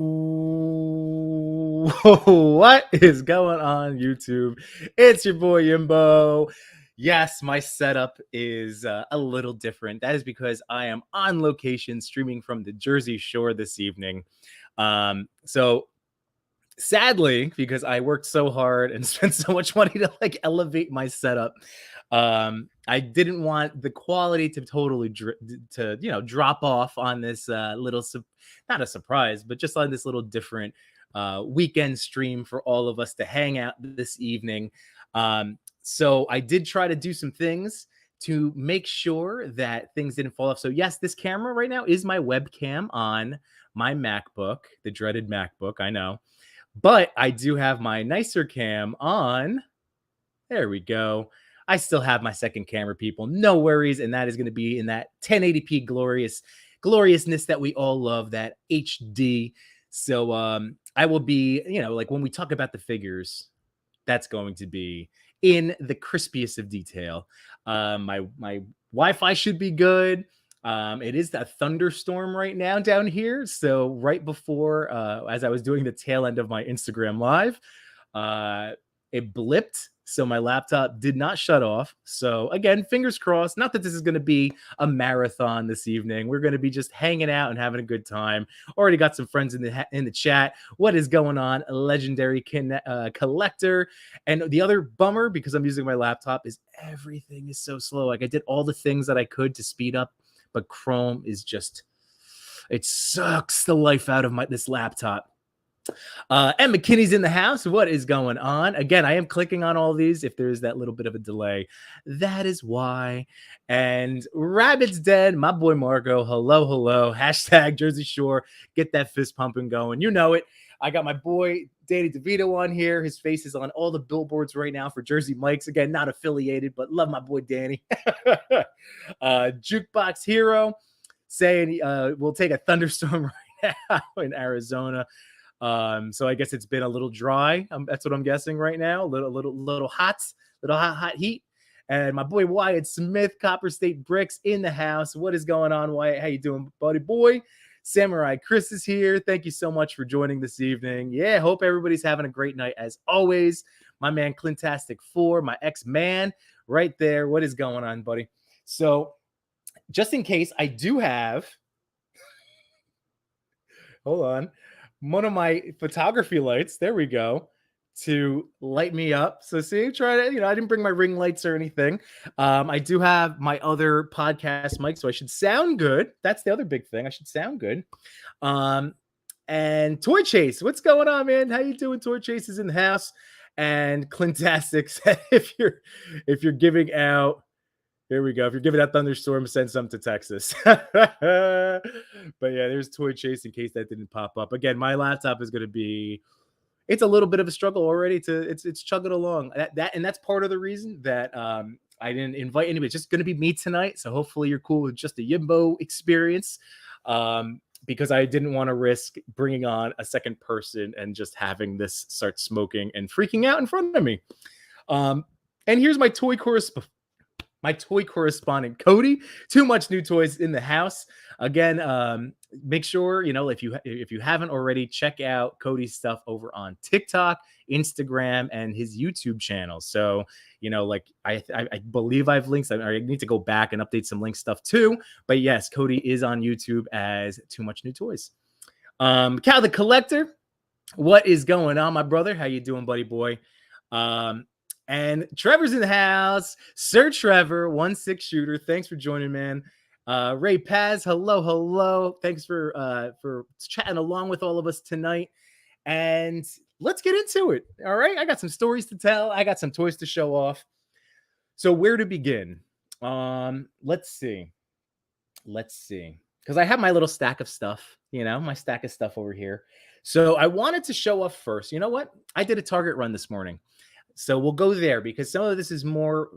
Ooh, what is going on, YouTube? It's your boy Yimbo. Yes, my setup is a little different. That is because I am on location streaming from the Jersey Shore this evening. So sadly, because I worked so hard and spent so much money to like elevate my setup, I didn't want the quality to totally drop off on this not a surprise, but just on this little different weekend stream for all of us to hang out this evening. So I did try to do some things to make sure that things didn't fall off. So yes, this camera right now is my webcam on my MacBook, the dreaded MacBook. I know, but I do have my nicer cam on. There we go. I still have my second camera, people. No worries. And that is going to be in that 1080p gloriousness that we all love, that HD. So I will be, like when we talk about the figures, that's going to be in the crispiest of detail. My Wi-Fi should be good. It is a thunderstorm right now down here. So right before, as I was doing the tail end of my Instagram live, uh, it blipped. So my laptop did not shut off. So again, fingers crossed. Not that this is going to be a marathon this evening. We're going to be just hanging out and having a good time. Already got some friends in the chat. What is going on, legendary collector? And the other bummer, because I'm using my laptop, is everything is so slow. Like I did all the things that I could to speed up, but Chrome is just, it sucks the life out of this laptop. And McKinney's in the house. What is going on? Again, I am clicking on all these. If there's that little bit of a delay, that is why. And Rabbit's dead. My boy Marco. Hello, hello. Hashtag Jersey Shore. Get that fist pumping going. You know it. I got my boy Danny DeVito on here. His face is on all the billboards right now for Jersey Mike's. Again, not affiliated, but love my boy Danny. Jukebox Hero saying we'll take a thunderstorm right now in Arizona. So I guess it's been a little dry. That's what I'm guessing right now. Little hot heat. And my boy Wyatt Smith, Copper State Bricks in the house. What is going on, Wyatt? How you doing, buddy boy? Samurai Chris is here. Thank you so much for joining this evening. Yeah, hope everybody's having a great night as always. My man Clintastic 4, my ex-man, right there. What is going on, buddy? So just in case, I do have. Hold on. One of my photography lights, there we go, to light me up. So see, try to, I didn't bring my ring lights or anything. I do have my other podcast mic, so I should sound good. That's the other big thing. I should sound good. And Toy Chase, what's going on, man? How you doing? Toy Chase is in the house. And Clintastic said if you're giving out, here we go. If you're giving out thunderstorm, send some to Texas. But yeah, there's Toy Chase in case that didn't pop up. Again, my laptop is going to be, it's a little bit of a struggle already it's chugging along. And that's part of the reason that I didn't invite anybody. It's just going to be me tonight. So hopefully you're cool with just a Yimbo experience. Because I didn't want to risk bringing on a second person and just having this start smoking and freaking out in front of me. And here's my toy correspondent Cody. Too much new toys in the house. Again, make sure if you haven't already, check out Cody's stuff over on TikTok, Instagram, and his YouTube channel. So like I believe I've links. I need to go back and update some link stuff too. But yes, Cody is on YouTube as Too Much New Toys. Cal the Collector, what is going on, my brother? How you doing, buddy boy? And Trevor's in the house. Sir Trevor, 1-6 shooter. Thanks for joining, man. Ray Paz, hello. Thanks for chatting along with all of us tonight. And let's get into it. All right. I got some stories to tell. I got some toys to show off. So where to begin? Let's see. Because I have my little stack of stuff, my stack of stuff over here. So I wanted to show off first. You know what? I did a Target run this morning. So we'll go there because some of this is more,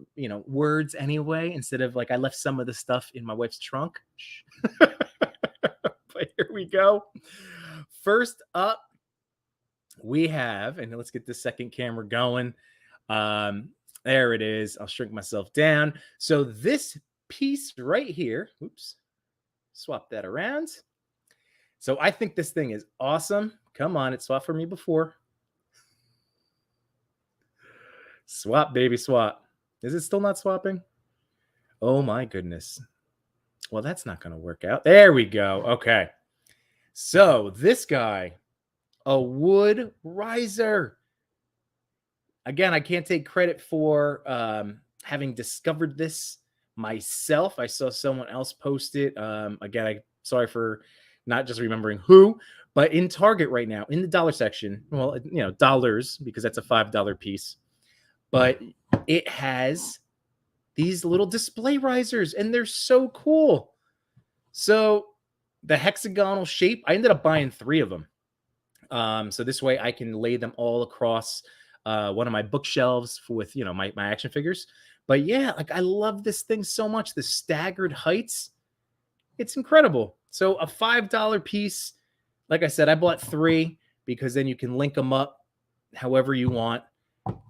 words anyway, instead of like I left some of the stuff in my wife's trunk. But here we go. First up, we have, and let's get the second camera going. There it is. I'll shrink myself down. So this piece right here, oops, swap that around. So I think this thing is awesome. Come on, it swapped for me before. Swap, baby, swap. Is it still not swapping? Oh my goodness. Well, that's not going to work out. There we go. Okay. So this guy, a wood riser. Again, I can't take credit for having discovered this myself. I saw someone else post it. Again, I sorry for not just remembering who, but in Target right now, in the dollar section, well, dollars, because that's a $5 piece, but it has these little display risers, and they're so cool. So the hexagonal shape, I ended up buying 3 of them. So this way I can lay them all across one of my bookshelves with, my action figures. But yeah, like I love this thing so much. The staggered heights, it's incredible. So a $5 piece, like I said, I bought 3 because then you can link them up however you want.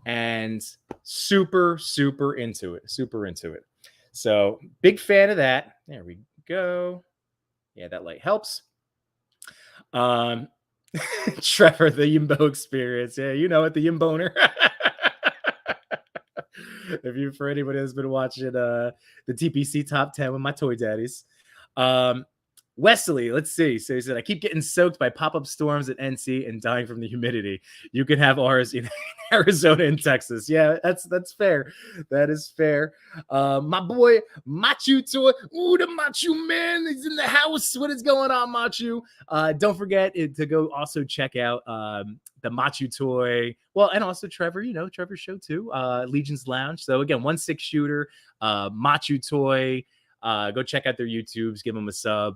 And super, super into it. Super into it. So big fan of that. There we go. Yeah, that light helps. Trevor, the Yimbo experience. Yeah, you know it, the Yimboner. For anybody that's been watching the TPC top 10 with my toy daddies. Wesley, let's see. So he said, I keep getting soaked by pop-up storms at NC and dying from the humidity. You can have ours in Arizona and Texas. Yeah, that's fair. That is fair. My boy Machu Toy. Ooh, the Machu man is in the house. What is going on, Machu? Don't forget to go also check out the Machu Toy. Well, and also Trevor, Trevor's show too. Legion's Lounge. So again, 1/6 shooter, Machu Toy. Go check out their YouTubes, give them a sub.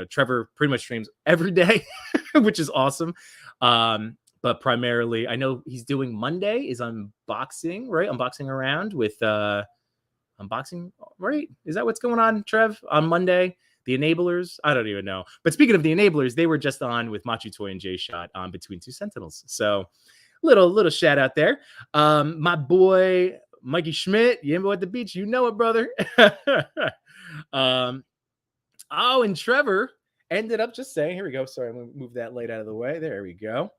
Trevor pretty much streams every day, which is awesome. But primarily, I know he's doing Monday is unboxing, right? Unboxing around with unboxing, right? Is that what's going on, Trev? On Monday? The Enablers? I don't even know. But speaking of the Enablers, they were just on with Machu Toy and J Shot on Between Two Sentinels. So little shout out there. My boy Mikey Schmidt, Yimbo at the beach. You know it, brother. And Trevor ended up just saying, here we go. Sorry, I'm going to move that light out of the way. There we go.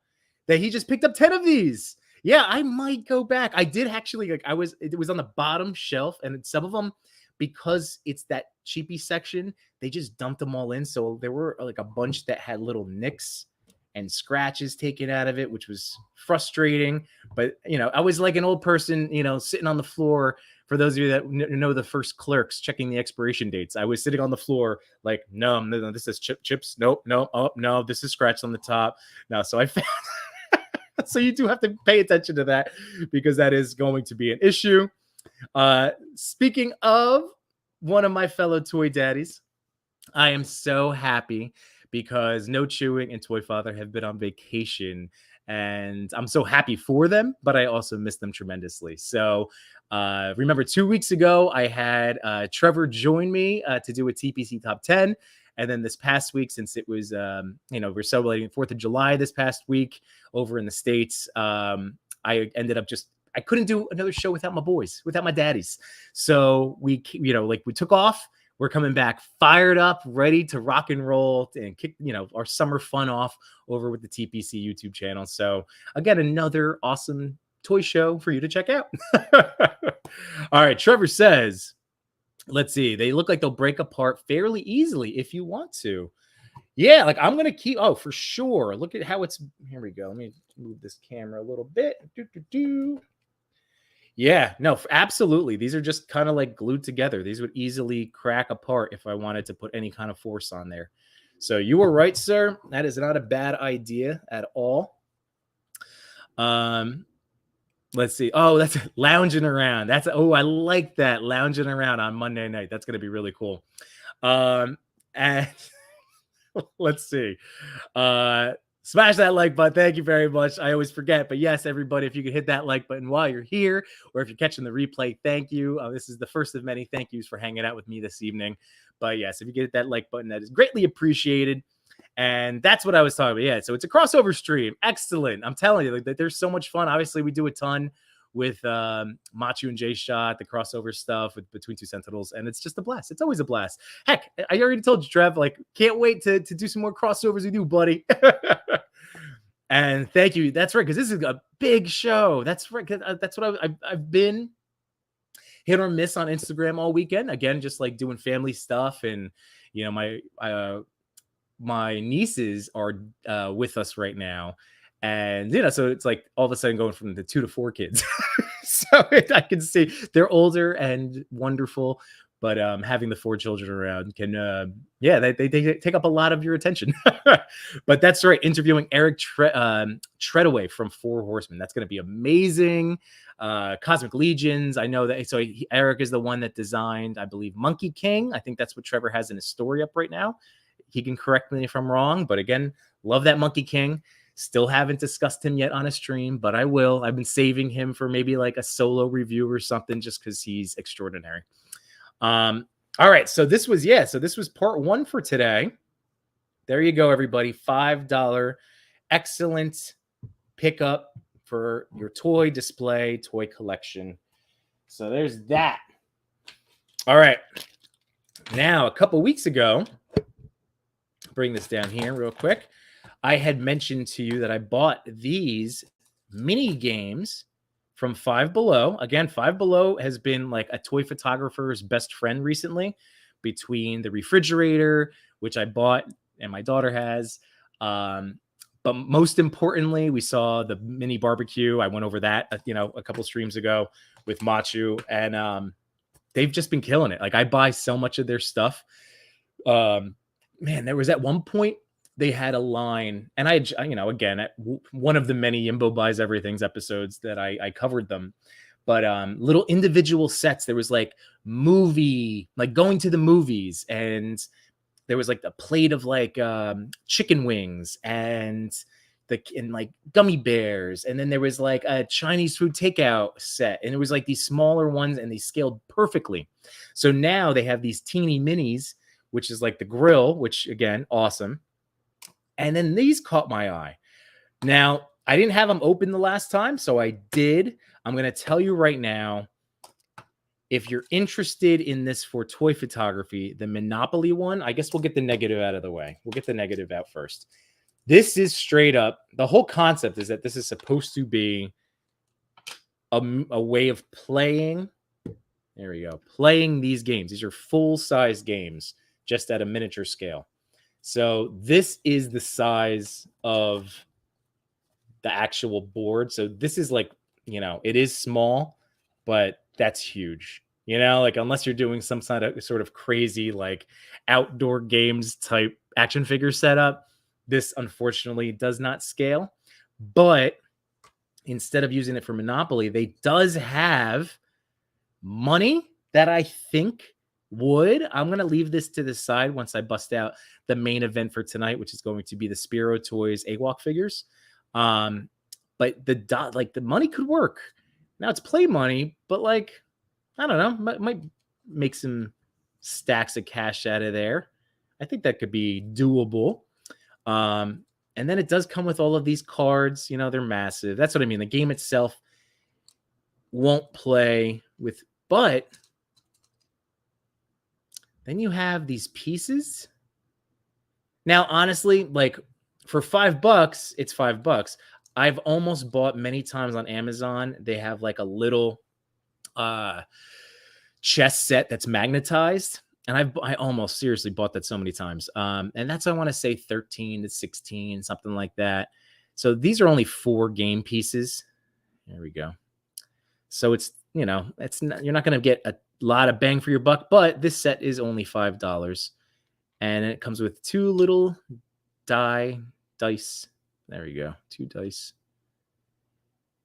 That he just picked up 10 of these. Yeah, I might go back. I did actually, it was on the bottom shelf, and some of them, because it's that cheapy section, they just dumped them all in. So there were like a bunch that had little nicks and scratches taken out of it, which was frustrating. But, I was like an old person, sitting on the floor. For those of you that know the first Clerks, checking the expiration dates, I was sitting on the floor like, no, this is chips. Nope. Oh, no, this is scratched on the top. No, so I found... So you do have to pay attention to that because that is going to be an issue. Speaking of one of my fellow toy daddies, I am so happy because No Chewing and Toy Father have been on vacation, and I'm so happy for them, but I also miss them tremendously. So remember 2 weeks ago, I had Trevor join me to do a TPC Top 10. And then this past week, since it was, we're celebrating 4th of July this past week over in the States, I ended up I couldn't do another show without my boys, without my daddies. So we took off. We're coming back fired up, ready to rock and roll and kick, our summer fun off over with the TPC YouTube channel. So again, another awesome toy show for you to check out. All right. Trevor says, let's see. They look like they'll break apart fairly easily if you want to. Yeah, like I'm going to keep, for sure. Look at how it's, here we go. Let me move this camera a little bit. Yeah, no, absolutely. These are just kind of like glued together. These would easily crack apart if I wanted to put any kind of force on there. So you were right, sir. That is not a bad idea at all. Let's see. Oh, that's lounging around. I like that, lounging around on Monday night. That's going to be really cool. And let's see. Smash that like button. Thank you very much. I always forget, but yes, everybody, if you could hit that like button while you're here, or if you're catching the replay, thank you. This is the first of many thank yous for hanging out with me this evening. But yes, if you get hit that like button, that is greatly appreciated. And that's what I was talking about. Yeah, so it's a crossover stream. Excellent. I'm telling you, there's so much fun. Obviously, we do a ton with Machu and Jay Shot, the crossover stuff with Between Two Sentinels, and it's just a blast. It's always a blast. Heck, I already told you, Trev, like, can't wait to do some more crossovers with you, buddy. And thank you. That's right, because this is a big show. That's right. That's what I've been hit or miss on Instagram all weekend. Again, just like doing family stuff, and my nieces are with us right now, and so it's like all of a sudden going from the 2 to 4 kids. So I can see they're older and wonderful, but having the 4 children around can they take up a lot of your attention. But that's right, interviewing Eric Treadaway from Four Horsemen. That's going to be amazing. Cosmic Legions, I know that. So Eric is the one that designed, I believe, Monkey King. I think that's what Trevor has in his story up right now. He can correct me if I'm wrong, but again, love that Monkey King. Still haven't discussed him yet on a stream, but I will. I've been saving him for maybe like a solo review or something, just because he's extraordinary. All right, so this was part 1 for today. There you go, everybody. $5 excellent pickup for your toy display, toy collection. So there's that. All right, now a couple weeks ago, bring this down here real quick, I had mentioned to you that I bought these mini games from Five Below. Again, Five Below has been like a toy photographer's best friend recently, between the refrigerator, which I bought and my daughter has. But most importantly, we saw the mini barbecue. I went over that, a couple streams ago with Machu, and they've just been killing it. Like, I buy so much of their stuff. Man, there was at one point they had a line, and again, at one of the many Yimbo Buys Everything's episodes that I covered them, but little individual sets. There was like going to the movies, and there was like a plate of like chicken wings and like gummy bears, and then there was like a Chinese food takeout set, and it was like these smaller ones, and they scaled perfectly. So now they have these teeny minis, which is like the grill, which again, awesome. And then these caught my eye. Now, I didn't have them open the last time, so I did. I'm going to tell you right now, if you're interested in this for toy photography, the Monopoly one, I guess we'll get the negative out of the way. We'll get the negative out first. This is straight up, the whole concept is that this is supposed to be a way of playing. There we go. Playing these games. These are full-size games, just at a miniature scale. So this is the size of the actual board. So this is like, it is small, but that's huge. Like, unless you're doing some sort of crazy like outdoor games type action figure setup, this unfortunately does not scale. But instead of using it for Monopoly, they does have money that I think would. I'm going to leave this to the side once I bust out the main event for tonight, which is going to be the Spero Toys AWOK figures. But the money could work. Now it's play money, but like, I don't know, might make some stacks of cash out of there. I think that could be doable. And then it does come with all of these cards. They're massive. That's what I mean. The game itself won't play with, but then you have these pieces. Now, honestly, like, for $5, it's $5. I've almost bought many times on Amazon. They have like a little chess set that's magnetized, and I almost seriously bought that so many times. And that's, I want to say, 13 to 16, something like that. So these are only 4 game pieces. There we go. So it's, it's not, you're not going to get a lot of bang for your buck, but this set is only $5, and it comes with 2 little dice. There we go, 2 dice.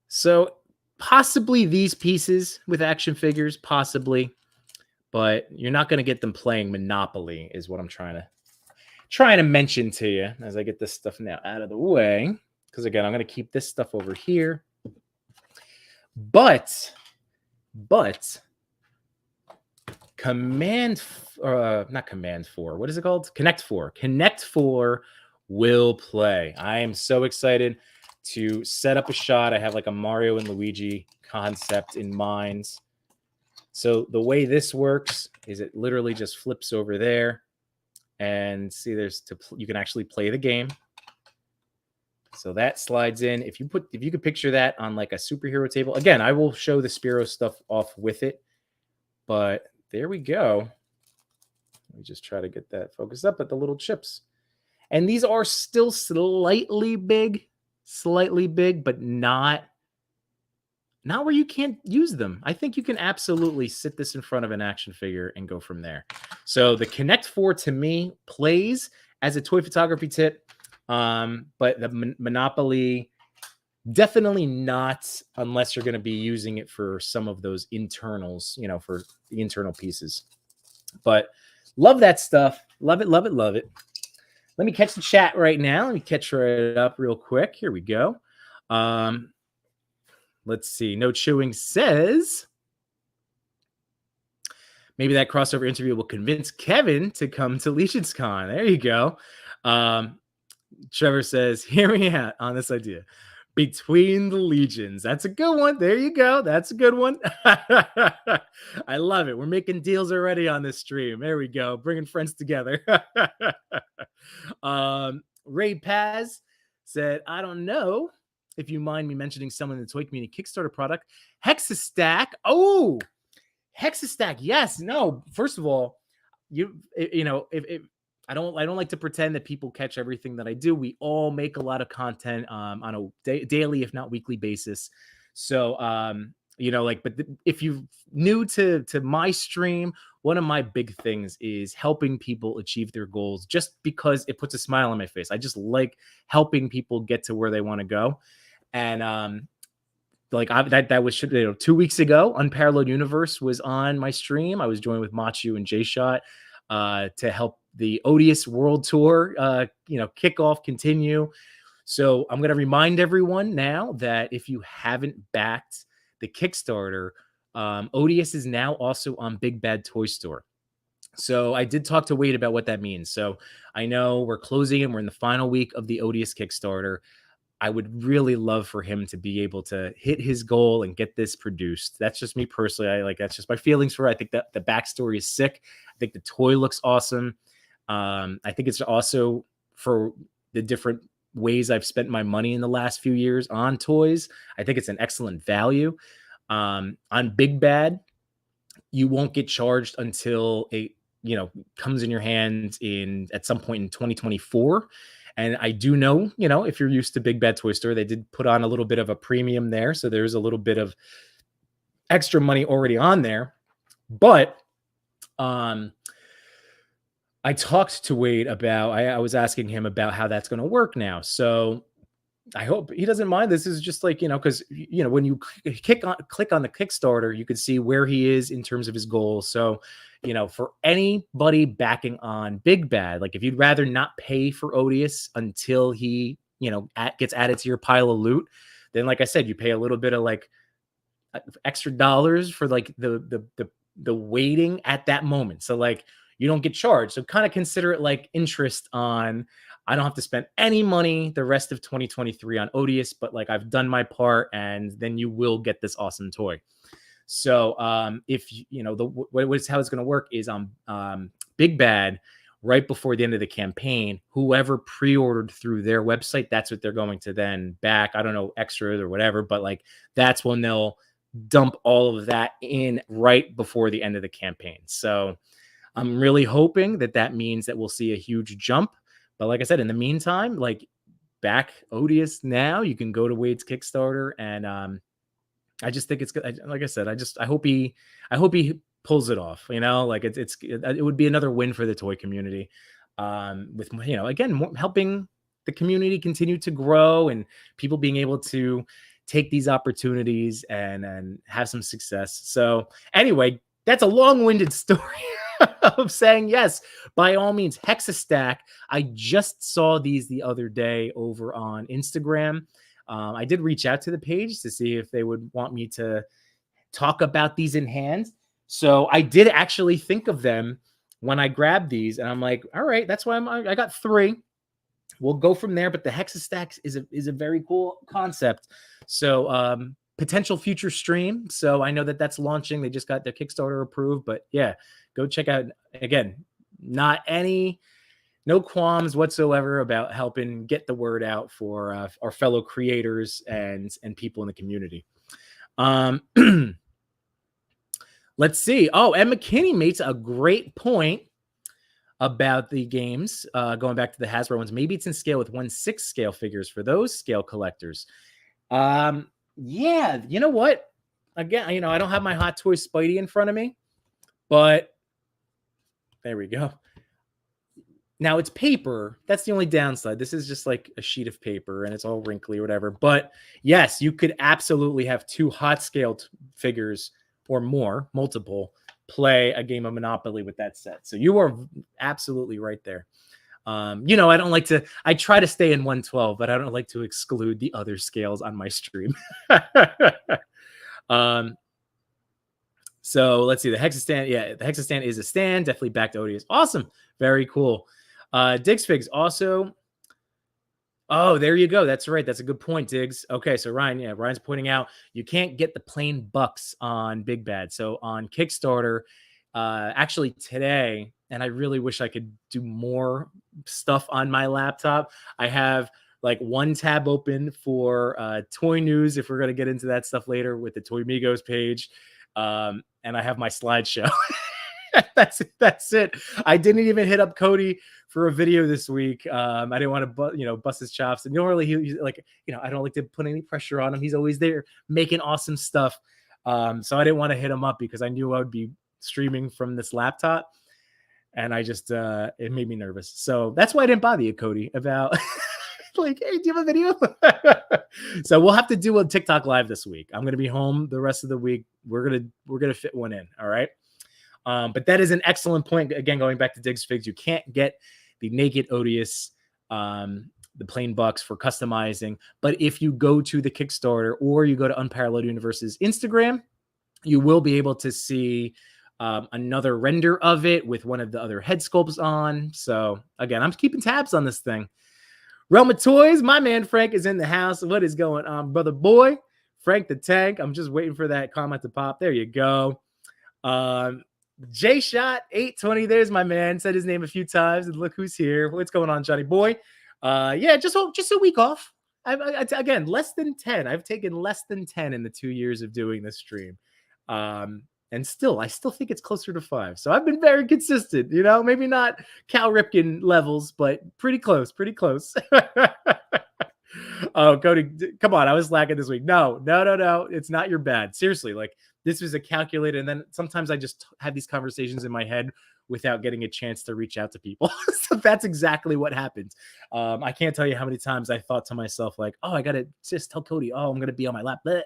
So possibly these pieces with action figures, possibly, but you're not going to get them playing Monopoly, is what I'm trying to mention to you as I get this stuff now out of the way. Because again, I'm going to keep this stuff over here. But Connect 4 will play. I am so excited. to set up a shot. I have like a Mario and Luigi concept in mind. So the way this works is it literally just flips over there, and see, you can actually play the game. So that slides in. If you could picture that on like a superhero table. Again, I will show the Spero stuff off with it, but there we go. Let me just try to get that focused up at the little chips. And these are still slightly big, but not where you can't use them. I think you can absolutely sit this in front of an action figure and go from there. So the Connect 4 to me plays as a toy photography tip, but the Monopoly, definitely not unless you're going to be using it for some of those internals, for the internal pieces. But love that stuff. Love it, love it, love it. Let me catch the chat right now. Let me catch it up real quick. Here we go. Let's see. No Chewing says, maybe that crossover interview will convince Kevin to come to Legion's Con. There you go. Trevor says, hear me out on this idea. Between the Legions. That's a good one. There you go. That's a good one. I love it. We're making deals already on this stream. There we go. Bringing friends together. Ray Paz said, I don't know if you mind me mentioning someone in the toy community Kickstarter product, Hexastack. Oh, Hexastack. Yes. No. First of all, if I don't like to pretend that people catch everything that I do. We all make a lot of content on a daily, if not weekly basis. So, but if you're new to my stream, one of my big things is helping people achieve their goals, just because it puts a smile on my face. I just like helping people get to where they want to go. And that was 2 weeks ago. Unparalleled Universe was on my stream. I was joined with Machu and J-Shot to help the Odious World Tour kick off, continue. So I'm going to remind everyone now that if you haven't backed the Kickstarter, Odious is now also on Big Bad Toy Store. So I did talk to Wade about what that means. So I know we're closing and we're in the final week of the Odious Kickstarter. I would really love for him to be able to hit his goal and get this produced. That's just me personally. That's just my feelings for it. I think that the backstory is sick. I think the toy looks awesome. I think it's also, for the different ways I've spent my money in the last few years on toys, I think it's an excellent value. On Big Bad, you won't get charged until it comes in your hands at some point in 2024. And I do know, if you're used to Big Bad Toy Store, they did put on a little bit of a premium there. So there's a little bit of extra money already on there. But I talked to Wade about, I was asking him about how that's going to work now. So I hope he doesn't mind. This is just like, because, when you click on the Kickstarter, you can see where he is in terms of his goals. So, for anybody backing on Big Bad, like if you'd rather not pay for Odious until he, gets added to your pile of loot, then like I said, you pay a little bit of like extra dollars for like the waiting at that moment. So like you don't get charged. So kind of consider it like interest on, I don't have to spend any money the rest of 2023 on Odious, but like I've done my part, and then you will get this awesome toy. So if how it's going to work is on Big Bad, right before the end of the campaign, whoever pre-ordered through their website, that's what they're going to then back. I don't know, extras or whatever, but like that's when they'll dump all of that in right before the end of the campaign. So I'm really hoping that means that we'll see a huge jump. But like I said, in the meantime, like back Odious now. You can go to Wade's Kickstarter, and I just think it's good. Like I said, I hope he pulls it off. Like it would be another win for the toy community. With again, helping the community continue to grow and people being able to take these opportunities and have some success. So anyway, that's a long-winded story of saying yes, by all means, Hexastack. I just saw these the other day over on Instagram. I did reach out to the page to see if they would want me to talk about these in hand. So I did actually think of them when I grabbed these, and I'm like, all right, that's why I got 3. we'll go from there. But the Hexastacks is a very cool concept. So potential future stream. So I know that that's launching. They just got their Kickstarter approved. But yeah, go check out again. No qualms whatsoever about helping get the word out for our fellow creators and people in the community. Let's see. Oh, Ed McKinney makes a great point about the games, going back to the Hasbro ones. Maybe it's in scale with 1/6 scale figures for those scale collectors. Yeah, you know what? Again, I don't have my Hot Toys Spidey in front of me, but there we go. Now it's paper. That's the only downside. This is just like a sheet of paper and it's all wrinkly or whatever. But yes, you could absolutely have 2 hot scaled figures or more, multiple, play a game of Monopoly with that set. So you are absolutely right there. I try to stay in 112, but I don't like to exclude the other scales on my stream. So let's see, the Hexastand. Yeah, the Hexastand is a stand, definitely backed Odious. Awesome. Very cool. Diggs Figs also. Oh, there you go. That's right. That's a good point, Diggs. Okay, so Ryan's pointing out you can't get the plain bucks on Big Bad. So on Kickstarter, actually today, and I really wish I could do more stuff on my laptop. I have like one tab open for toy news, if we're going to get into that stuff later with the Toy Migos page. And I have my slideshow. That's it. I didn't even hit up Cody for a video this week. I didn't want to, bust his chops. And normally he's like, I don't like to put any pressure on him. He's always there making awesome stuff. So I didn't want to hit him up because I knew I would be streaming from this laptop. And I just, it made me nervous. So that's why I didn't bother you, Cody, about like, hey, do you have a video? So we'll have to do a TikTok live this week. I'm going to be home the rest of the week. We're going to fit one in. All right. But that is an excellent point. Again, going back to Diggs Figs, you can't get the naked Odious, the plain bucks for customizing. But if you go to the Kickstarter or you go to Unparalleled Universe's Instagram, you will be able to see another render of it with one of the other head sculpts on. So again, I'm keeping tabs on this thing. Realm of Toys, my man Frank is in the house. What is going on, brother boy? Frank the Tank. I'm just waiting for that comment to pop. There you go. J Shot 820. There's my man. Said his name a few times, and look who's here. What's going on, Johnny boy? Yeah, just a week off. Again, less than 10. I've taken less than 10 in the 2 years of doing this stream. And I still think it's closer to 5. So I've been very consistent, maybe not Cal Ripken levels, but pretty close. Oh, Cody, come on. I was lacking this week. No. It's not your bad. Seriously, like this was a calculated. And then sometimes I just have these conversations in my head without getting a chance to reach out to people. So that's exactly what happens. I can't tell you how many times I thought to myself, like, oh, I got to just tell Cody, oh, I'm going to be on my lap. Bleh.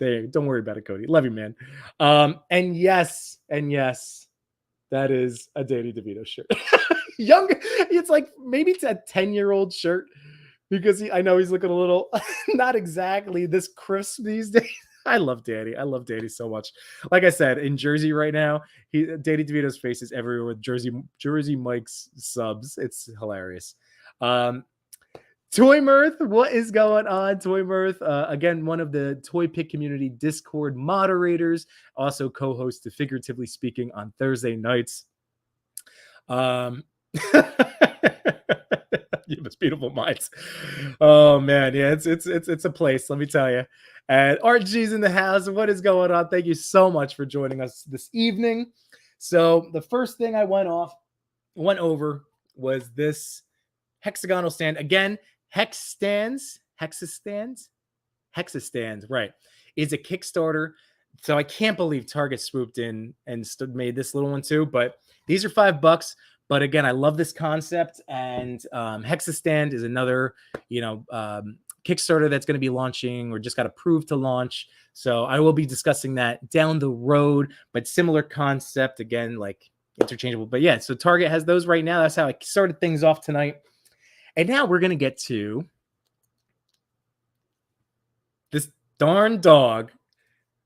There, don't worry about it, Cody. Love you, man. And yes, that is a Danny DeVito shirt. It's like maybe it's a 10-year-old shirt because I know he's looking a little not exactly this crisp these days. I love Danny. I love Danny so much. Like I said, in Jersey right now, Danny DeVito's face is everywhere with Jersey Mike's subs. It's hilarious. Toy Mirth, what is going on, Toy Mirth? Again, one of the Toy Pick Community Discord moderators, also co-host to Figuratively Speaking on Thursday nights. You have beautiful minds. Oh man, yeah, it's a place, let me tell you. And RG's in the house. What is going on? Thank you so much for joining us this evening. So the first thing I went over was this hexagonal stand. Again, Hexastands, right, is a Kickstarter. So I can't believe Target swooped in and made this little one too. But these are $5. But again, I love this concept. And Hexastand is another, Kickstarter that's going to be launching or just got approved to launch. So I will be discussing that down the road. But similar concept, again, like interchangeable. But yeah, so Target has those right now. That's how I started things off tonight. And now we're going to get to this darn dog,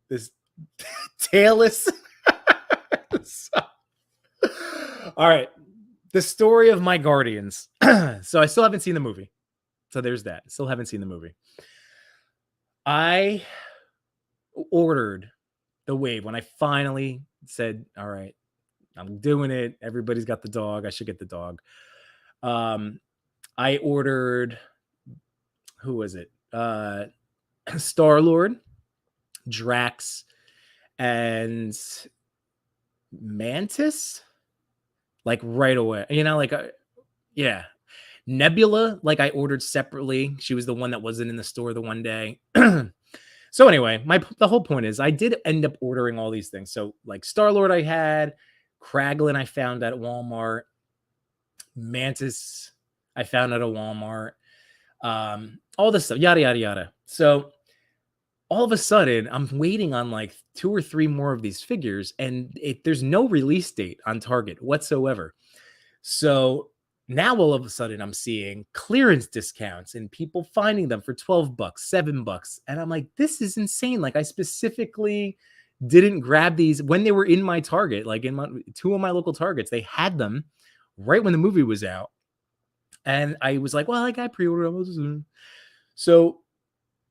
this tailless. All right. the story of my Guardians. So I still haven't seen the movie. So there's that. Still haven't seen the movie. I ordered the wave when I finally said, all right, I'm doing it. Everybody's got the dog. I should get the dog. I ordered, who was it? Star-Lord, Drax, and Mantis, like right away. You know, like, yeah. Nebula, like I ordered separately. She was the one that wasn't in the store the one day. So anyway, the whole point is I did end up ordering all these things. So like Star-Lord I had, Kraglin I found at Walmart, Mantis I found at a Walmart, all this stuff, yada, yada, yada. So all of a sudden I'm waiting on like 2 or 3 more of these figures and there's no release date on Target whatsoever. So now all of a sudden I'm seeing clearance discounts and people finding them for $12, $7. And I'm like, this is insane. Like I specifically didn't grab these when they were in my Target, like in 2 of my local Targets. They had them right when the movie was out. And I was like, well, like I pre-ordered them. So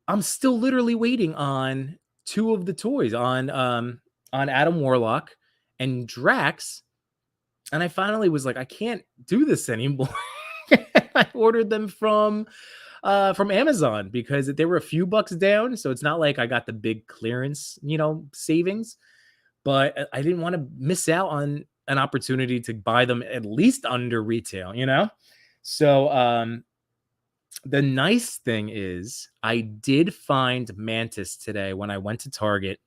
I'm still literally waiting on 2 of the toys on Adam Warlock and Drax. And I finally was like, I can't do this anymore. I ordered them from Amazon because they were a few bucks down. So it's not like I got the big clearance, savings. But I didn't want to miss out on an opportunity to buy them at least under retail, So the nice thing is I did find Mantis today when I went to Target.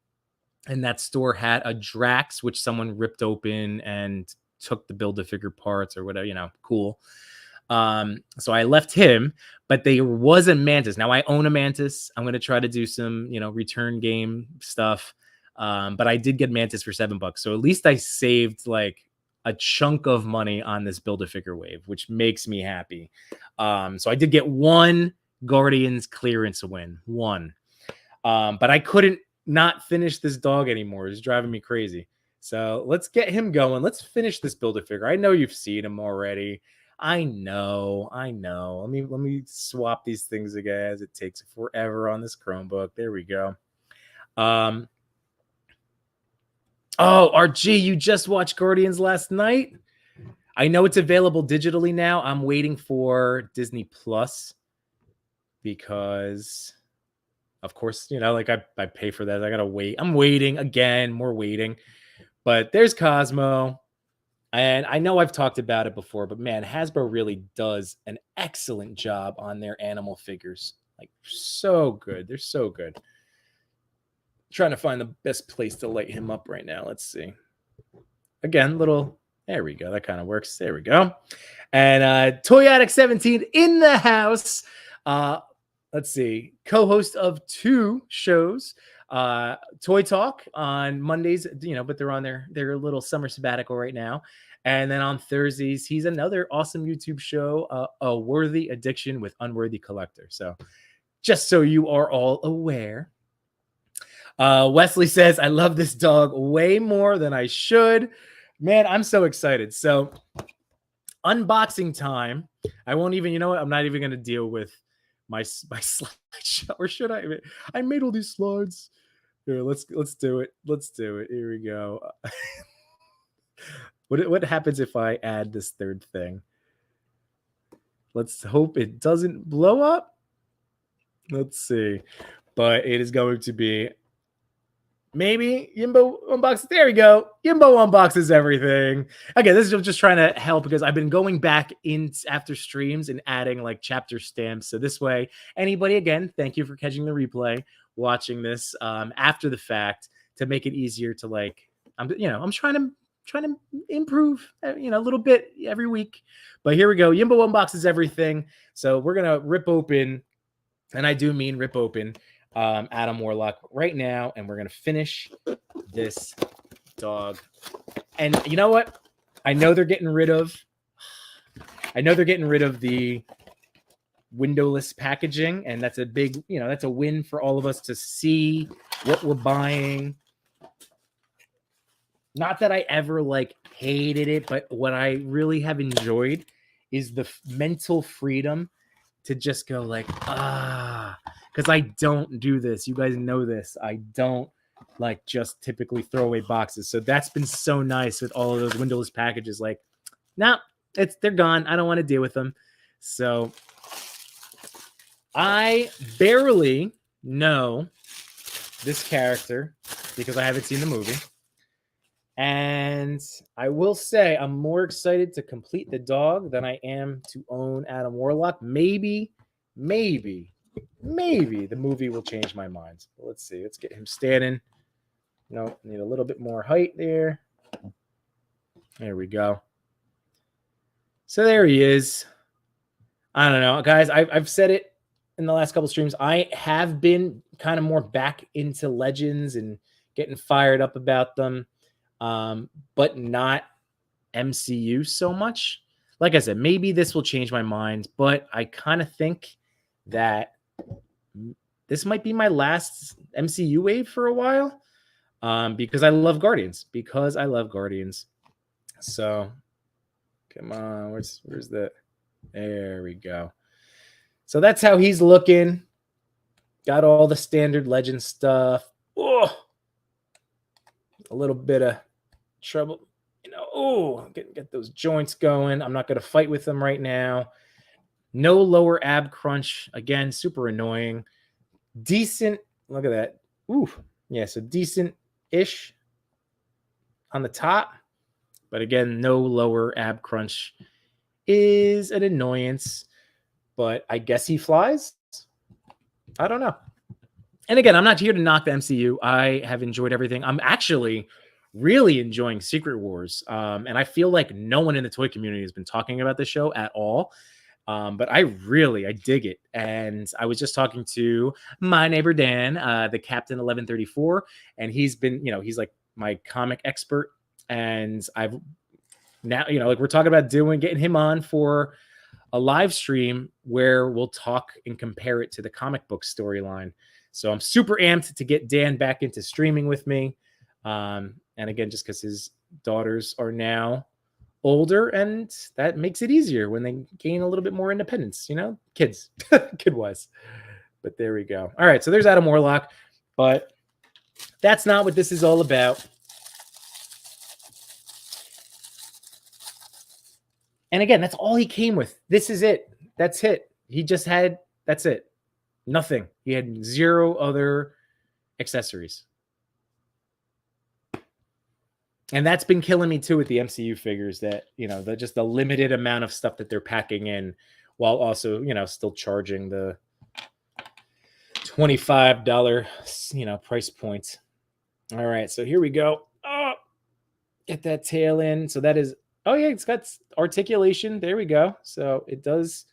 And that store had a Drax, which someone ripped open and took the Build-A-Figure parts or whatever, cool. So I left him, but there was a Mantis. Now I own a Mantis. I'm going to try to do some, return game stuff. But I did get Mantis for $7. So at least I saved like a chunk of money on this Build-A-Figure wave, which makes me happy. So I did get 1 Guardians clearance win, 1. But I couldn't not finish this dog anymore. It's driving me crazy. So let's get him going. Let's finish this Build-A-Figure. I know you've seen him already. I know. Let me swap these things again, as it takes forever on this Chromebook. There we go. Oh, RG, you just watched Guardians last night? I know it's available digitally now. I'm waiting for Disney Plus because, of course, like I pay for that. I gotta wait. I'm waiting again, more waiting. But there's Cosmo. And I know I've talked about it before, but man, Hasbro really does an excellent job on their animal figures. Like, so good. They're so good. Trying to find the best place to light him up right now. Let's see. Again, there we go. That kind of works. There we go. And Toy Addict 17 in the house. Let's see. Co-host of 2 shows. Toy Talk on Mondays, but they're on their little summer sabbatical right now. And then on Thursdays, he's another awesome YouTube show, A Worthy Addiction with Unworthy Collector. So just so you are all aware. Wesley says, I love this dog way more than I should. Man, I'm so excited. So unboxing time. I won't even, I'm not even going to deal with my slideshow, or should I? I made all these slides. Here, let's do it. Let's do it. Here we go. What happens if I add this third thing? Let's hope it doesn't blow up. Let's see. But it is going to be maybe Yimbo unboxes. There we go. Yimbo unboxes everything. Okay, this is just trying to help because I've been going back in after streams and adding like chapter stamps. So this way, anybody, again, thank you for catching the replay, watching this after the fact to make it easier to I'm trying to improve, a little bit every week. But here we go. Yimbo unboxes everything. So we're going to rip open, and I do mean rip open, Adam Warlock right now, and we're going to finish this dog. And you know what? I know they're getting rid of the windowless packaging, and that's a big, that's a win for all of us to see what we're buying. not that I ever like hated it, but what I really have enjoyed is the mental freedom to just go like, because I don't do this. You guys know this. I don't like just typically throw away boxes. So that's been so nice with all of those windowless packages. Like, no, they're gone. I don't want to deal with them. So I barely know this character because I haven't seen the movie. And I will say I'm more excited to complete the dog than I am to own Adam Warlock. Maybe the movie will change my mind. But let's see. Let's get him standing. No, need a little bit more height there. There we go. So there he is. I don't know, guys. I've said it in the last couple streams. I have been kind of more back into Legends and getting fired up about them. But not MCU so much. Like I said, maybe this will change my mind, but I kind of think that this might be my last MCU wave for a while, because I love Guardians. So, come on, where's that? There we go. So that's how he's looking. Got all the standard Legend stuff. Oh, a little bit of trouble, get those joints going. I'm not going to fight with them right now. No lower ab crunch. Again, super annoying. Decent. Look at that. Ooh. Yeah, so decent-ish on the top. But again, no lower ab crunch is an annoyance. But I guess he flies. I don't know. And again, I'm not here to knock the MCU. I have enjoyed everything. I'm actually really enjoying Secret Wars. And I feel like no one in the toy community has been talking about this show at all. But I dig it. And I was just talking to my neighbor, Dan, the Captain 1134. And he's been, he's like my comic expert. And I've now, like we're talking about getting him on for a live stream where we'll talk and compare it to the comic book storyline. So I'm super amped to get Dan back into streaming with me. And again, just because his daughters are now older, and that makes it easier when they gain a little bit more independence, kids, kid-wise. But there we go. All right, so there's Adam Warlock, but that's not what this is all about. And again, that's all he came with. This is it. That's it. That's it. Nothing. He had 0 other accessories. And that's been killing me too with the MCU figures, that, just the limited amount of stuff that they're packing in while also, still charging the $25, price point. All right, so here we go. Oh, get that tail in. So that is, oh yeah, it's got articulation. There we go. So it is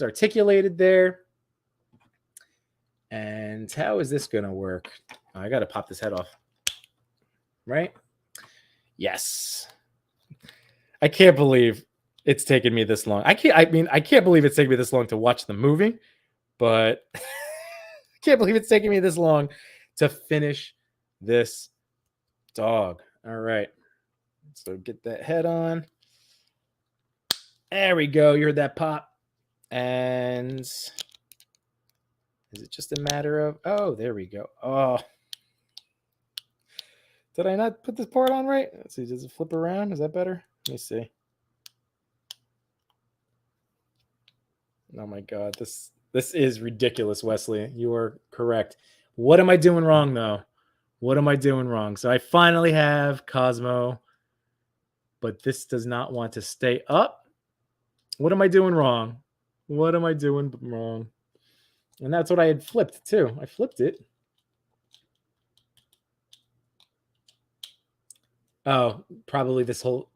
articulated there. And how is this going to work? Oh, I got to pop this head off. Right? Yes. I can't believe it's taken me this long. I can't believe it's taken me this long to watch the movie, but I can't believe it's taking me this long to finish this dog. All right. So get that head on. There we go. You heard that pop. And is it just a matter of, oh, there we go. Oh, did I not put this part on right? Let's see. Does it flip around? Is that better? Let me see. Oh my God. This is ridiculous, Wesley. You are correct. What am I doing wrong, though? What am I doing wrong? So I finally have Cosmo, but this does not want to stay up. What am I doing wrong? What am I doing wrong? And that's what I had flipped too. I flipped it. Oh, probably this whole...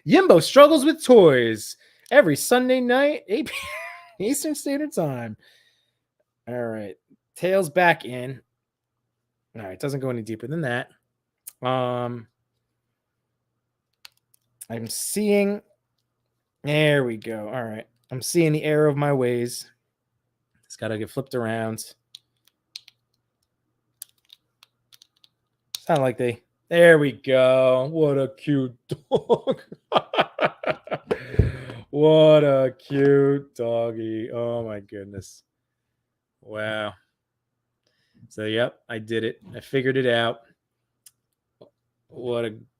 Yimbo struggles with toys every Sunday night, 8 p.m. Eastern Standard Time. All right. Tails back in. All right. Doesn't go any deeper than that. I'm seeing... There we go. All right. I'm seeing the error of my ways. It's got to get flipped around. Kind of like there we go. What a cute dog. What a cute doggy. Oh my goodness. Wow. So, yep, I did it. I figured it out.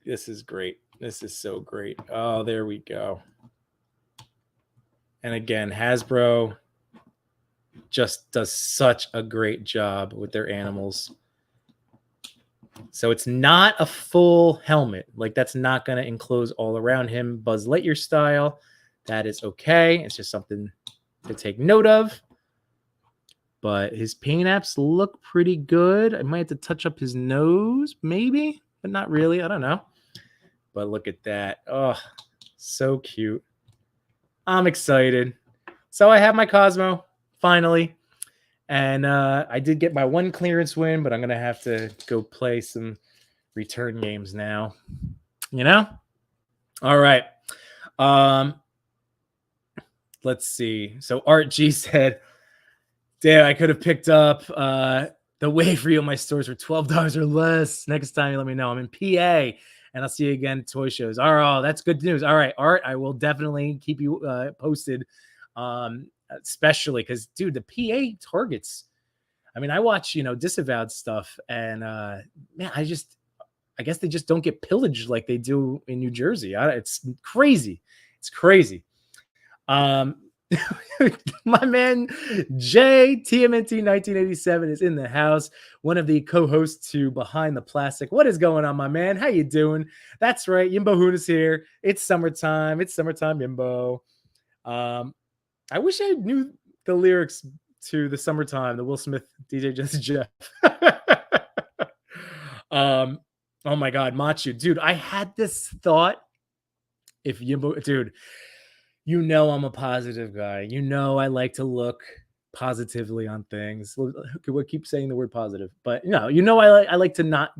This is great. This is so great. Oh, there we go. And again, Hasbro just does such a great job with their animals. So it's not a full helmet. Like, that's not going to enclose all around him Buzz Lightyear style. That is okay. It's just something to take note of. But his paint apps look pretty good. I might have to touch up his nose, maybe, but not really. I don't know. But look at that. Oh, so cute. I'm excited. So I have my Cosmo, finally. And I did get my one clearance win, but I'm going to have to go play some return games now. You know? All right. Let's see. So Art G said, damn, I could have picked up the wave reel. My stores for $12 or less. Next time you let me know. I'm in PA. And I'll see you again at toy shows. All right, that's good news. All right, Art, I will definitely keep you posted. Especially because, dude, the PA targets. I mean, I watch, Disavowed stuff, and man, I guess they just don't get pillaged like they do in New Jersey. It's crazy. It's crazy. My man Jay TMNT 1987 is in the house, one of the co-hosts to Behind the Plastic. What is going on, my man? How you doing? That's right, Yimbo Hoon is here. It's summertime. It's summertime, Yimbo. I wish I knew the lyrics to the Summertime, the Will Smith DJ Just Jeff. Oh my God, Machu, dude, I had this thought. If Yimbo, dude, I'm a positive guy. I like to look positively on things. We'll keep saying the word positive, but I like to not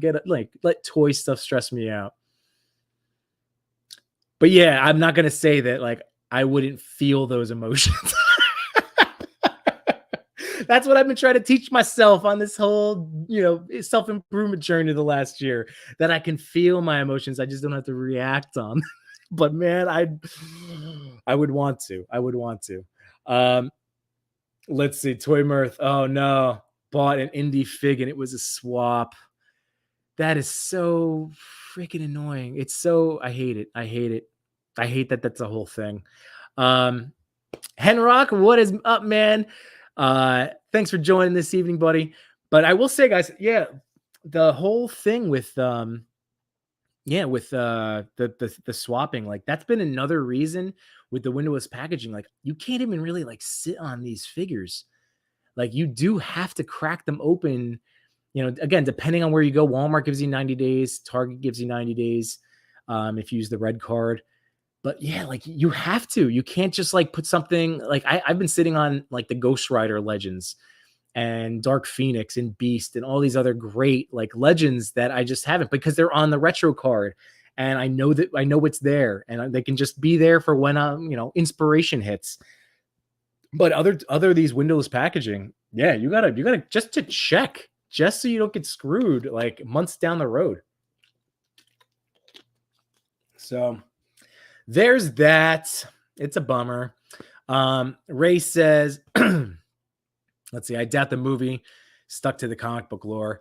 let toy stuff stress me out. But yeah, I'm not gonna say that I wouldn't feel those emotions. That's what I've been trying to teach myself on this whole, self-improvement journey the last year, that I can feel my emotions. I just don't have to react on. But man, I would want to. Let's see. Toy Mirth. Oh no. Bought an indie fig and it was a swap. That is so freaking annoying. I hate it. I hate that that's a whole thing. Henrock, what is up, man? Thanks for joining this evening, buddy. But I will say, guys, yeah, the whole thing with the swapping, that's been another reason with the windowless packaging. You can't even really sit on these figures. You do have to crack them open. Again, depending on where you go, Walmart gives you 90 days, Target gives you 90 days if you use the red card. But yeah, you have to. You can't just put something I've been sitting on the Ghost Rider Legends and Dark Phoenix and Beast and all these other great legends that I just haven't, because they're on the retro card, and I know it's there, and they can just be there for when inspiration hits. But other these windowless packaging, yeah, you gotta just to check, just so you don't get screwed months down the road. So there's that. It's a bummer. Ray says, let's see, I doubt the movie stuck to the comic book lore.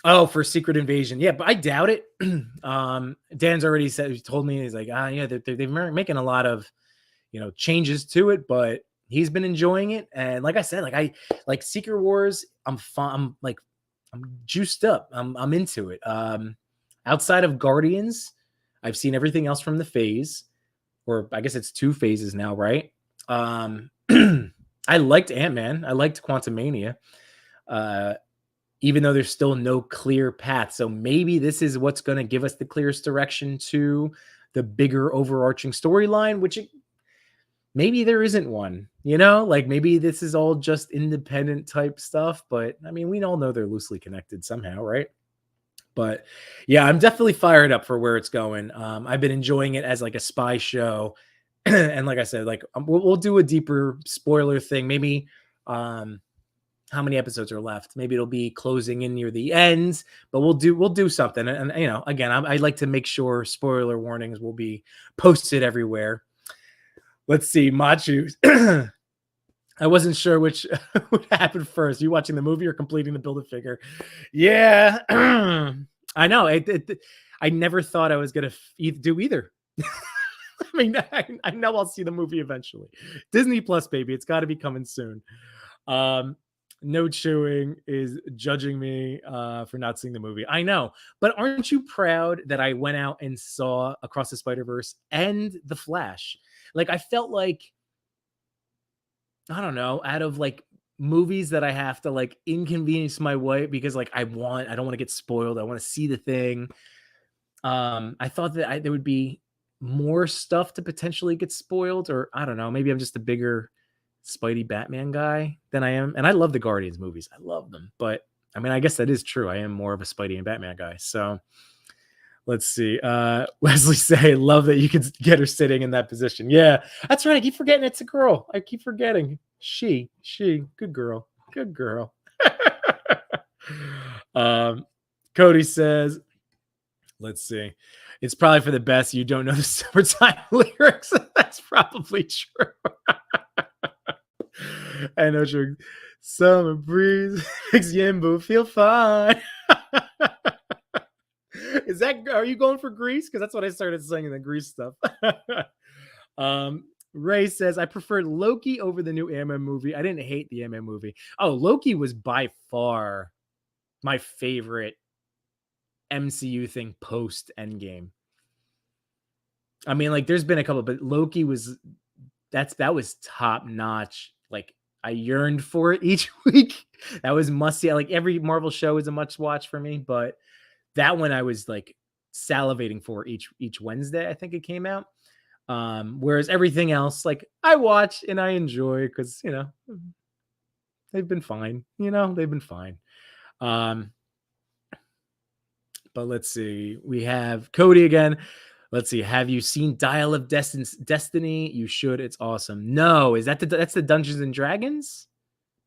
Oh, for Secret Invasion. Yeah, but I doubt it. Dan's already told me, he's yeah, they're making a lot of, changes to it, but he's been enjoying it. And like I said, I like Secret Wars. I'm juiced up. I'm into it. Outside of Guardians, I've seen everything else from the phase, or I guess it's 2 phases now, right? I liked Ant-Man. I liked Quantumania. Even though there's still no clear path. So maybe this is what's going to give us the clearest direction to the bigger overarching storyline, which maybe there isn't one, maybe this is all just independent type stuff. But I mean, we all know they're loosely connected somehow, right? But yeah, I'm definitely fired up for where it's going. I've been enjoying it as a spy show. And like I said, we'll do a deeper spoiler thing. Maybe how many episodes are left. Maybe it'll be closing in near the end, but we'll do something. And you know, again, I like to make sure spoiler warnings will be posted everywhere. Let's see, Machu. I wasn't sure which would happen first. You watching the movie or completing the Build-A-Figure? Yeah, I know. I never thought I was gonna do either. I mean, I know I'll see the movie eventually. Disney Plus, baby, it's got to be coming soon. Um, no chewing is judging me for not seeing the movie. I know, but aren't you proud that I went out and saw Across the Spider-Verse and The Flash? Like, I felt like, I don't know, out of like movies that I have to like inconvenience my wife because like I don't want to get spoiled. I want to see the thing. I thought that there would be more stuff to potentially get spoiled, or I don't know, maybe I'm just a bigger Spidey Batman guy than I am. And I love the Guardians movies. I love them. But I mean, I guess that is true. I am more of a Spidey and Batman guy. So let's see. Wesley say, love that you could get her sitting in that position. Yeah, that's right. I keep forgetting it's a girl. I keep forgetting. She, good girl. Good girl. Cody says, let's see. It's probably for the best. You don't know the summertime lyrics. That's probably true. I know, sure. Summer breeze makes Yimbo feel fine. Are you going for Grease? Because that's what I started singing, the Grease stuff. Ray says, I preferred Loki over the new Ant-Man movie. I didn't hate the Ant-Man movie. Oh, Loki was by far my favorite MCU thing post Endgame. I mean, like, there's been a couple, but Loki was that was top notch. Like, I yearned for it each week. That was must see. Like, every Marvel show is a must watch for me, but that one I was like salivating for each Wednesday. I think it came out. Whereas everything else, like, I watch and I enjoy because, you know, they've been fine. You know, they've been fine. But let's see. We have Cody again. Let's see. Have you seen Dial of Destiny? You should. It's awesome. No, that's the Dungeons and Dragons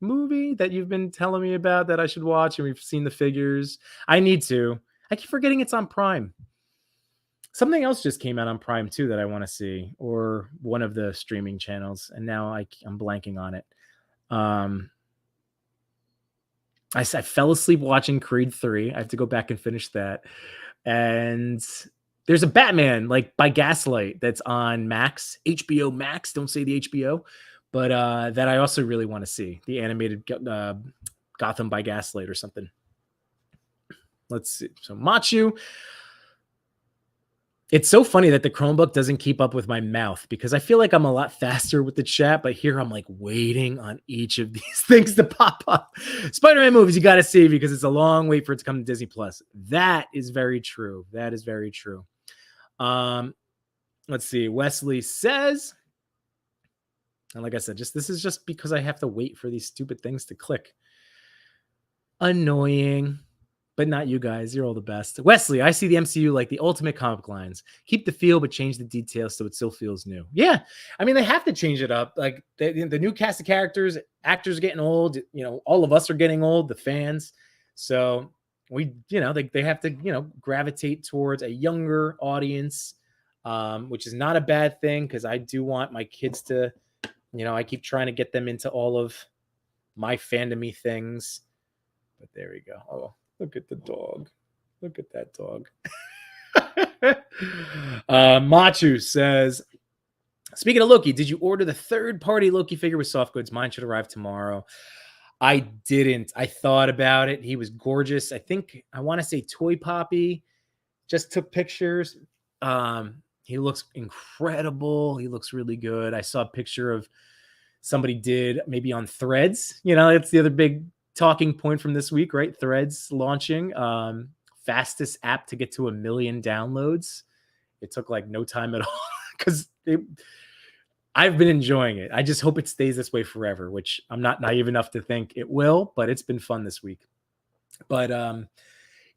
movie that you've been telling me about that I should watch, and we've seen the figures. I need to. I keep forgetting it's on Prime. Something else just came out on Prime too that I want to see, or one of the streaming channels, and now I'm blanking on it. I fell asleep watching Creed 3. I have to go back and finish that. And there's a Batman, like, by Gaslight that's on Max, HBO Max. Don't say the HBO, but that I also really want to see, the animated Gotham by Gaslight or something. Let's see. So Machu. It's so funny that the Chromebook doesn't keep up with my mouth because I feel like I'm a lot faster with the chat, but here I'm like waiting on each of these things to pop up. Spider-Man movies you got to see because it's a long wait for it to come to Disney Plus. That is very true. That is very true. Let's see. Wesley says, and like I said, this is just because I have to wait for these stupid things to click. Annoying. But not you guys. You're all the best. Wesley, I see the MCU like the ultimate comic lines. Keep the feel, but change the details so it still feels new. Yeah. I mean, they have to change it up. Like, the new cast of characters, actors getting old. You know, all of us are getting old, the fans. So they have to, gravitate towards a younger audience, which is not a bad thing because I do want my kids to, I keep trying to get them into all of my fandom-y things. But there we go. Oh. Look at the dog. Look at that dog. Machu says, speaking of Loki, did you order the third-party Loki figure with soft goods? Mine should arrive tomorrow. I didn't. I thought about it. He was gorgeous. I want to say Toy Poppy just took pictures. He looks incredible. He looks really good. I saw a picture of somebody did maybe on Threads. It's the other big talking point from this week, right? Threads launching, fastest app to get to 1 million downloads. It took like no time at all because I've been enjoying it. I just hope it stays this way forever, which I'm not naive enough to think it will, but it's been fun this week. But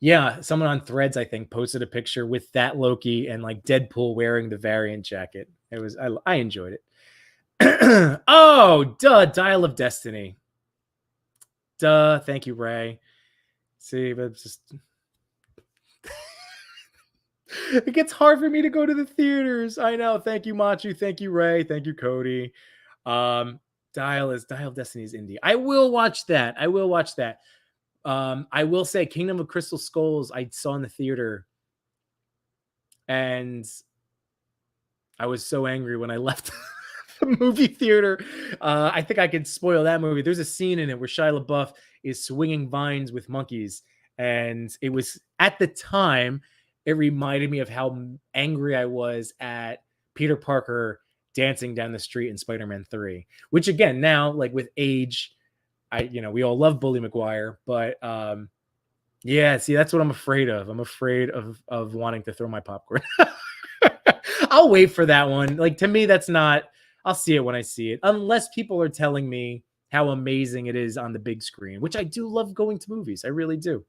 yeah, someone on Threads, I think, posted a picture with that Loki and like Deadpool wearing the variant jacket. I enjoyed it. Oh, duh, Dial of Destiny. Duh. Thank you, Ray. See, but it's just it gets hard for me to go to the theaters. I know. Thank you, Machu. Thank you, Ray. Thank you, Cody. Um, Dial of Destiny's indie. I will watch that. I will watch that. I will say Kingdom of Crystal Skulls I saw in the theater, and I was so angry when I left the movie theater. I think I could spoil that movie. There's a scene in it where Shia LaBeouf is swinging vines with monkeys, and it was at the time it reminded me of how angry I was at Peter Parker dancing down the street in Spider-Man 3. Which again, now like with age, we all love Bully McGuire, but yeah, see, that's what I'm afraid of. I'm afraid of wanting to throw my popcorn. I'll wait for that one. Like to me, that's not. I'll see it when I see it, unless people are telling me how amazing it is on the big screen, which I do love going to movies. I really do.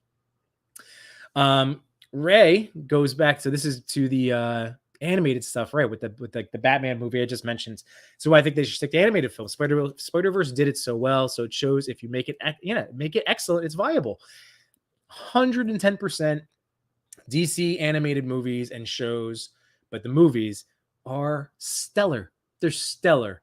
Ray goes back. So this is to the animated stuff, right? With the Batman movie I just mentioned. So I think they should stick to animated films. Spider-Verse did it so well, so it shows if you make it, make it excellent, it's viable. 110% DC animated movies and shows, but the movies are stellar. They're stellar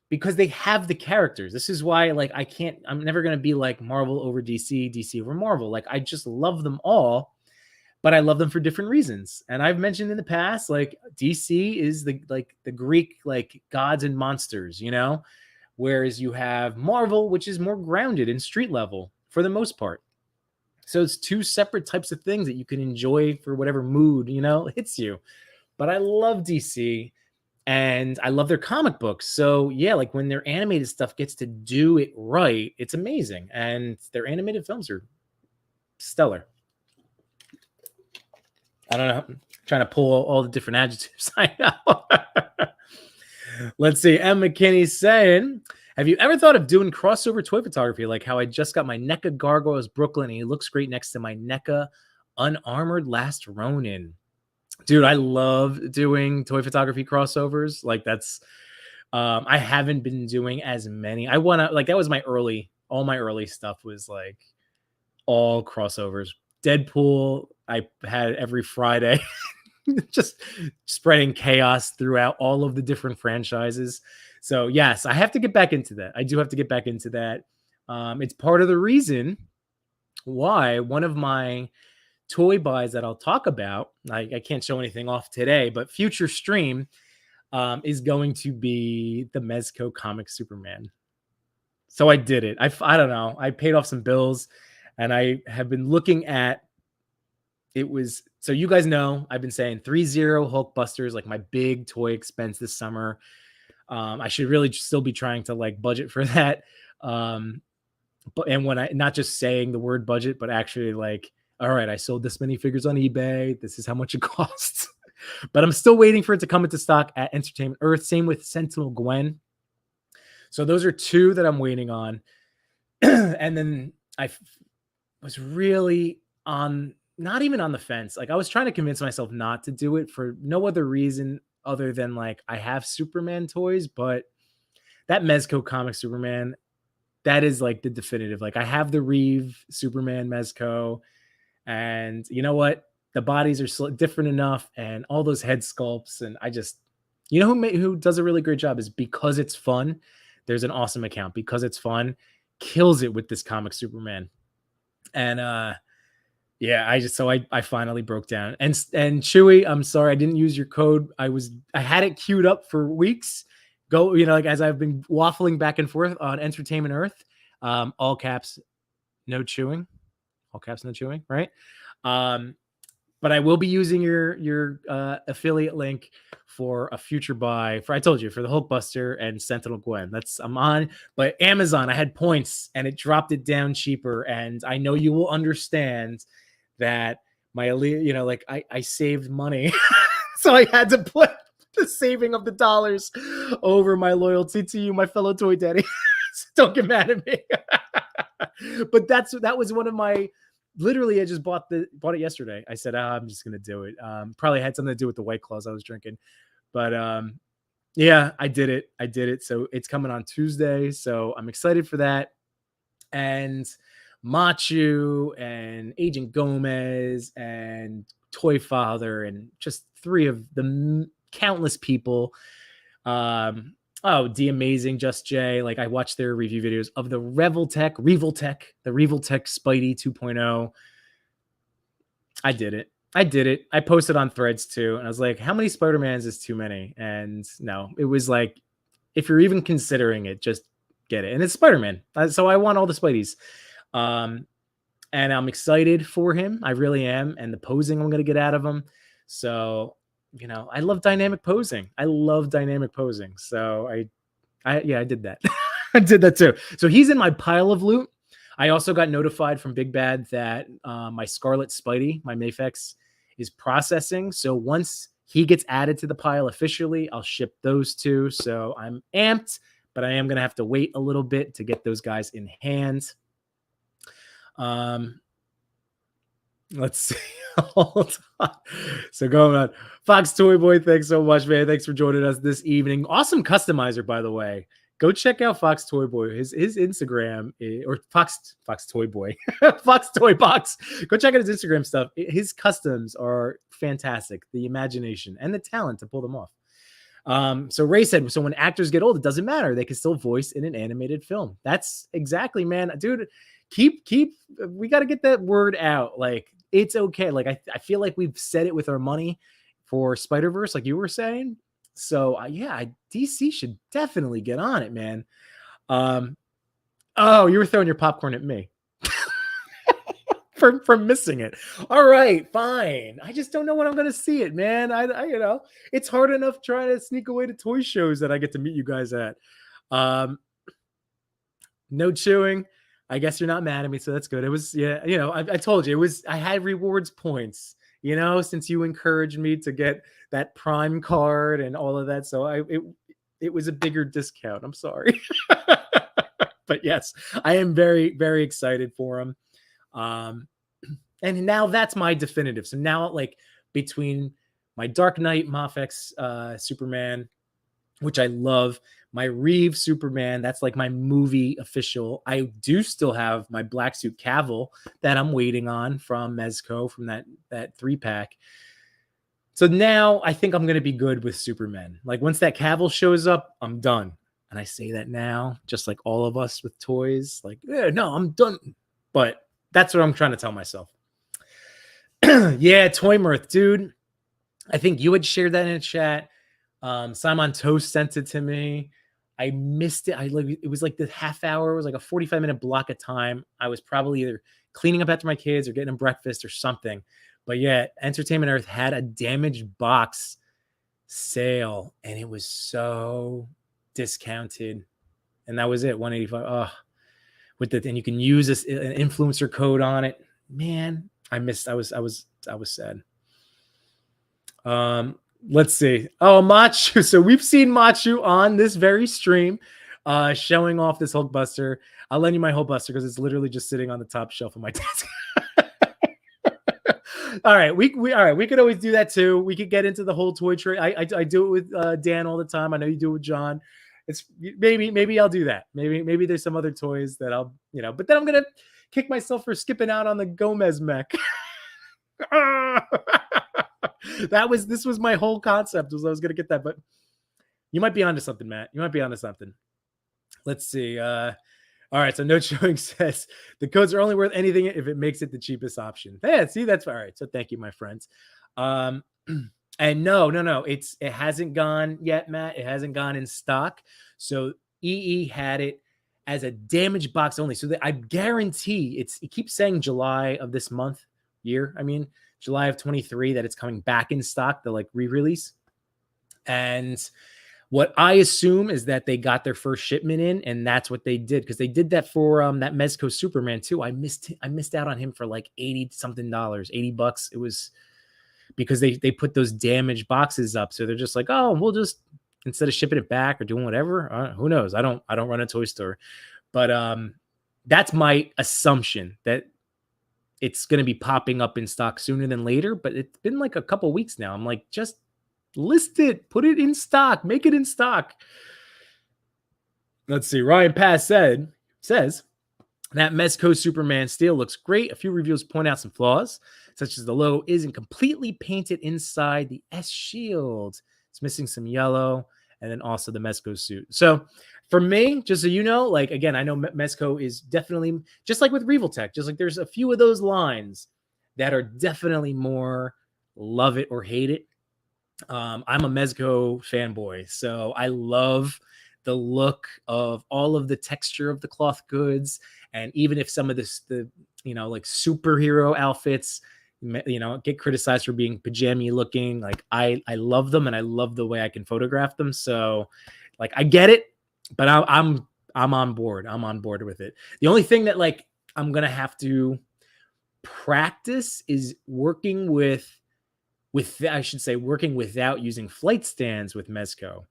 because they have the characters. This is why, like, I'm never going to be like Marvel over DC, DC over Marvel. Like, I just love them all, but I love them for different reasons. And I've mentioned in the past, like, DC is the Greek, like, gods and monsters, whereas you have Marvel, which is more grounded in street level for the most part. So it's two separate types of things that you can enjoy for whatever mood, hits you. But I love DC and I love their comic books. So yeah, like when their animated stuff gets to do it right, it's amazing. And their animated films are stellar. I don't know. I'm trying to pull all the different adjectives I know. Let's see. M. McKinney's saying, have you ever thought of doing crossover toy photography? Like how I just got my NECA Gargoyles Brooklyn and he looks great next to my NECA Unarmored Last Ronin. Dude, I love doing toy photography crossovers. Like that's, I haven't been doing as many. I want to, like, that was all my early stuff was like all crossovers. Deadpool, I had every Friday, just spreading chaos throughout all of the different franchises. So yes, I have to get back into that. I do have to get back into that. It's part of the reason why one of my toy buys that I'll talk about, I can't show anything off today, but future stream is going to be the Mezco comic Superman. So I did it. I don't know. I paid off some bills and I have been looking at it was, so you guys know, I've been saying 3-0 Hulkbusters, like my big toy expense this summer. I should really still be trying to like budget for that. And when I, not just saying the word budget, but actually like, all right, I sold this many figures on eBay. This is how much it costs. But I'm still waiting for it to come into stock at Entertainment Earth. Same with Sentinel Gwen. So those are two that I'm waiting on. And then I was really not even on the fence. Like I was trying to convince myself not to do it for no other reason other than like I have Superman toys, but that Mezco comic Superman, that is like the definitive. Like I have the Reeve Superman Mezco, and you know what? The bodies are different enough, and all those head sculpts, and I just, who does a really great job is Because It's Fun. There's an awesome account, Because It's Fun, kills it with this comic Superman, and yeah, I finally broke down. And Chewy, I'm sorry I didn't use your code. I had it queued up for weeks. Go, like as I've been waffling back and forth on Entertainment Earth, all caps, no chewing, all caps, no chewing, right? But I will be using your affiliate link for a future buy I told you, for the Hulkbuster and Sentinel Gwen. I'm on, but Amazon, I had points and it dropped it down cheaper. And I know you will understand that like I saved money. So I had to put the saving of the dollars over my loyalty to you, my fellow toy daddy. Don't get mad at me. But that was one of my, literally I just bought it yesterday. I said, I'm just going to do it. Probably had something to do with the White Claws I was drinking, but yeah, I did it. So it's coming on Tuesday. So I'm excited for that. and Machu and Agent Gomez and Toy Father and just three of the countless people. Oh, the amazing Just Jay. Like, I watched their review videos of the Revoltech Spidey 2.0. I did it. I posted on Threads too, and I was like, how many Spider-Mans is too many? And no, it was like, if you're even considering it, just get it. And it's Spider-Man. So I want all the Spideys. And I'm excited for him. I really am. And the posing I'm going to get out of him. So, I love dynamic posing. So I did that. I did that too. So he's in my pile of loot. I also got notified from Big Bad that my Scarlet Spidey, my Mafex, is processing. So once he gets added to the pile officially, I'll ship those two. So I'm amped, but I am going to have to wait a little bit to get those guys in hand. Let's see. Hold on. So going on. Fox Toy Boy, thanks so much, man. Thanks for joining us this evening. Awesome customizer, by the way. Go check out Fox Toy Boy. His Instagram or Fox Toy Boy, Fox Toy Box. Go check out his Instagram stuff. His customs are fantastic. The imagination and the talent to pull them off. So Ray said, so when actors get old, it doesn't matter. They can still voice in an animated film. That's exactly, man. Dude, we got to get that word out. Like, it's okay. Like, I feel like we've said it with our money for Spider-Verse, like you were saying. So yeah, DC should definitely get on it, man. Oh, you were throwing your popcorn at me for missing it. All right, fine. I just don't know when I'm gonna see it, man. I it's hard enough trying to sneak away to toy shows that I get to meet you guys at. No chewing. I guess you're not mad at me, so that's good. It was, yeah, I told you it was. I had rewards points, since you encouraged me to get that Prime card and all of that. So it was a bigger discount. I'm sorry. But yes, I am very, very excited for him. And now that's my definitive. So now, like, between my Dark Knight Mafex Superman, which I love, my Reeve Superman, that's like my movie official. I do still have my Black Suit Cavill that I'm waiting on from Mezco, from that 3-pack. So now I think I'm going to be good with Superman. Like, once that Cavill shows up, I'm done. And I say that now, just like all of us with toys. Like, yeah, no, I'm done. But that's what I'm trying to tell myself. Yeah, Toy Mirth, dude. I think you had shared that in a chat. Simon Toast sent it to me. I missed it. It was like the half hour. It was like a 45-minute block of time. I was probably either cleaning up after my kids or getting them breakfast or something. But yeah, Entertainment Earth had a damaged box sale, and it was so discounted. And that was it, $185. Oh, and you can use an influencer code on it. Man, I was sad. Let's see. Oh, Machu. So we've seen Machu on this very stream, showing off this Hulkbuster. I'll lend you my Hulkbuster because it's literally just sitting on the top shelf of my desk. All right, we could always do that too. We could get into the whole toy trade. I do it with Dan all the time. I know you do it with John. It's maybe I'll do that. Maybe there's some other toys that I'll, but then I'm gonna kick myself for skipping out on the Gomez mech. This was my whole concept, was I was gonna get that, but you might be onto something, Matt. You might be onto something. Let's see. All right, so No Showing says the codes are only worth anything if it makes it the cheapest option. Yeah, see, that's all right. So thank you, my friends. And no, it hasn't gone yet, Matt. It hasn't gone in stock. So EE had it as a damaged box only. So that I guarantee it keeps saying July of this year. I mean, July of 23, that it's coming back in stock, the like re-release. And what I assume is that they got their first shipment in, and that's what they did, because they did that for that Mezco Superman too. I missed out on him for like $80-something, $80. It was because they put those damaged boxes up, so they're just like, oh, we'll just, instead of shipping it back or doing whatever, who knows? I don't run a toy store, but that's my assumption, that it's going to be popping up in stock sooner than later. But it's been like a couple weeks now. I'm like, just list it, put it in stock, make it in stock. Let's see. Ryan Pass says, That Mezco Superman steel looks great. A few reviews point out some flaws, such as the logo isn't completely painted inside the S shield. It's missing some yellow, and then also the Mezco suit. So for me, just so you know, like again, I know Mezco is definitely just like with Revoltech, just like there's a few of those lines that are definitely more love it or hate it. I'm a Mezco fanboy, so I love the look of all of the texture of the cloth goods, and even if some of the like superhero outfits, get criticized for being pajama looking, like I love them and I love the way I can photograph them. So, like I get it, but I'm on board. I'm on board with it. The only thing that like I'm gonna have to practice is working with I should say working without using flight stands with Mezco.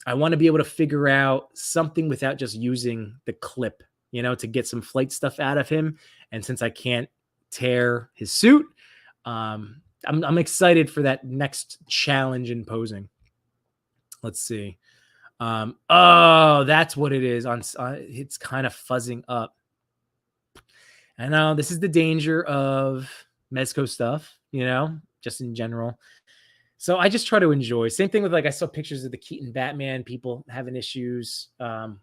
I want to be able to figure out something without just using the clip, to get some flight stuff out of him. And since I can't tear his suit, I'm excited for that next challenge in posing. Let's see. Oh, that's what it is. It's kind of fuzzing up. I know this is the danger of Mezco stuff, just in general. So I just try to enjoy. Same thing with I saw pictures of the Keaton Batman, people having issues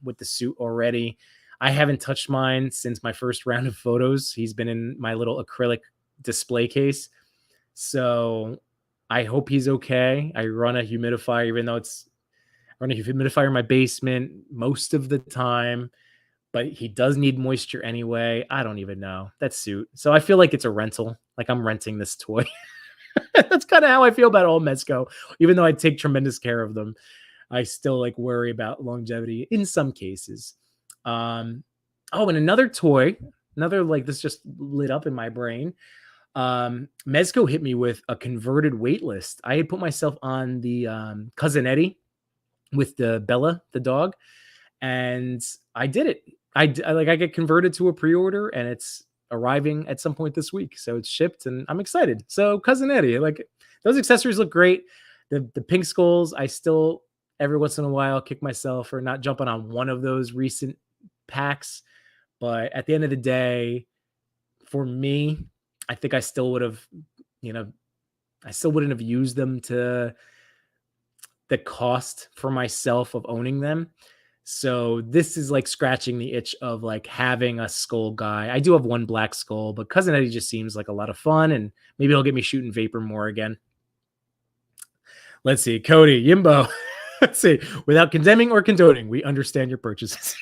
with the suit already. I haven't touched mine since my first round of photos. He's been in my little acrylic display case. So I hope he's okay. I run a humidifier, even though I run a humidifier in my basement most of the time. But he does need moisture anyway. I don't even know that suit. So I feel like it's a rental. Like I'm renting this toy. That's kind of how I feel about all Mezco. Even though I take tremendous care of them, I still worry about longevity in some cases. And another toy, this just lit up in my brain. Mezco hit me with a converted wait list. I had put myself on the Cousin Eddie with the Bella, the dog, and I did it. I get converted to a pre-order, and it's arriving at some point this week. So it's shipped, and I'm excited. So Cousin Eddie, those accessories look great. The pink skulls, I still every once in a while kick myself for not jumping on one of those recent packs. But at the end of the day, for me, I think I still would have, I still wouldn't have used them to the cost for myself of owning them. So this is scratching the itch of having a skull guy. I do have one black skull, but Cousin Eddie just seems like a lot of fun, and maybe he'll get me shooting vapor more again. Let's see. Cody, Yimbo. Let's see. Without condemning or condoning, we understand your purchases.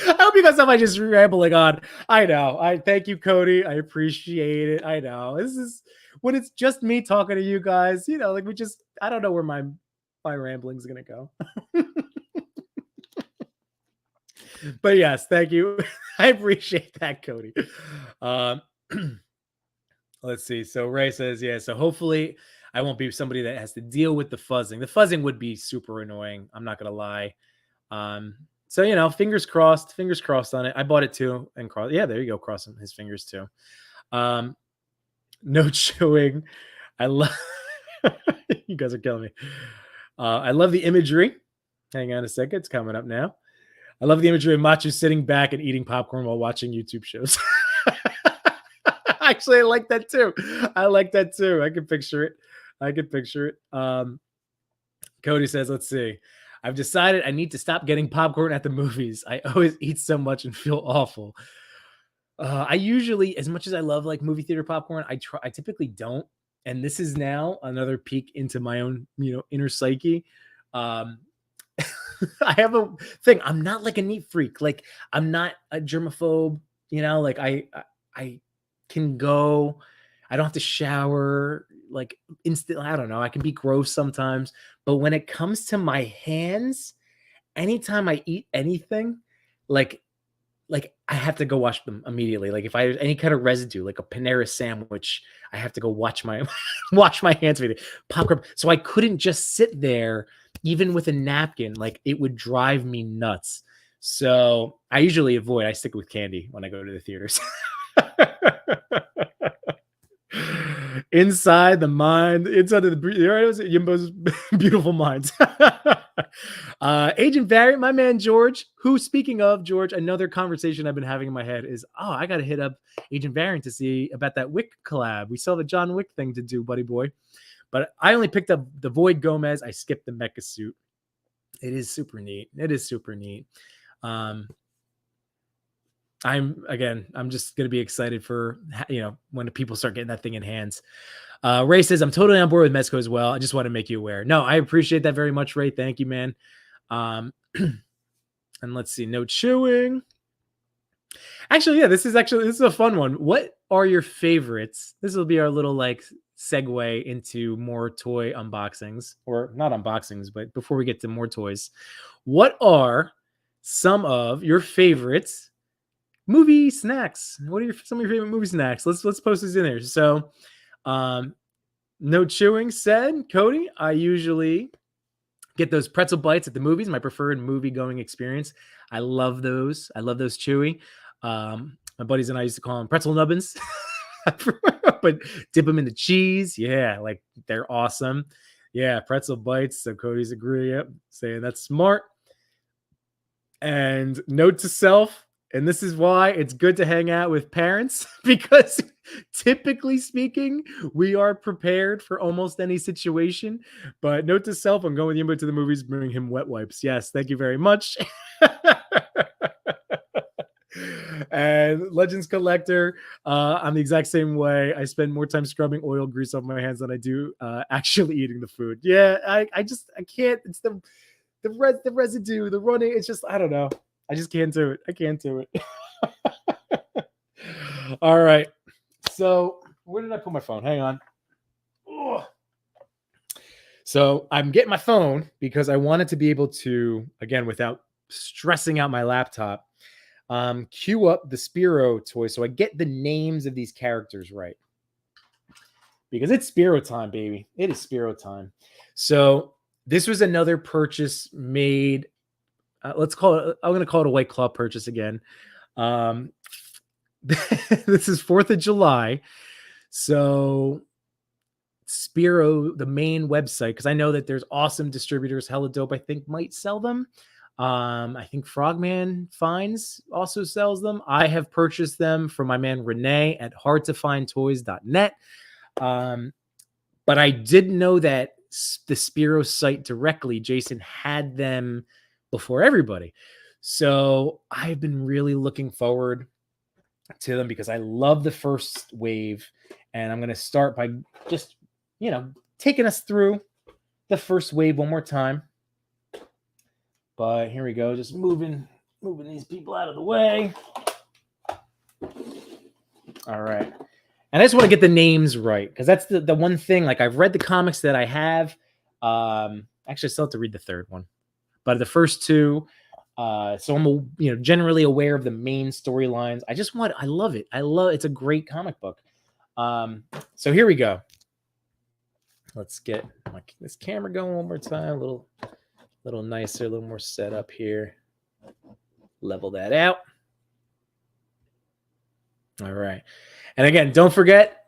I hope you guys know I just rambling on. I know. I thank you, Cody. I appreciate it. I know. This is when it's just me talking to you guys, I don't know where my rambling is going to go. But yes, thank you. I appreciate that, Cody. Let's see. So Ray says, yeah, so hopefully I won't be somebody that has to deal with the fuzzing. The fuzzing would be super annoying. I'm not going to lie. So, fingers crossed on it. I bought it too. And yeah, there you go. Crossing his fingers too. No chewing. I love, you guys are killing me. I love the imagery. Hang on a second. It's coming up now. I love the imagery of Machu sitting back and eating popcorn while watching YouTube shows. Actually, I like that too. I can picture it. Cody says, let's see. I've decided I need to stop getting popcorn at the movies. I always eat so much and feel awful. I usually, as much as I love movie theater popcorn, I typically don't. And this is now another peek into my own, inner psyche. I have a thing. I'm not a neat freak. I'm not a germaphobe. I can go. I don't have to shower instantly. I don't know. I can be gross sometimes. But when it comes to my hands, anytime I eat anything, I have to go wash them immediately. If I have any kind of residue, like a Panera sandwich, I have to go wash my hands with it. Popcorn. So I couldn't just sit there, even with a napkin. It would drive me nuts. So I usually avoid. I stick with candy when I go to the theaters. Inside of the Yimbo's Beautiful Minds. Agent Variant, my man George, who, speaking of George, another conversation I've been having in my head is, I got to hit up Agent Variant to see about that Wick collab. We still have a John Wick thing to do, buddy boy. But I only picked up the Void Gomez. I skipped the mecha suit. It is super neat. It is super neat. I'm just going to be excited for, when the people start getting that thing in hands. Ray says, I'm totally on board with Mezco as well. I just want to make you aware. No, I appreciate that very much, Ray. Thank you, man. And let's see, no chewing. Actually, yeah, this is a fun one. What are your favorites? This will be our little segue into more toy unboxings, or not unboxings, but before we get to more toys, what are some of your favorites movie snacks? What are some of your favorite movie snacks? Let's post these in there. So, no chewing said, Cody, I usually get those pretzel bites at the movies, my preferred movie going experience. I love those. I love those chewy. My buddies and I used to call them pretzel nubbins, but dip them into cheese. Yeah, they're awesome. Yeah, pretzel bites. So Cody's agreeing, yep, saying that's smart. And note to self, and this is why it's good to hang out with parents, because typically speaking, we are prepared for almost any situation. But note to self, I'm going with Yimbo to the movies, bring him wet wipes. Yes, thank you very much. And Legends Collector, I'm the exact same way. I spend more time scrubbing oil grease off my hands than I do actually eating the food. Yeah, I can't. It's the residue, the running. It's just, I don't know. I just can't do it. I can't do it. All right. So where did I put my phone? Hang on. Ugh. So I'm getting my phone because I wanted to be able to, again, without stressing out my laptop, queue up the Spero toys so I get the names of these characters right. Because it's Spero time, baby. It is Spero time. So this was another purchase made. I'm going to call it a White Claw purchase again. This is 4th of July. So Spero, the main website, because I know that there's awesome distributors, Hella Dope, I think, might sell them. I think Frogman Finds also sells them. I have purchased them from my man Renee at hardtofindtoys.net. But I didn't know that the Spero site directly, Jason had them before everybody. So I've been really looking forward to them because I love the first wave. And I'm going to start by just, taking us through the first wave one more time. But here we go. Just moving these people out of the way. All right. And I just want to get the names right, because that's the one thing. I've read the comics that I have. Actually, I still have to read the third one. But the first two, so I'm generally aware of the main storylines. I love it. It's a great comic book. So here we go. Let's get this camera going one more time. A little nicer, a little more set up here. Level that out. All right. And again, don't forget,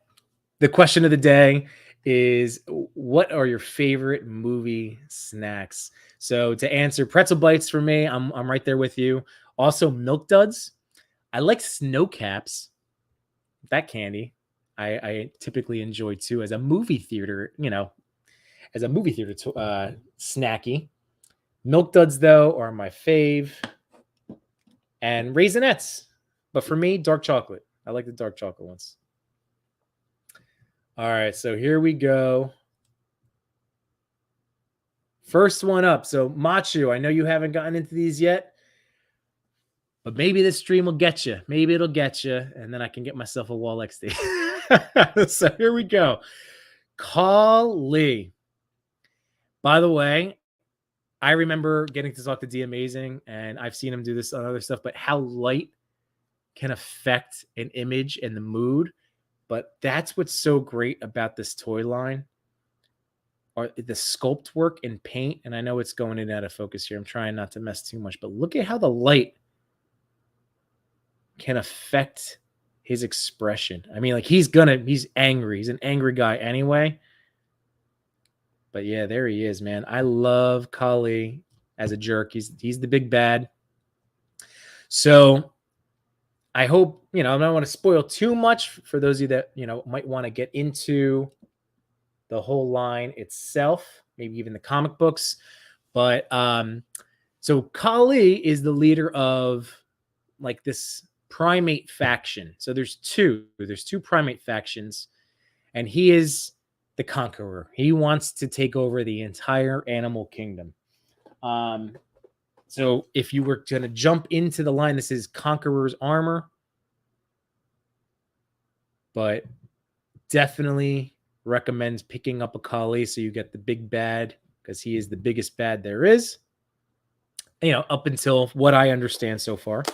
the question of the day is, what are your favorite movie snacks? So to answer, pretzel bites for me, I'm right there with you. Also, Milk Duds. I like Snow Caps. That candy I typically enjoy too as a movie theater, snacky. Milk Duds, though, are my fave. And Raisinets. But for me, dark chocolate. I like the dark chocolate ones. All right, so here we go. First one up. So Machu, I know you haven't gotten into these yet, but maybe this stream will get you. Maybe it'll get you, and then I can get myself a Wall XD. So here we go. Call Lee. By the way, I remember getting to talk to D Amazing, and I've seen him do this on other stuff, but how light can affect an image and the mood. But that's what's so great about this toy line, or the sculpt work and paint. And I know it's going in and out of focus here. I'm trying not to mess too much, but look at how the light can affect his expression. I mean, he's angry. He's an angry guy anyway. But yeah, there he is, man. I love Kali as a jerk. He's the big bad. So I hope, I don't want to spoil too much for those of you that, might want to get into the whole line itself, maybe even the comic books. But so Kali is the leader of like this primate faction. So there's two primate factions, and he is the conqueror. He wants to take over the entire animal kingdom. So if you were going to jump into the line, this is Conqueror's armor, but definitely recommends picking up a Kali so you get the big bad, because he is the biggest bad there is, up until what I understand so far.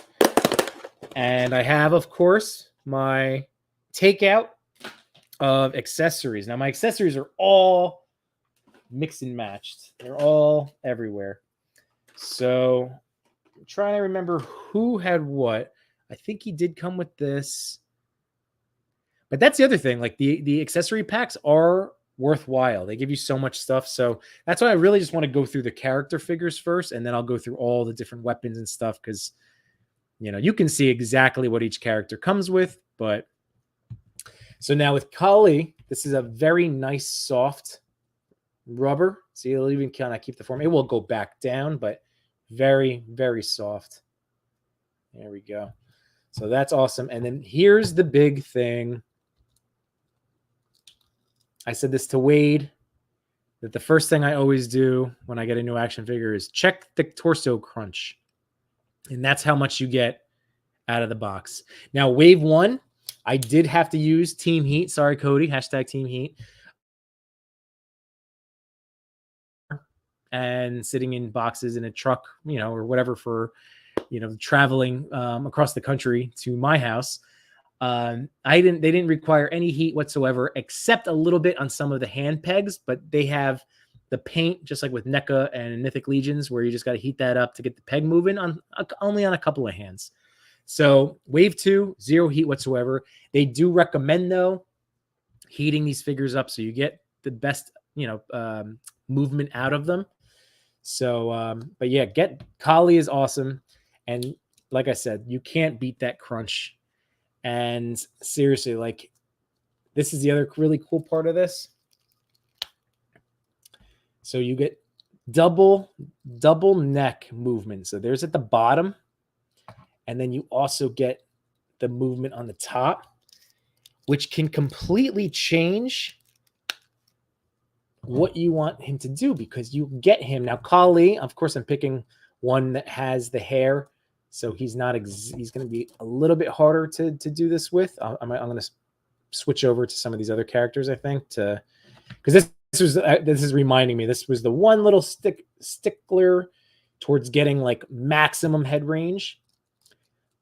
And I have, of course, my takeout of accessories. Now, my accessories are all mixed and matched. They're all everywhere. So I'm trying to remember who had what. I think he did come with this. But that's the other thing. Like the accessory packs are worthwhile. They give you so much stuff. So that's why I really just want to go through the character figures first, and then I'll go through all the different weapons and stuff, because you can see exactly what each character comes with. But so now with Kali, this is a very nice soft rubber. So you'll even kind of keep the form. It will go back down, but very, very soft. There we go. So that's awesome. And then here's the big thing. I said this to Wade, that the first thing I always do when I get a new action figure is check the torso crunch. And that's how much you get out of the box. Now, wave one, I did have to use Team Heat. Sorry, Cody. # Team Heat. And sitting in boxes in a truck, or whatever for, traveling across the country to my house. They didn't require any heat whatsoever, except a little bit on some of the hand pegs, but they have the paint, just like with NECA and Mythic Legions, where you just got to heat that up to get the peg moving only on a couple of hands. So wave 2, 0 heat whatsoever. They do recommend, though, heating these figures up so you get the best, movement out of them. So, but yeah, Kali is awesome. And like I said, you can't beat that crunch. And seriously, like, this is the other really cool part of this. So you get double neck movement. So there's at the bottom. And then you also get the movement on the top, which can completely change what you want him to do, because you get him. Now, Kali, of course, I'm picking one that has the hair. So he's going to be a little bit harder to do this with. I'm going to switch over to some of these other characters, I think, because this is reminding me, this was the one little stickler towards getting like maximum head range.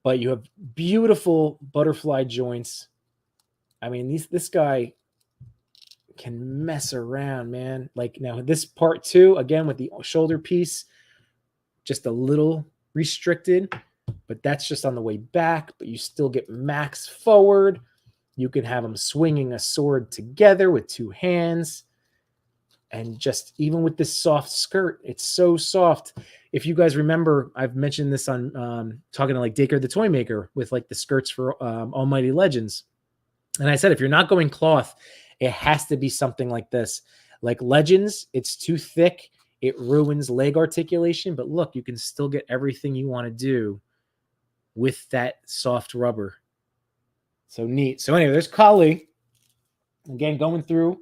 But you have beautiful butterfly joints. I mean, this guy can mess around, man. Like, now this part 2, again, with the shoulder piece, just a little restricted, but that's just on the way back. But you still get max forward. You can have them swinging a sword together with 2 hands. And just even with this soft skirt, it's so soft. If you guys remember, I've mentioned this on talking to like Dacre the Toy Maker with like the skirts for Almighty Legends. And I said, if you're not going cloth, it has to be something like this. Like Legends, it's too thick. It ruins leg articulation. But look, you can still get everything you want to do with that soft rubber. So neat. So anyway, there's Kali. Again, going through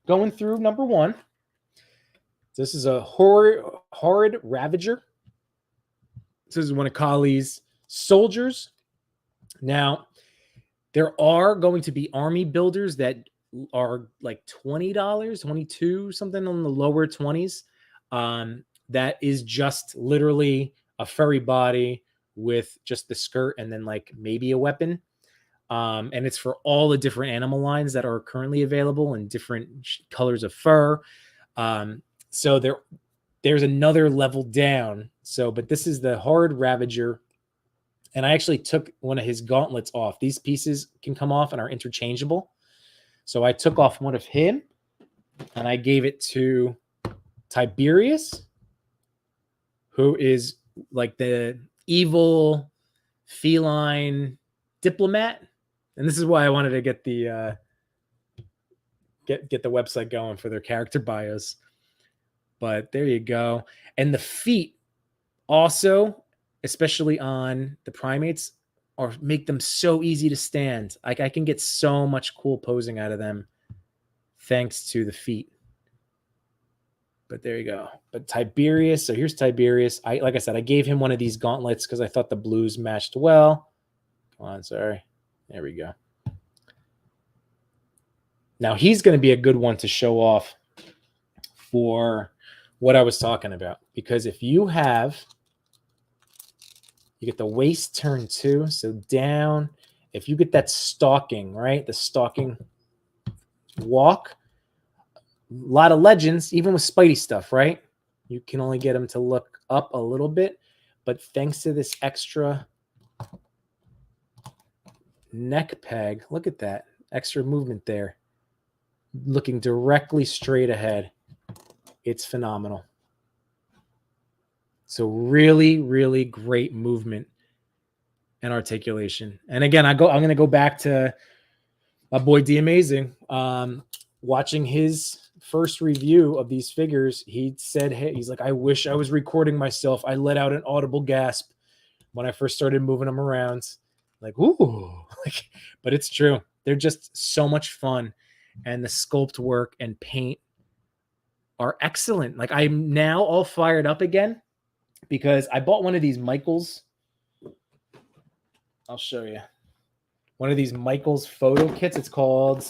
number 1. This is a horrid Ravager. This is one of Kali's soldiers. Now, there are going to be army builders that are like $20, $22, something on the lower 20s. That is just literally a furry body with just the skirt and then like maybe a weapon. And it's for all the different animal lines that are currently available in different colors of fur. So there's another level down. So, but this is the Horrid Ravager. And I actually took one of his gauntlets off. These pieces can come off and are interchangeable. So I took off one of him and I gave it to Tiberius, who is like the evil feline diplomat. And this is why I wanted to get the get the website going for their character bios. But there you go. And the feet also, especially on the primates, or make them so easy to stand. Like I can get so much cool posing out of them thanks to the feet. But there you go. But Tiberius, so here's Tiberius. Like I said, I gave him one of these gauntlets because I thought the blues matched well. Come on, sorry. There we go. Now he's going to be a good one to show off for what I was talking about. Because if you get the waist turn too, so down. If you get that stalking, right? The stalking walk. A lot of legends, even with Spidey stuff, right? You can only get them to look up a little bit. But thanks to this extra neck peg, look at that. Extra movement there. Looking directly straight ahead. It's phenomenal. So really, really great movement and articulation. And again, I'm going to go back to my boy D Amazing. Watching his first review of these figures, he said, hey, he's like, I wish I was recording myself. I let out an audible gasp when I first started moving them around. Like, ooh, but it's true. They're just so much fun. And the sculpt work and paint are excellent. Like I'm now all fired up again because I bought one of these Michaels. I'll show you. One of these Michaels photo kits. It's called,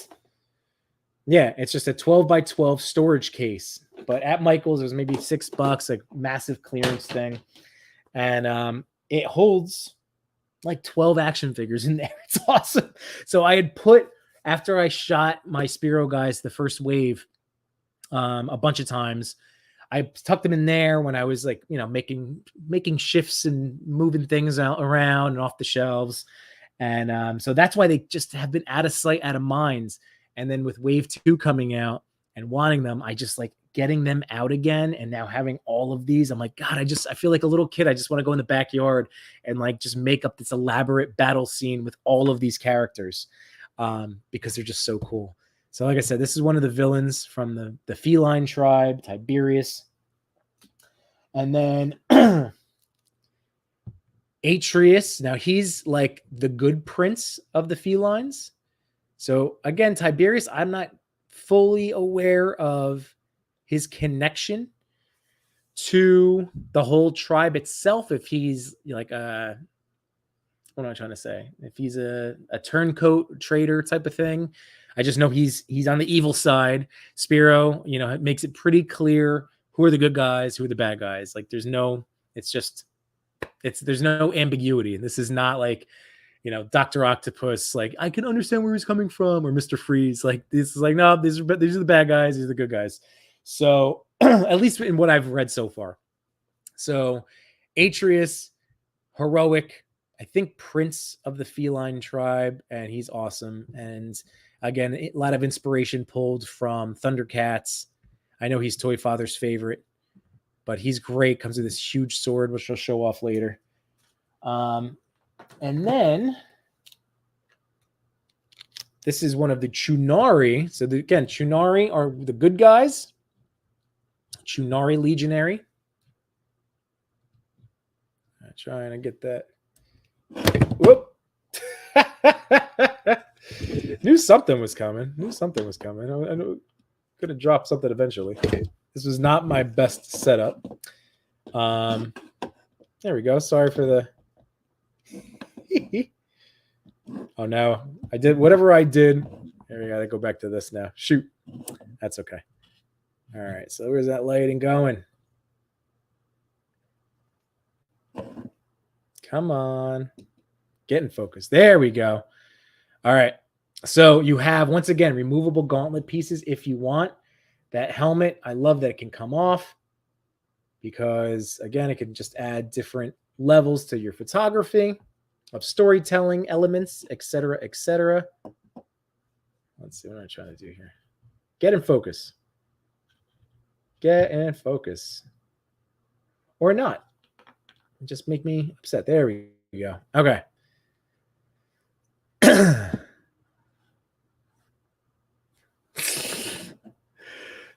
it's just a 12 by 12 storage case. But at Michaels, it was maybe $6, like massive clearance thing. And it holds like 12 action figures in there. It's awesome. So I had put, after I shot my Spero guys, the first wave, a bunch of times, I tucked them in there when I was like, making shifts and moving things around and off the shelves. And so that's why they just have been out of sight, out of minds. And then with wave 2 coming out and wanting them, I just like getting them out again. And now having all of these, I'm like, God, I feel like a little kid. I just want to go in the backyard and like just make up this elaborate battle scene with all of these characters because they're just so cool. So like I said, this is one of the villains from the feline tribe, Tiberius. And then Atreus. Now he's like the good prince of the felines. So again, Tiberius, I'm not fully aware of his connection to the whole tribe itself. If he's like what am I trying to say? If he's a turncoat trader type of thing. I just know he's on the evil side. Spero, it makes it pretty clear who are the good guys, who are the bad guys. Like there's no ambiguity. This is not like, Dr. Octopus, like I can understand where he's coming from, or Mr. Freeze. Like this is like, no, these are the bad guys, these are the good guys. So at least in what I've read so far. So Atreus, heroic, I think prince of the feline tribe, and he's awesome. And again, a lot of inspiration pulled from Thundercats. I know he's Toy Father's favorite, but he's great. Comes with this huge sword, which I'll show off later. And then this is one of the Chunari. So again, Chunari are the good guys. Chunari Legionary. I'm trying to get that. Whoop. Knew something was coming. I could have dropped something eventually. This was not my best setup. There we go. Sorry for the... Oh, no. I did whatever I did. There we got to go back to this now. Shoot. That's okay. All right. So where's that lighting going? Come on. Get in focus. There we go. All right. So you have, once again, removable gauntlet pieces if you want. That helmet, I love that it can come off because, again, it can just add different levels to your photography of storytelling elements, etc., etc. Let's see what I'm trying to do here. Get in focus. Get in focus. Or not. Just make me upset. There we go. Okay.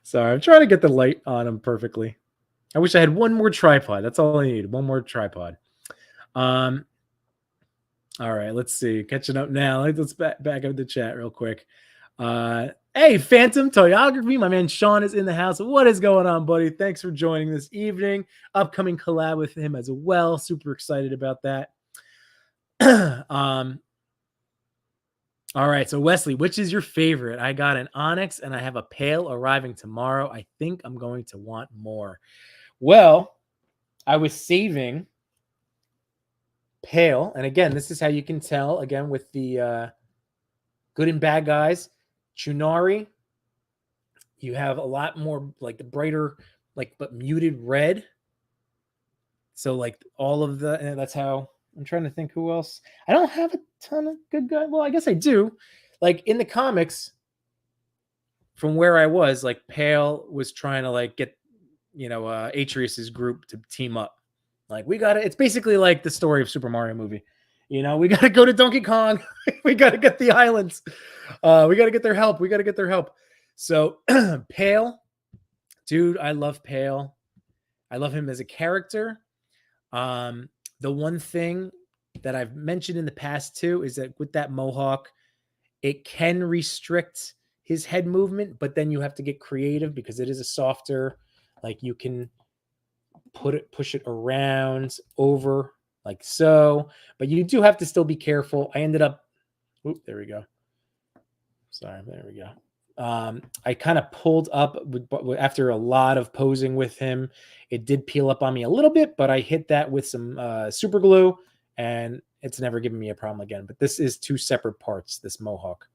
Sorry, I'm trying to get the light on him perfectly. I wish I had one more tripod. That's all I need. One more tripod. All right, let's see. Catching up now. Let's back up the chat real quick. Hey, Phantom Toyography. My man Sean is in the house. What is going on, buddy? Thanks for joining this evening. Upcoming collab with him as well. Super excited about that. All right, so Wesley, which is your favorite? I got an Onyx and I have a Pale arriving tomorrow. I think I'm going to want more. Well, I was saving Pale, and again, this is how you can tell, again, with the good and bad guys. Chunari, you have a lot more like the brighter, like but muted red. So like all of the, and that's how I'm trying to think who else. I don't have a ton of good guys. Well, I guess I do. Like in the comics, from where I was, like Pale was trying to like get, Atreus's group to team up. Like we got it. It's basically like the story of Super Mario movie. We got to go to Donkey Kong. We got to get the islands. We got to get their help. We got to get their help. So Pale, dude, I love Pale. I love him as a character. The one thing that I've mentioned in the past too is that with that mohawk, it can restrict his head movement, but then you have to get creative because it is a softer, like you can push it around over like so, but you do have to still be careful. I ended up, there we go. Sorry, there we go. I kind of pulled up after a lot of posing with him. It did peel up on me a little bit, but I hit that with some super glue and it's never given me a problem again. But this is two separate parts, this mohawk.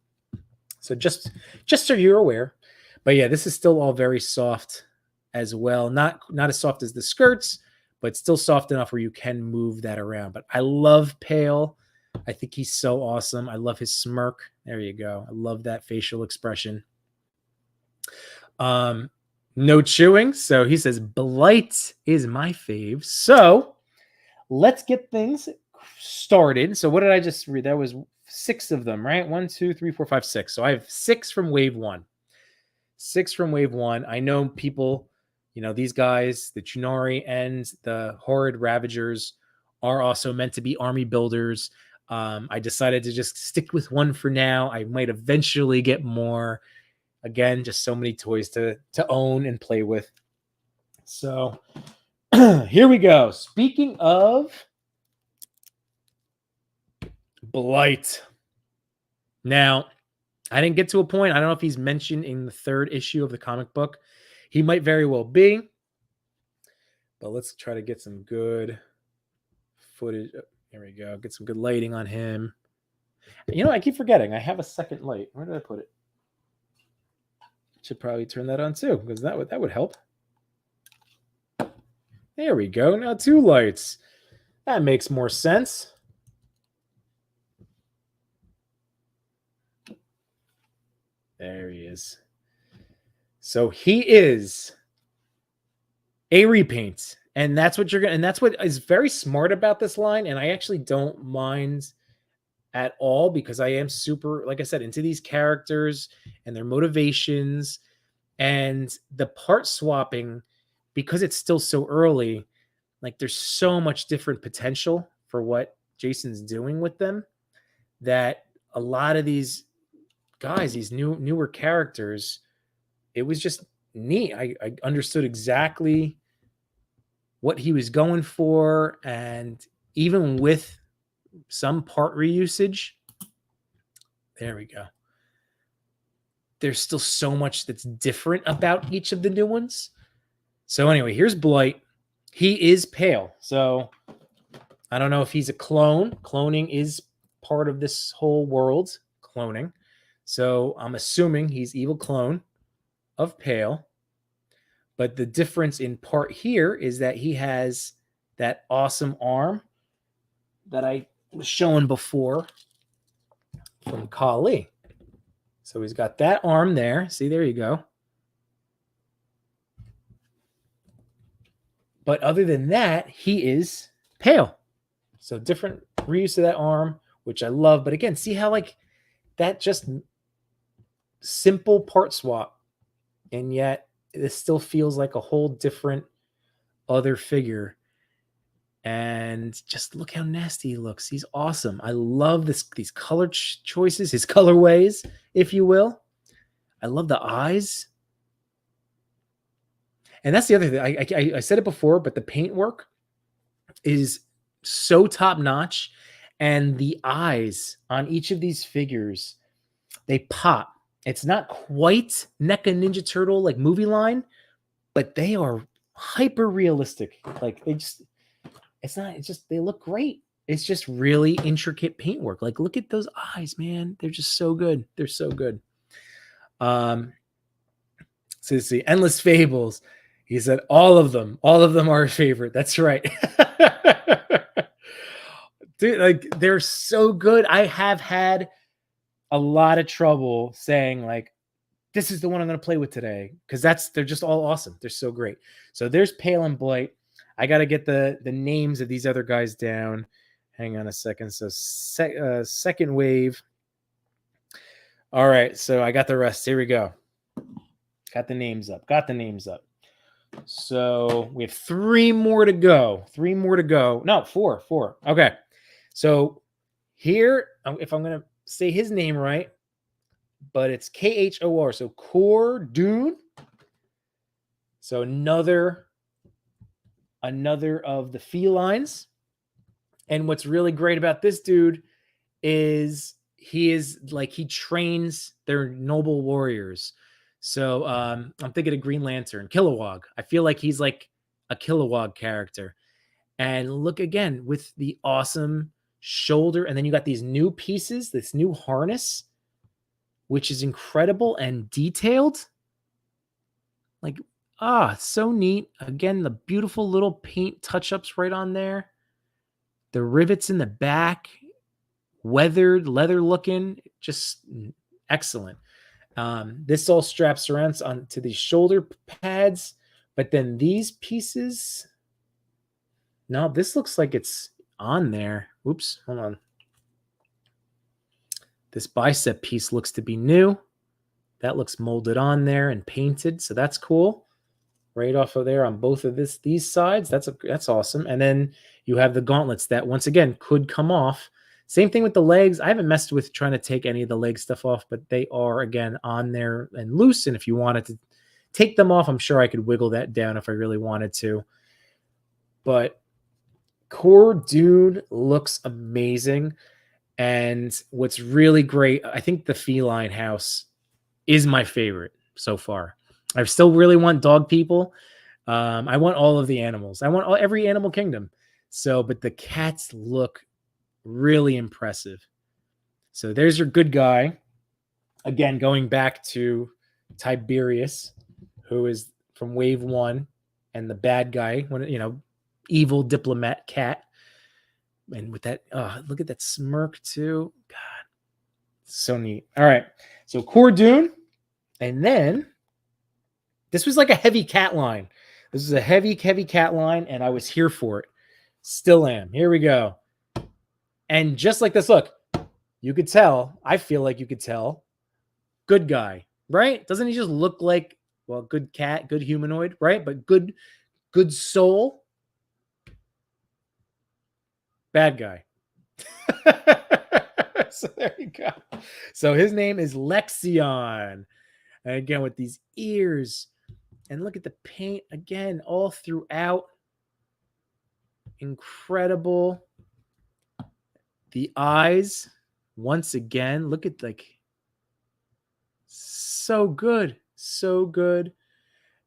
So just so you're aware. But yeah, this is still all very soft as well. Not as soft as the skirts, but still soft enough where you can move that around. But I love Pale. I think he's so awesome. I love his smirk. There you go. I love that facial expression. No chewing. So he says Blight is my fave. So let's get things started. So what did I just read? That was 6 of them, right? 1, 2, 3, 4, 5, 6. So I have 6 from wave 1. 6 from wave 1. I know people, these guys, the Chunari and the Horrid Ravagers are also meant to be army builders. I decided to just stick with 1 for now. I might eventually get more. Again, just so many toys to own and play with. So here we go. Speaking of Blight. Now, I didn't get to a point. I don't know if he's mentioned in the 3rd issue of the comic book. He might very well be. But let's try to get some good footage. Here we go. Get some good lighting on him. I keep forgetting. I have a second light. Where did I put it? Should probably turn that on too, because that would help. There we go. Now 2 lights. That makes more sense. There he is. So he is a repaint. And that's what you're going to, and that's what is very smart about this line. And I actually don't mind at all because I am super, like I said, into these characters and their motivations and the part swapping, because it's still so early. Like there's so much different potential for what Jason's doing with them that a lot of these guys, these newer characters, it was just neat. I understood exactly what he was going for. And even with some part reusage, there we go. There's still so much that's different about each of the new ones. So anyway, here's Blight. He is Pale. So I don't know if he's a clone. Cloning is part of this whole world, cloning. So I'm assuming he's evil clone of Pale. But the difference in part here is that he has that awesome arm that I was showing before from Kali. So he's got that arm there. See, there you go. But other than that, he is pale. So different reuse of that arm, which I love. But again, see how like that just simple part swap, and yet this still feels like a whole different other figure. And just look how nasty he looks. He's awesome. I love these color choices, his colorways, if you will. I love the eyes. And that's the other thing. I said it before, but the paint work is so top notch. And the eyes on each of these figures, they pop. It's not quite NECA Ninja Turtle like movie line, but they are hyper realistic. Like they look great. It's just really intricate paintwork. Like, look at those eyes, man. They're just so good. They're so good. So let's see, Endless Fables. He said all of them are his favorite. That's right. Dude, like they're so good. I have had a lot of trouble saying like, this is the one I'm going to play with today, because they're just all awesome. They're so great. So there's Pale and Blight. I got to get the names of these other guys down. Hang on a second. So second wave. All right. So I got the rest. Here we go. Got the names up. So we have 3 more to go. No, 4. Okay. So here, if I'm going to say his name right, but it's Khor. So Khor Dune. So another of the felines. And what's really great about this dude is he trains their noble warriors. So I'm thinking of Green Lantern, Kilowog. I feel like he's like a Kilowog character. And look again with the awesome shoulder. And then you got these new pieces, this new harness, which is incredible and detailed. Like, so neat. Again, the beautiful little paint touch-ups right on there. The rivets in the back, weathered, leather looking, just excellent. This all straps around onto these shoulder pads, but then these pieces, no, this looks like it's on there. Oops, hold on. This bicep piece looks to be new. That looks molded on there and painted, so that's cool. Right off of there on both of these sides. That's awesome. And then you have the gauntlets that once again could come off. Same thing with the legs. I haven't messed with trying to take any of the leg stuff off, but they are again on there and loose. And if you wanted to take them off, I'm sure I could wiggle that down if I really wanted to. But Khor Dune looks amazing. And what's really great, I think the feline house is my favorite so far. I still really want dog people. I want all of the animals. I want every animal kingdom. So, but the cats look really impressive. So there's your good guy. Again, going back to Tiberius, who is from Wave 1, and the bad guy, evil diplomat cat. And with that, look at that smirk too. God, so neat. All right. So Khor Dune. And then this was like a heavy cat line. This is a heavy cat line, and I was here for it. Still am. Here we go. And just like this, look, you could tell, I feel like you could tell, good guy, right? Doesn't he just look like, well, good cat, good humanoid, right? But good soul. Bad guy. So there you go. So his name is Lexion. And again, with these ears. And look at the paint again, all throughout. Incredible. The eyes, once again, look at so good.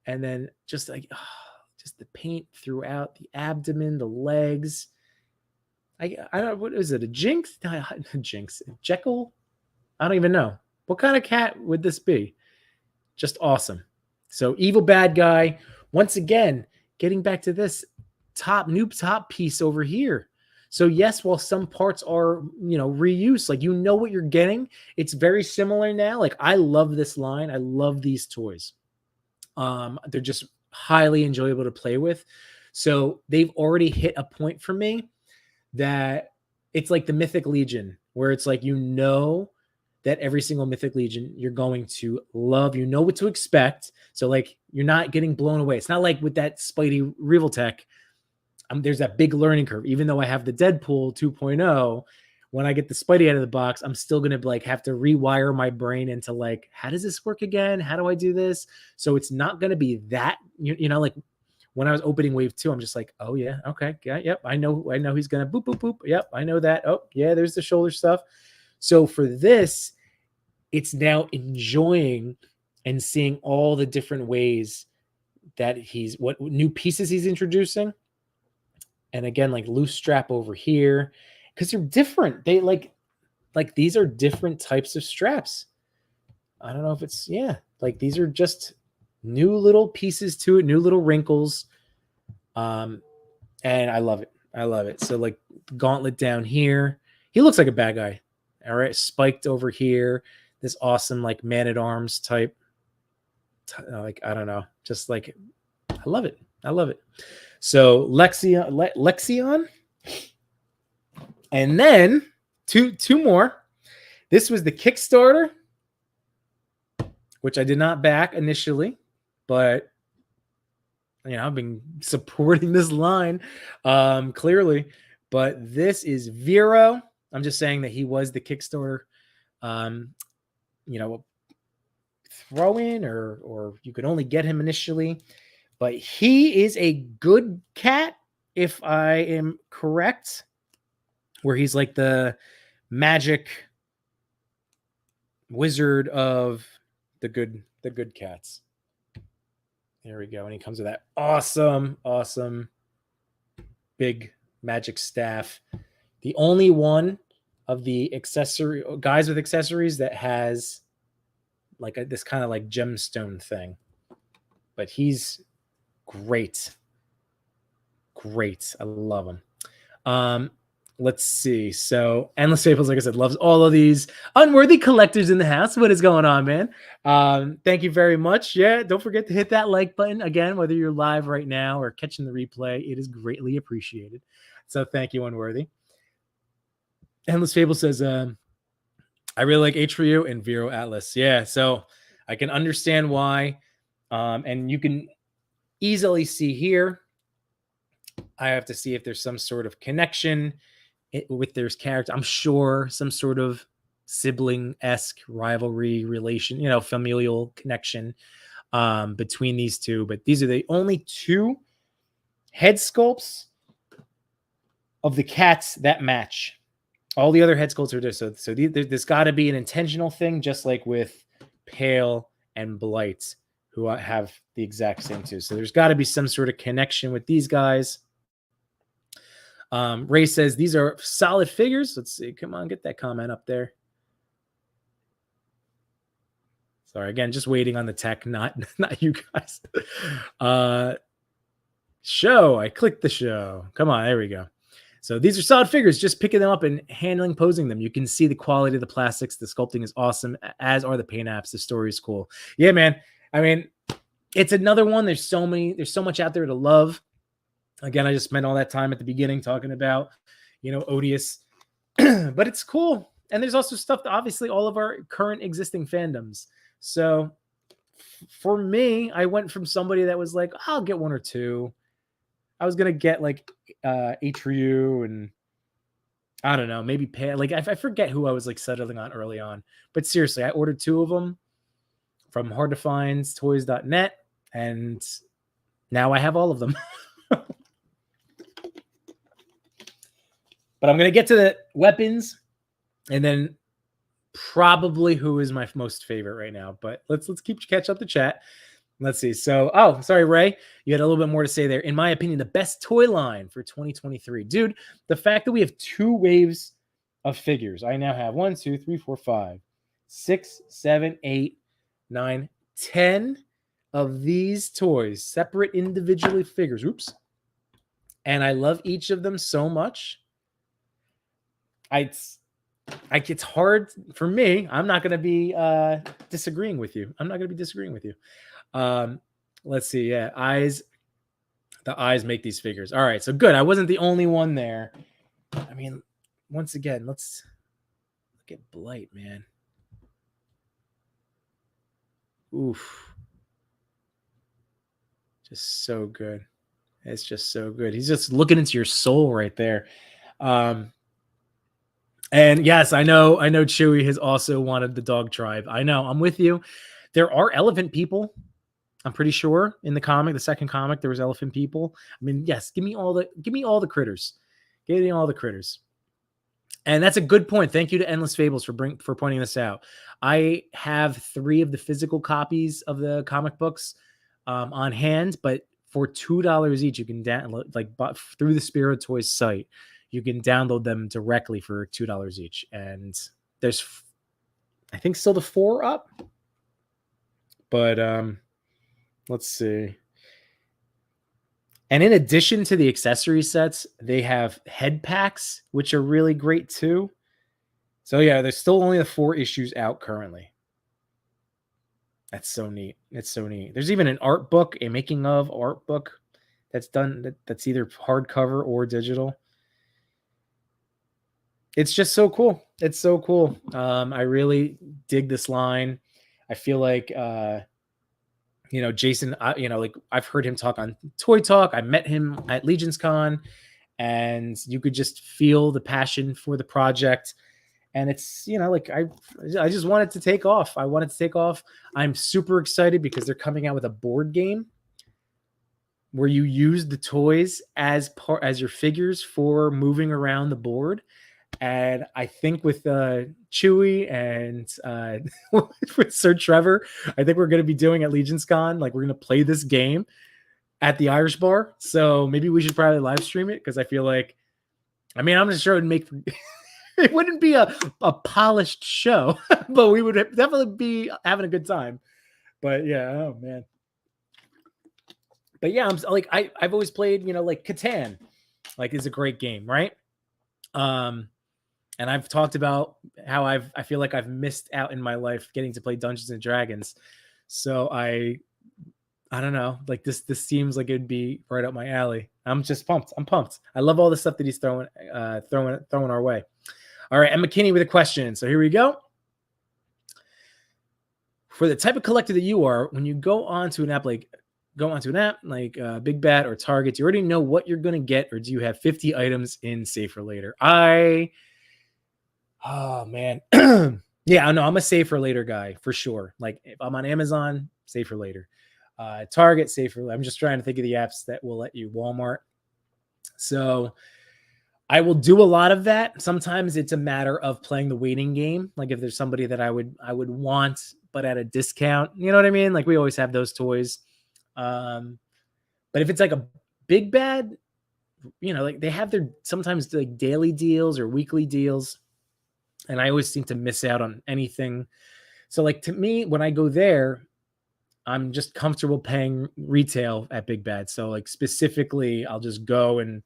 And then just just the paint throughout the abdomen, the legs. I don't know, what is it? A Jinx? Jinx. Jekyll? I don't even know. What kind of cat would this be? Just awesome. So evil bad guy. Once again, getting back to this new top piece over here. So yes, while some parts are, reuse, like what you're getting, it's very similar now. Like I love this line. I love these toys. They're just highly enjoyable to play with. So they've already hit a point for me that it's like the Mythic Legion, where it's like, that every single Mythic Legion you're going to love, you know what to expect. So like, you're not getting blown away. It's not like with that Spidey Reveltech, there's that big learning curve. Even though I have the Deadpool 2.0, when I get the Spidey out of the box, I'm still going to like have to rewire my brain into like, how does this work again? How do I do this? So it's not going to be that, like when I was opening wave 2, I'm just like, oh yeah, okay, yeah, yep, I know he's gonna boop boop boop. Yep, I know that. Oh yeah, there's the shoulder stuff. So for this, it's now enjoying and seeing all the different ways that what new pieces he's introducing. And again, like loose strap over here, because they're different. They like these are different types of straps. I don't know if it's like these are just new little pieces to it, new little wrinkles. And I love it. I love it. So like gauntlet down here, he looks like a bad guy. All right, spiked over here. This awesome like Man-at-Arms type. Like I don't know, just like I love it. I love it. So Lexion, and then two more. This was the Kickstarter, which I did not back initially, but I've been supporting this line clearly. But this is Vero. I'm just saying that he was the Kickstarter, throw in, or you could only get him initially. But he is a good cat, if I am correct, where he's like the magic wizard of the good cats. There we go. And he comes with that awesome big magic staff. The only one of the guys with accessories that has like this kind of like gemstone thing. But he's great. I love him. Let's see. So Endless Fables, like I said, loves all of these unworthy collectors in the house. What is going on, man? Thank you very much. Yeah, don't forget to hit that like button. Again, whether you're live right now or catching the replay, it is greatly appreciated. So thank you, Unworthy. Endless Fable says, I really like H for You and Vero Atlas. Yeah, so I can understand why. And you can easily see here, I have to see if there's some sort of connection with their character. I'm sure some sort of sibling-esque rivalry relation, familial connection between these two. But these are the only two head sculpts of the cats that match. All the other head sculpts are there. So there's got to be an intentional thing, just like with Pale and Blight, who have the exact same too. So there's got to be some sort of connection with these guys. Ray says these are solid figures. Let's see. Come on, get that comment up there. Sorry, again, just waiting on the tech, not you guys. Show. I clicked the show. Come on, there we go. So these are solid figures. Just picking them up and handling, posing them. You can see the quality of the plastics. The sculpting is awesome, as are the paint apps. The story is cool. Yeah, man. I mean, it's another one. There's so much out there to love. Again, I just spent all that time at the beginning talking about, Odious, but it's cool. And there's also stuff that obviously all of our current existing fandoms. So for me, I went from somebody that was like, I'll get one or two. I was going to get like Atriu and I don't know, maybe Pale. Like I forget who I was like settling on early on. But seriously, I ordered 2 of them from Hard to Finds Toys.net, and now I have all of them. But I'm going to get to the weapons and then probably who is my most favorite right now. But let's catch up the chat. Let's see. So, sorry, Ray. You had a little bit more to say there. In my opinion, the best toy line for 2023. Dude, the fact that we have 2 waves of figures. I now have 1, 2, 3, 4, 5, 6, 7, 8, 9, 10 of these toys, separate individually figures. Oops. And I love each of them so much. It's hard for me. I'm not going to be disagreeing with you. Let's see. Yeah, Eyes The eyes make these figures. All right, so good. I wasn't the only one there. I mean, once again, let's look at Blight, man. Oof. Just so good. It's just so good. He's just looking into your soul right there. And yes, I know Chewie has also wanted the dog tribe. I know, I'm with you. There are elephant people. I'm pretty sure in the comic, the second comic, there was elephant people. I mean, yes, give me all the critters. Give me all the critters. And that's a good point. Thank you to Endless Fables for pointing this out. I have 3 of the physical copies of the comic books on hand, but for $2 each, you can download through the Spero Toys site. You can download them directly for $2 each, and there's, I think, still the 4 up. But let's see. And in addition to the accessory sets, they have head packs, which are really great too. So yeah, there's still only the 4 issues out currently. That's so neat. It's so neat. There's even an art book, a making of art book that's done. That's either hardcover or digital. It's just so cool. It's so cool. I really dig this line. I feel like, Jason, like I've heard him talk on Toy Talk. I met him at Legion's Con, and you could just feel the passion for the project. And it's, like I just wanted to take off. I wanted to take off. I'm super excited because they're coming out with a board game where you use the toys as your figures for moving around the board. And I think with Chewie and with Sir Trevor, I think we're going to be doing at Legion's Con, like we're going to play this game at the Irish Bar. So maybe we should probably live stream it, because I feel like, I'm just sure it would make it wouldn't be a polished show, but we would definitely be having a good time. But yeah, oh man. But yeah, I'm like, I've always played, like Catan, like is a great game, right? And I've talked about how I feel like I've missed out in my life getting to play Dungeons and Dragons. So I don't know, like this seems like it'd be right up my alley. I'm just pumped. I'm pumped. I love all the stuff that he's throwing our way. All right, and McKinney with a question. So here we go. For the type of collector that you are, when you go onto an app like Big Bad or Target, do you already know what you're going to get, or do you have 50 items in Save for Later? Oh man. Yeah, no, I'm a Save for Later guy for sure. Like if I'm on Amazon, Save for Later. Target, Save for Later. I'm just trying to think of the apps that will let you. Walmart. So I will do a lot of that. Sometimes it's a matter of playing the waiting game. Like if there's somebody that I would want, but at a discount, you know what I mean? Like we always have those toys. But if it's like a Big Bad, like they have their sometimes like daily deals or weekly deals, and I always seem to miss out on anything. So like to me, when I go there, I'm just comfortable paying retail at Big Bad. So like specifically, I'll just go and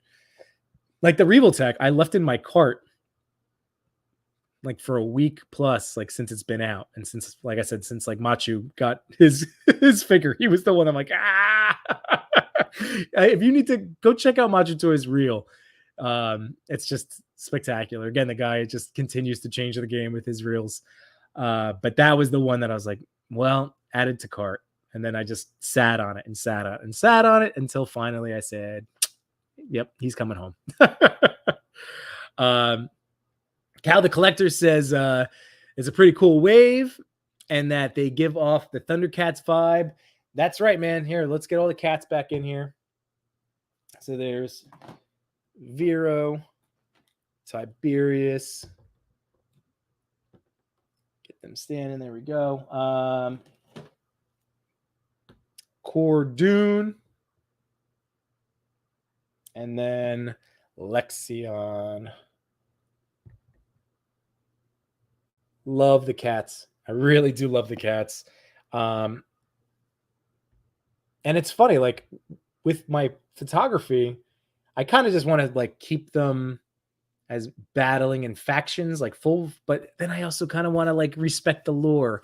like the Regal Tech, I left in my cart like for a week plus, like since it's been out. And since, like I said, since like Machu got his figure, he was the one I'm like, if you need to go check out Machu Toys Reel, it's just spectacular. Again, the guy just continues to change the game with his reels. But that was the one that I was like, well, added to cart. And then I just sat on it and sat on it until finally I said, yep, he's coming home. Cal the Collector says it's a pretty cool wave and that they give off the Thundercats vibe. That's right, man. Here, let's get all the cats back in here. So there's Vero, Tiberius. Get them standing. There we go. Cordoon. And then Lexion. Love the cats. I really do love the cats. And it's funny, like with my photography, I kind of just want to like keep them as battling in factions, like full, but then I also kind of want to like respect the lore.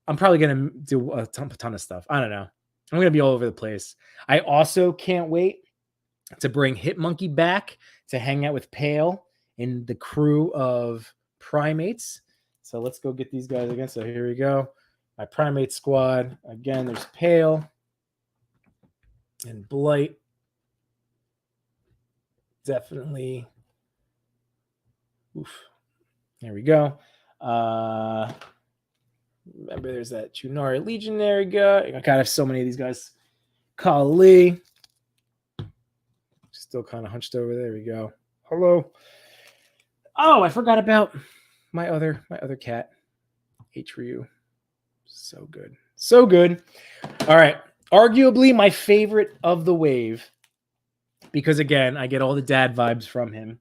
I'm probably going to do a ton of stuff. I don't know. I'm going to be all over the place. I also can't wait to bring Hit Monkey back to hang out with Pale in the crew of primates. So let's go get these guys again. So here we go. My primate squad. Again, there's Pale and Blight. Definitely. Oof. There we go. Remember, there's that Chunari Legionary guy. I gotta have so many of these guys. Kali. Still kind of hunched over. There we go. Hello. Oh, I forgot about my other cat. H-Ryu. So good. So good. All right. Arguably my favorite of the wave, because again, I get all the dad vibes from him,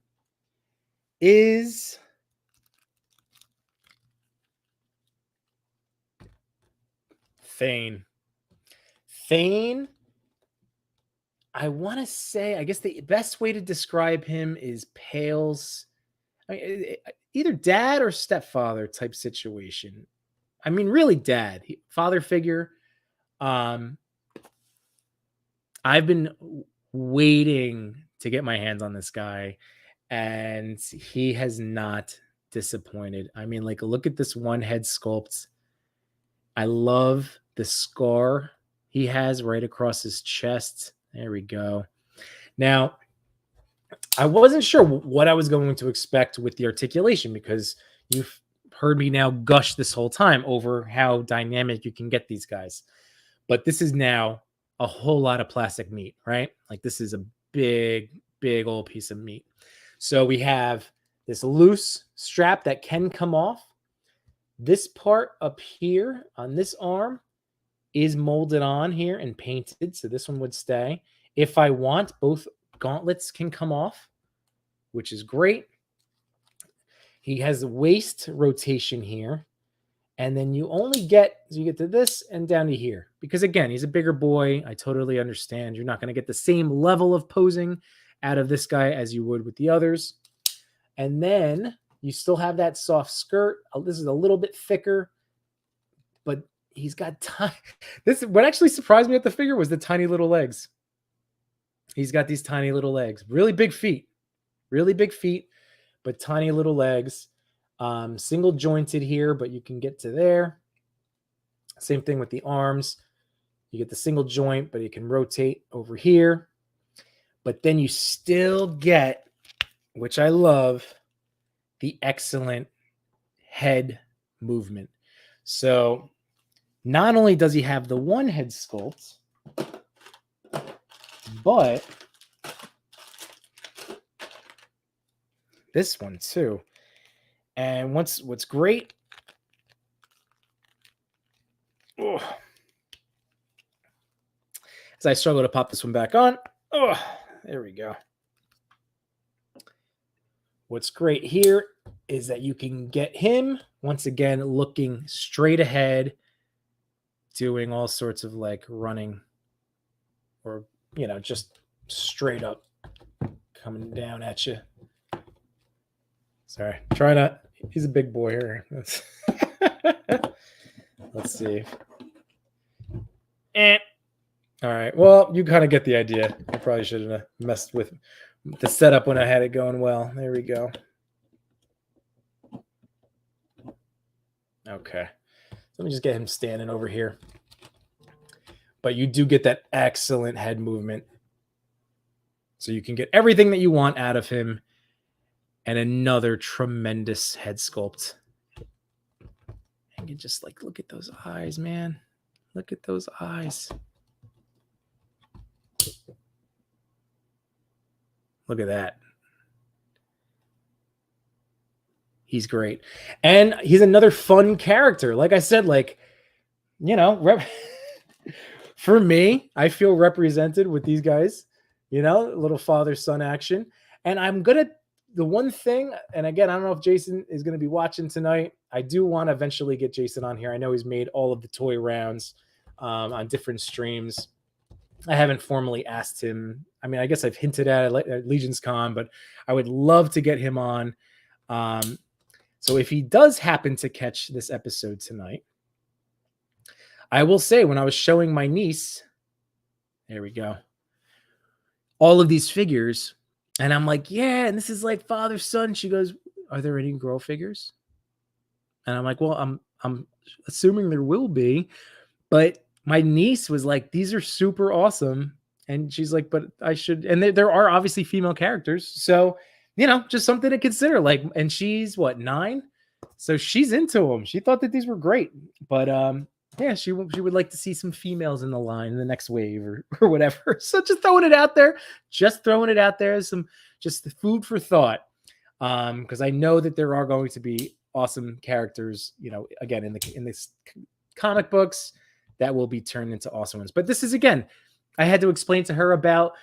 is Thane. Thane, I want to say, I guess the best way to describe him is Pale's, either dad or stepfather type situation. I mean, really dad, father figure. I've been waiting to get my hands on this guy, and he has not disappointed. I mean, like, look at this one head sculpt. I love the scar he has right across his chest. There we go. Now, I wasn't sure what I was going to expect with the articulation, because you've heard me now gush this whole time over how dynamic you can get these guys. But this is now a whole lot of plastic meat, right? Like, this is a big, big old piece of meat. So we have this loose strap that can come off. This part up here on this arm is molded on here and painted, so this one would stay. If I want, both gauntlets can come off, which is great. He has a waist rotation here, and then you only get, so you get to this and down to here, because again, he's a bigger boy. I totally understand. You're not going to get the same level of posing out of this guy as you would with the others. And then you still have that soft skirt. This is a little bit thicker, but he's got what actually surprised me at the figure was the tiny little legs. He's got these tiny little legs, really big feet, but tiny little legs. Single jointed here, but you can get to there. Same thing with the arms. You get the single joint, but you can rotate over here. But then you still get, which I love, the excellent head movement. So not only does he have the one head sculpt, but this one too. And what's great, as I struggle to pop this one back on, there we go. What's great here is that you can get him, once again, looking straight ahead, doing all sorts of like running, or, you know, just straight up coming down at you. Sorry, try not. He's a big boy here. Let's see. All right. Well, you kind of get the idea. I probably shouldn't have messed with the setup when I had it going well. There we go. Okay. Let me just get him standing over here. But you do get that excellent head movement. So you can get everything that you want out of him. And another tremendous head sculpt. And you just like, look at those eyes, man. Look at those eyes. Look at that. He's great. And he's another fun character. Like I said, like, you know, for me, I feel represented with these guys, you know, a little father-son action. And I'm going to, the one thing, and again, I don't know if Jason is going to be watching tonight. I do want to eventually get Jason on here. I know he's made all of the toy rounds on different streams. I haven't formally asked him. I mean, I guess I've hinted at it at Legion's Con, but I would love to get him on. So if he does happen to catch this episode tonight, I will say, when I was showing my niece There we go. All of these figures. And I'm like, yeah, and this is like father son. She goes, are there any girl figures? And I'm like, well, I'm assuming there will be. But my niece was like, these are super awesome. And she's like, but I should, and there are obviously female characters. So, just something to consider. Like, and she's what, 9? So she's into them. She thought that these were great. But yeah, she would like to see some females in the line in the next wave or whatever. So just throwing it out there, as some just food for thought. Because I know that there are going to be awesome characters, again in this comic books that will be turned into awesome ones. But this is, again, I had to explain to her about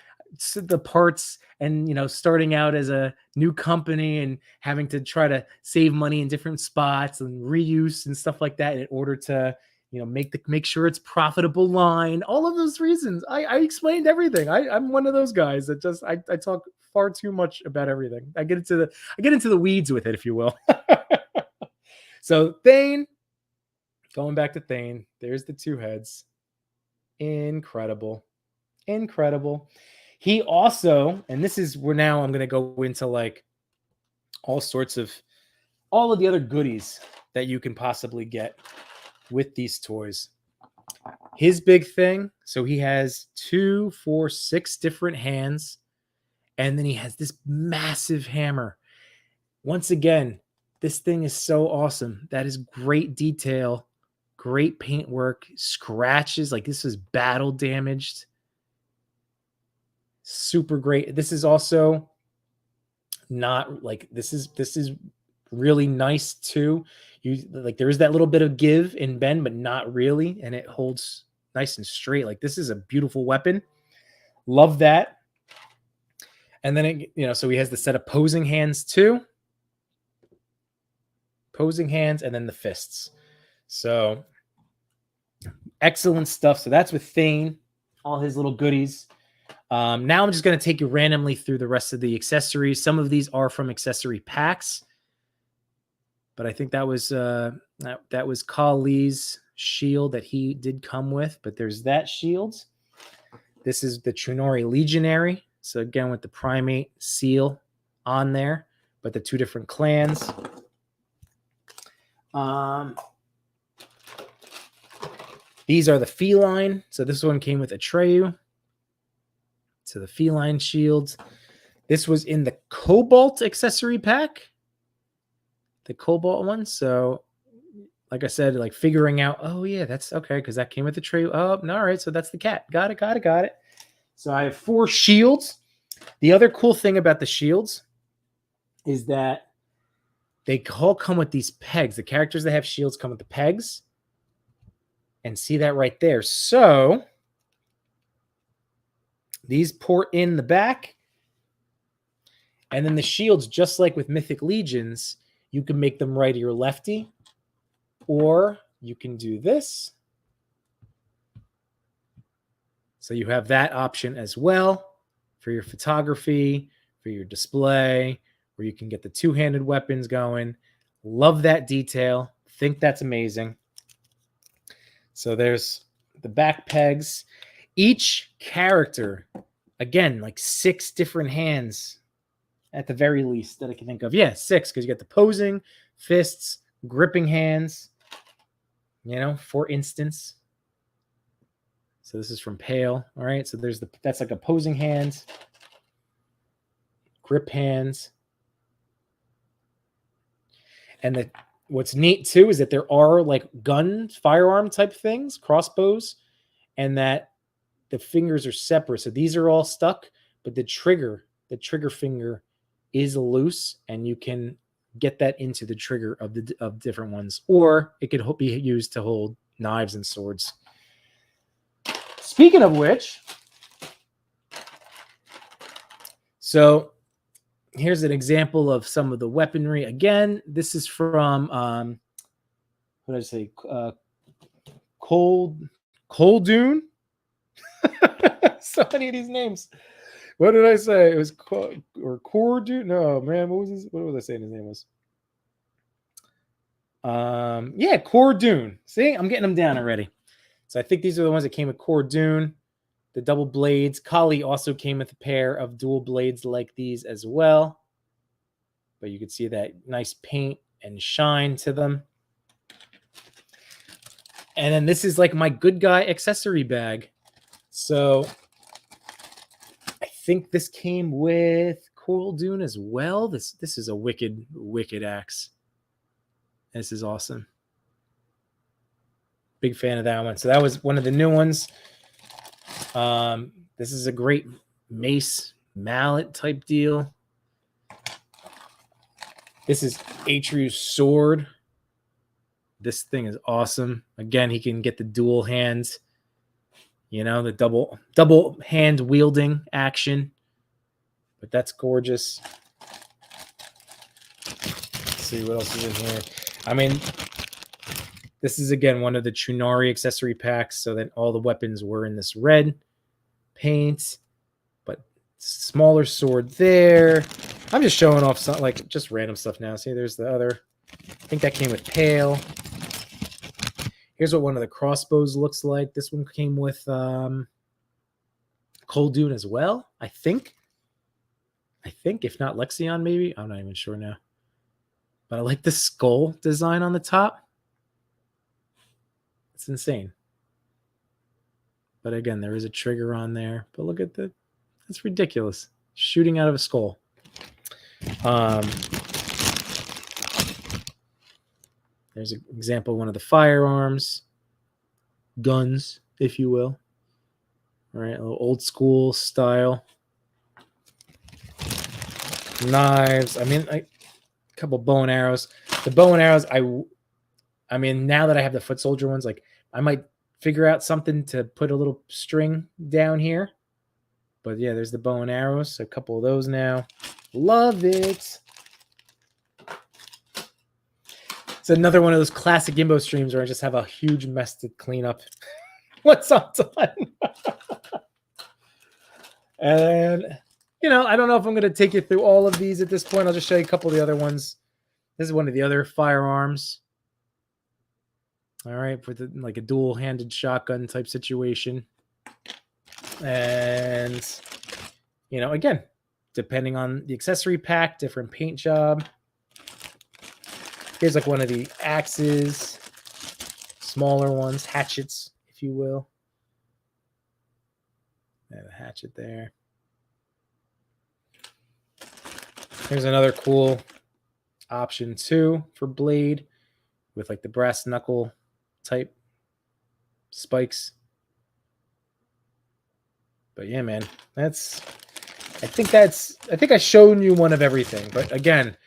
the parts and, starting out as a new company and having to try to save money in different spots and reuse and stuff like that in order to, make sure it's profitable line. All of those reasons. I explained everything. I'm one of those guys that just I talk far too much about everything. I get into the weeds with it, if you will. So Thane, going back to Thane, there's the 2 heads. Incredible. He also, and this is where now I'm going to go into like all of the other goodies that you can possibly get with these toys. His big thing, so he has 2, 4, 6 different hands, and then he has this massive hammer. Once again, this thing is so awesome. That is great detail, great paint work, scratches, like this is battle damaged. Super great. This is also not like this is really nice too. There is that little bit of give and bend, but not really, and it holds nice and straight. Like this is a beautiful weapon. Love that. And then so he has the set of posing hands too. Posing hands, and then the fists. So excellent stuff. So that's with Thane, all his little goodies. Now I'm just going to take you randomly through the rest of the accessories. Some of these are from accessory packs, but I think that was Kali's shield that he did come with. But there's that shield. This is the Trinori Legionary. So again, with the primate seal on there, but the 2 different clans. These are the feline. So this one came with Atreyu. So the feline shields. This was in the Cobalt accessory pack. The Cobalt one. So like I said, like figuring out, oh yeah, that's okay, because that came with the Atreyu. Oh, no, all right, so that's the cat. Got it. So I have 4 shields. The other cool thing about the shields is that they all come with these pegs. The characters that have shields come with the pegs. And see that right there. So these port in the back. And then the shields, just like with Mythic Legions, you can make them righty or lefty. Or you can do this. So you have that option as well for your photography, for your display, where you can get the 2-handed weapons going. Love that detail. Think that's amazing. So there's the back pegs. Each character, again, like 6 different hands at the very least that I can think of. Yeah, 6, because you got the posing, fists, gripping hands, for instance. So this is from Pale. All right, so that's like a posing hand, grip hands. And what's neat too is that there are like firearm type things, crossbows, and that the fingers are separate. So these are all stuck, but the trigger finger is loose, and you can get that into the trigger of different ones, or it could be used to hold knives and swords. Speaking of which, so here's an example of some of the weaponry. Again, this is from what did I say? Koldun. So many of these names. What did I say? It was Kordun. No, man. What was I saying his name was? Kordun. See, I'm getting them down already. So I think these are the ones that came with Kordun. the double blades. Kali also came with a pair of dual blades like these as well. But you can see that nice paint and shine to them. And then this is like my good guy accessory bag. So I think this came with Coral Dune as well. This is a wicked axe. This is awesome. Big fan of that one. So that was one of the new ones. This is a great mace mallet type deal. This is Atrew's sword. This thing is awesome. Again, he can get the dual hands, you know, the double hand wielding action. But that's gorgeous. Let's see what else is in here. I mean, this is, again, one of the Chunari accessory packs, so that all the weapons were in this red paint. But smaller sword there. I'm just showing off some, like, just random stuff now. See, there's the other. I think that came with Pale. Here's what one of the crossbows looks like. This one came with Cold Dune as well, I think. If not Lexion, maybe. I'm not even sure now. But I like the skull design on the top. It's insane. But again, there is a trigger on there. But look at that. That's ridiculous. Shooting out of a skull. There's an example of one of the firearms. Guns, if you will. All right, a little old school style. Knives. I mean, a couple bow and arrows. The bow and arrows, I mean, now that I have the foot soldier ones, like, I might figure out something to put a little string down here. But yeah, there's the bow and arrows. A couple of those now. Love it. It's another one of those classic Yimbo streams where I just have a huge mess to clean up once I'm done. And, you know, I don't know if I'm going to take you through all of these at this point. I'll just show you a couple of the other ones. This is one of the other firearms. All right, with like a dual-handed shotgun type situation. And, you know, again, depending on the accessory pack, different paint job. Here's like one of the axes, smaller ones, hatchets, if you will. And a hatchet there. Here's another cool option too for blade with like the brass knuckle type spikes. But yeah, man, I think I've shown you one of everything. But again,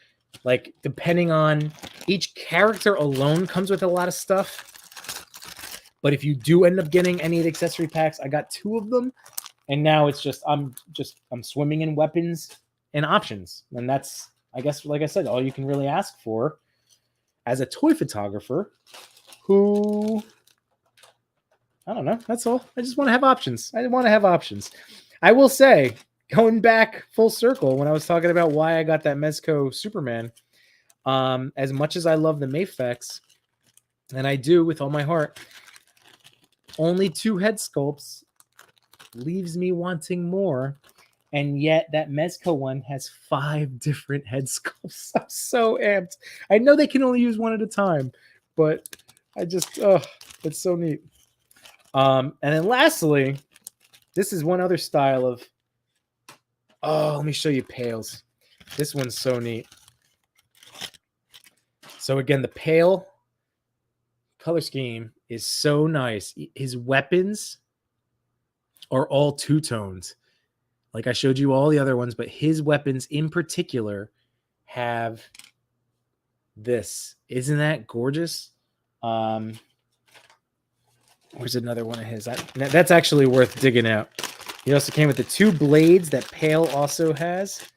like, depending on each character alone comes with a lot of stuff. But if you do end up getting any of the accessory packs, I got 2 of them. And now it's just I'm swimming in weapons and options. And that's, I guess, like I said, all you can really ask for as a toy photographer who, I don't know, that's all. I just want to have options. I will say, going back full circle, when I was talking about why I got that Mezco Superman, as much as I love the Mafex, and I do with all my heart, only 2 head sculpts leaves me wanting more. And yet that Mezco one has 5 different head sculpts. I'm so amped. I know they can only use one at a time, but I just, it's so neat. And then lastly, this is one other style of, let me show you Pale's. This one's so neat. So again, the Pale color scheme is so nice. His weapons are all 2-toned. Like I showed you all the other ones, but his weapons in particular have this. Isn't that gorgeous? Where's another one of his? That's actually worth digging out. He also came with the 2 blades that Pale also has,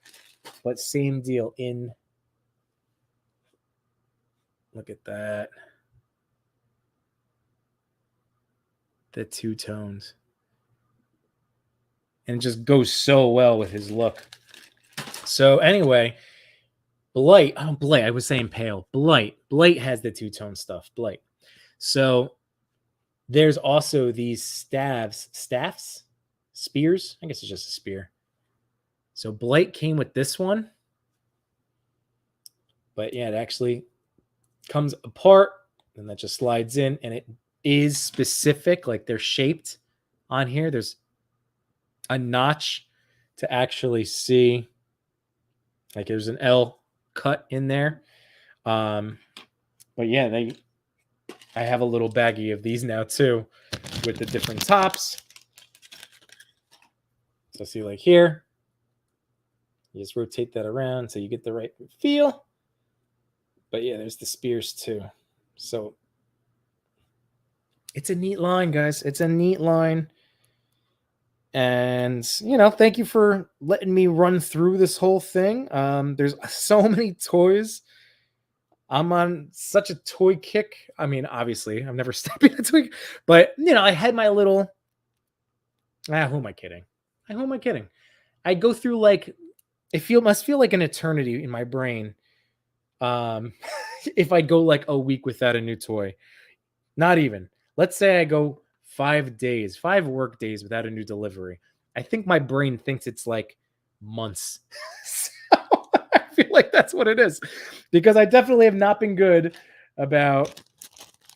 but same deal in. Look at that. The 2 tones. And it just goes so well with his look. So anyway, Blight. Oh, Blight. I was saying Pale. Blight. Blight has the 2-tone stuff. Blight. So there's also these staffs. spears. I guess it's just a spear. So Blight came with this one. But yeah, it actually comes apart and that just slides in, and it is specific. Like they're shaped on here. There's a notch to actually see. Like there's an L cut in there. But yeah, I have a little baggie of these now too with the different tops. So see, like here, you just rotate that around so you get the right feel. But yeah, there's the spears too. So it's a neat line, guys. It's a neat line. And thank you for letting me run through this whole thing. There's so many toys. I'm on such a toy kick. I mean, obviously, I've never stopped being a toy, but I had my little. Who am I kidding? Who am I kidding? I go through like must feel like an eternity in my brain. If I go like a week without a new toy, not even. Let's say I go 5 days, 5 work days without a new delivery. I think my brain thinks it's like months. So I feel like that's what it is, because I definitely have not been good about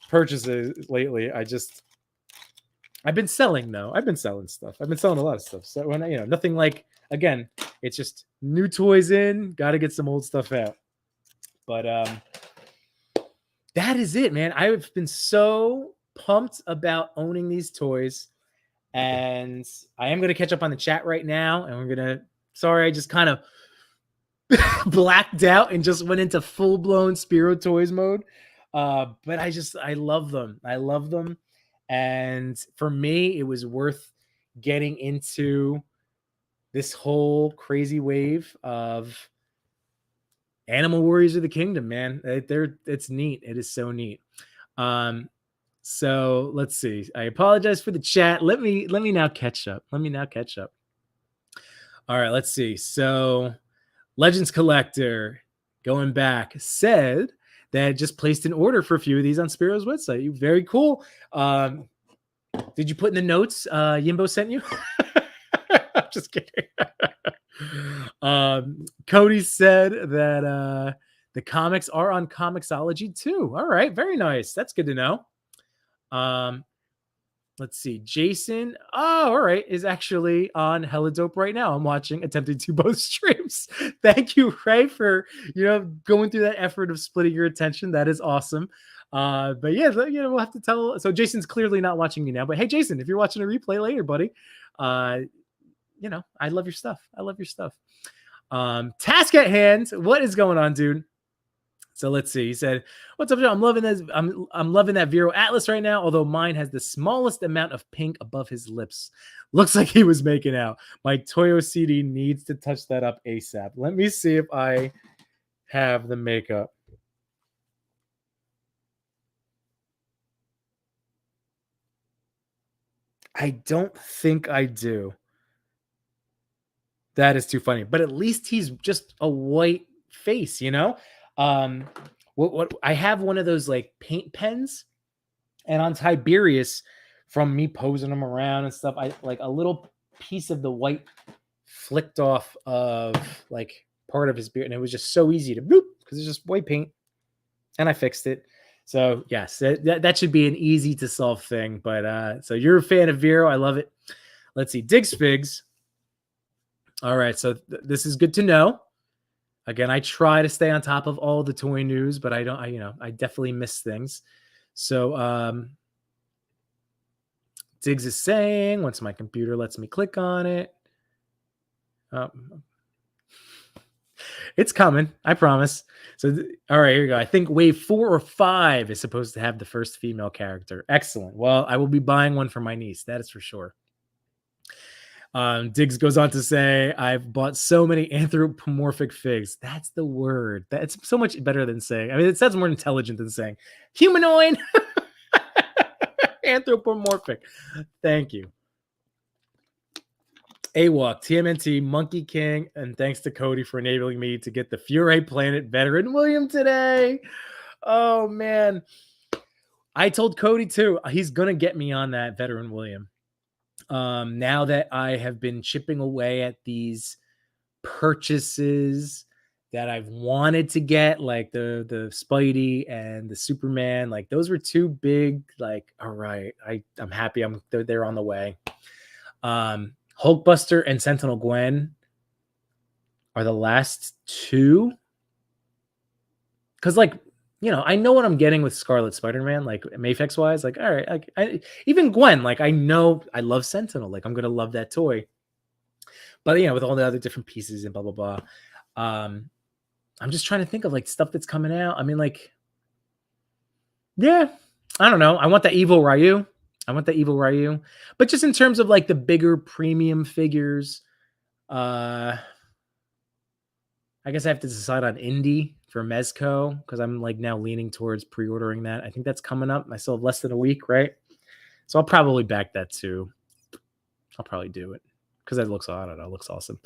purchases lately. I've been selling though. I've been selling stuff. I've been selling a lot of stuff. So when nothing like, again, it's just new toys in, got to get some old stuff out. But that is it, man. I've been so pumped about owning these toys, and I am going to catch up on the chat right now, and sorry, I just kind of blacked out and just went into full-blown Spero Toys mode. But I love them. I love them. And for me, it was worth getting into this whole crazy wave of Animal Warriors of the Kingdom, man. It's neat. It is so neat. So let's see. I apologize for the chat. Let me now catch up. All right, let's see. So Legends Collector, going back, said that just placed an order for a few of these on Spero's website. Very cool. Did you put in the notes Yimbo sent you? I'm just kidding. Cody said that the comics are on Comixology too. All right, very nice. That's good to know. Let's see. Jason, all right, is actually on Hella Dope right now. I'm watching, attempting to both streams. Thank you, Ray, for going through that effort of splitting your attention. That is awesome. But yeah, we'll have to tell. So Jason's clearly not watching you now. But hey, Jason, if you're watching a replay later, buddy, I love your stuff. Task at hand. What is going on, dude? So let's see. He said, "What's up, Joe? I'm loving this. I'm loving that Vero Atlas right now. Although mine has the smallest amount of pink above his lips. Looks like he was making out. My Toyo CD needs to touch that up ASAP. Let me see if I have the makeup." I don't think I do. That is too funny. But at least he's just a white face, what I have one of those like paint pens, and on Tiberius, from me posing him around and stuff, I like a little piece of the white flicked off of like part of his beard, and it was just so easy to bloop because it's just white paint, and I fixed it. So yes, that should be an easy to solve thing. But so you're a fan of Vero. I love it. Let's see. Diggs Figs. All right. So this is good to know. Again, I try to stay on top of all the toy news, but I definitely miss things. So Diggs is saying, once my computer lets me click on it. It's coming, I promise. So, all right, here we go. I think wave 4 or 5 is supposed to have the first female character. Excellent. Well, I will be buying one for my niece. That is for sure. Diggs goes on to say, I've bought so many anthropomorphic figs. That's the word. That's so much better than saying. I mean, it sounds more intelligent than saying humanoid. Anthropomorphic. Thank you. AWOK, TMNT, Monkey King, and thanks to Cody for enabling me to get the Fury Planet Veteran William today. Oh, man. I told Cody, too, he's going to get me on that Veteran William. Now that I have been chipping away at these purchases that I've wanted to get, like the Spidey and the Superman, like those were two big, like, all right, I'm happy they're on the way. Hulkbuster and Sentinel Gwen are the last two. Cause like, I know what I'm getting with Scarlet Spider-Man, like Mafex wise, like, all right, like even Gwen, like I know I love Sentinel, like I'm gonna love that toy. But with all the other different pieces and blah blah blah. I'm just trying to think of like stuff that's coming out. I mean, like, yeah, I don't know. I want that Evil Ryu. But just in terms of like the bigger premium figures, I guess I have to decide on Indie for Mezco because I'm like now leaning towards pre-ordering that. I think that's coming up. I still have less than a week, right? So I'll probably back that too. I'll probably do it because it looks, I don't know, it looks awesome.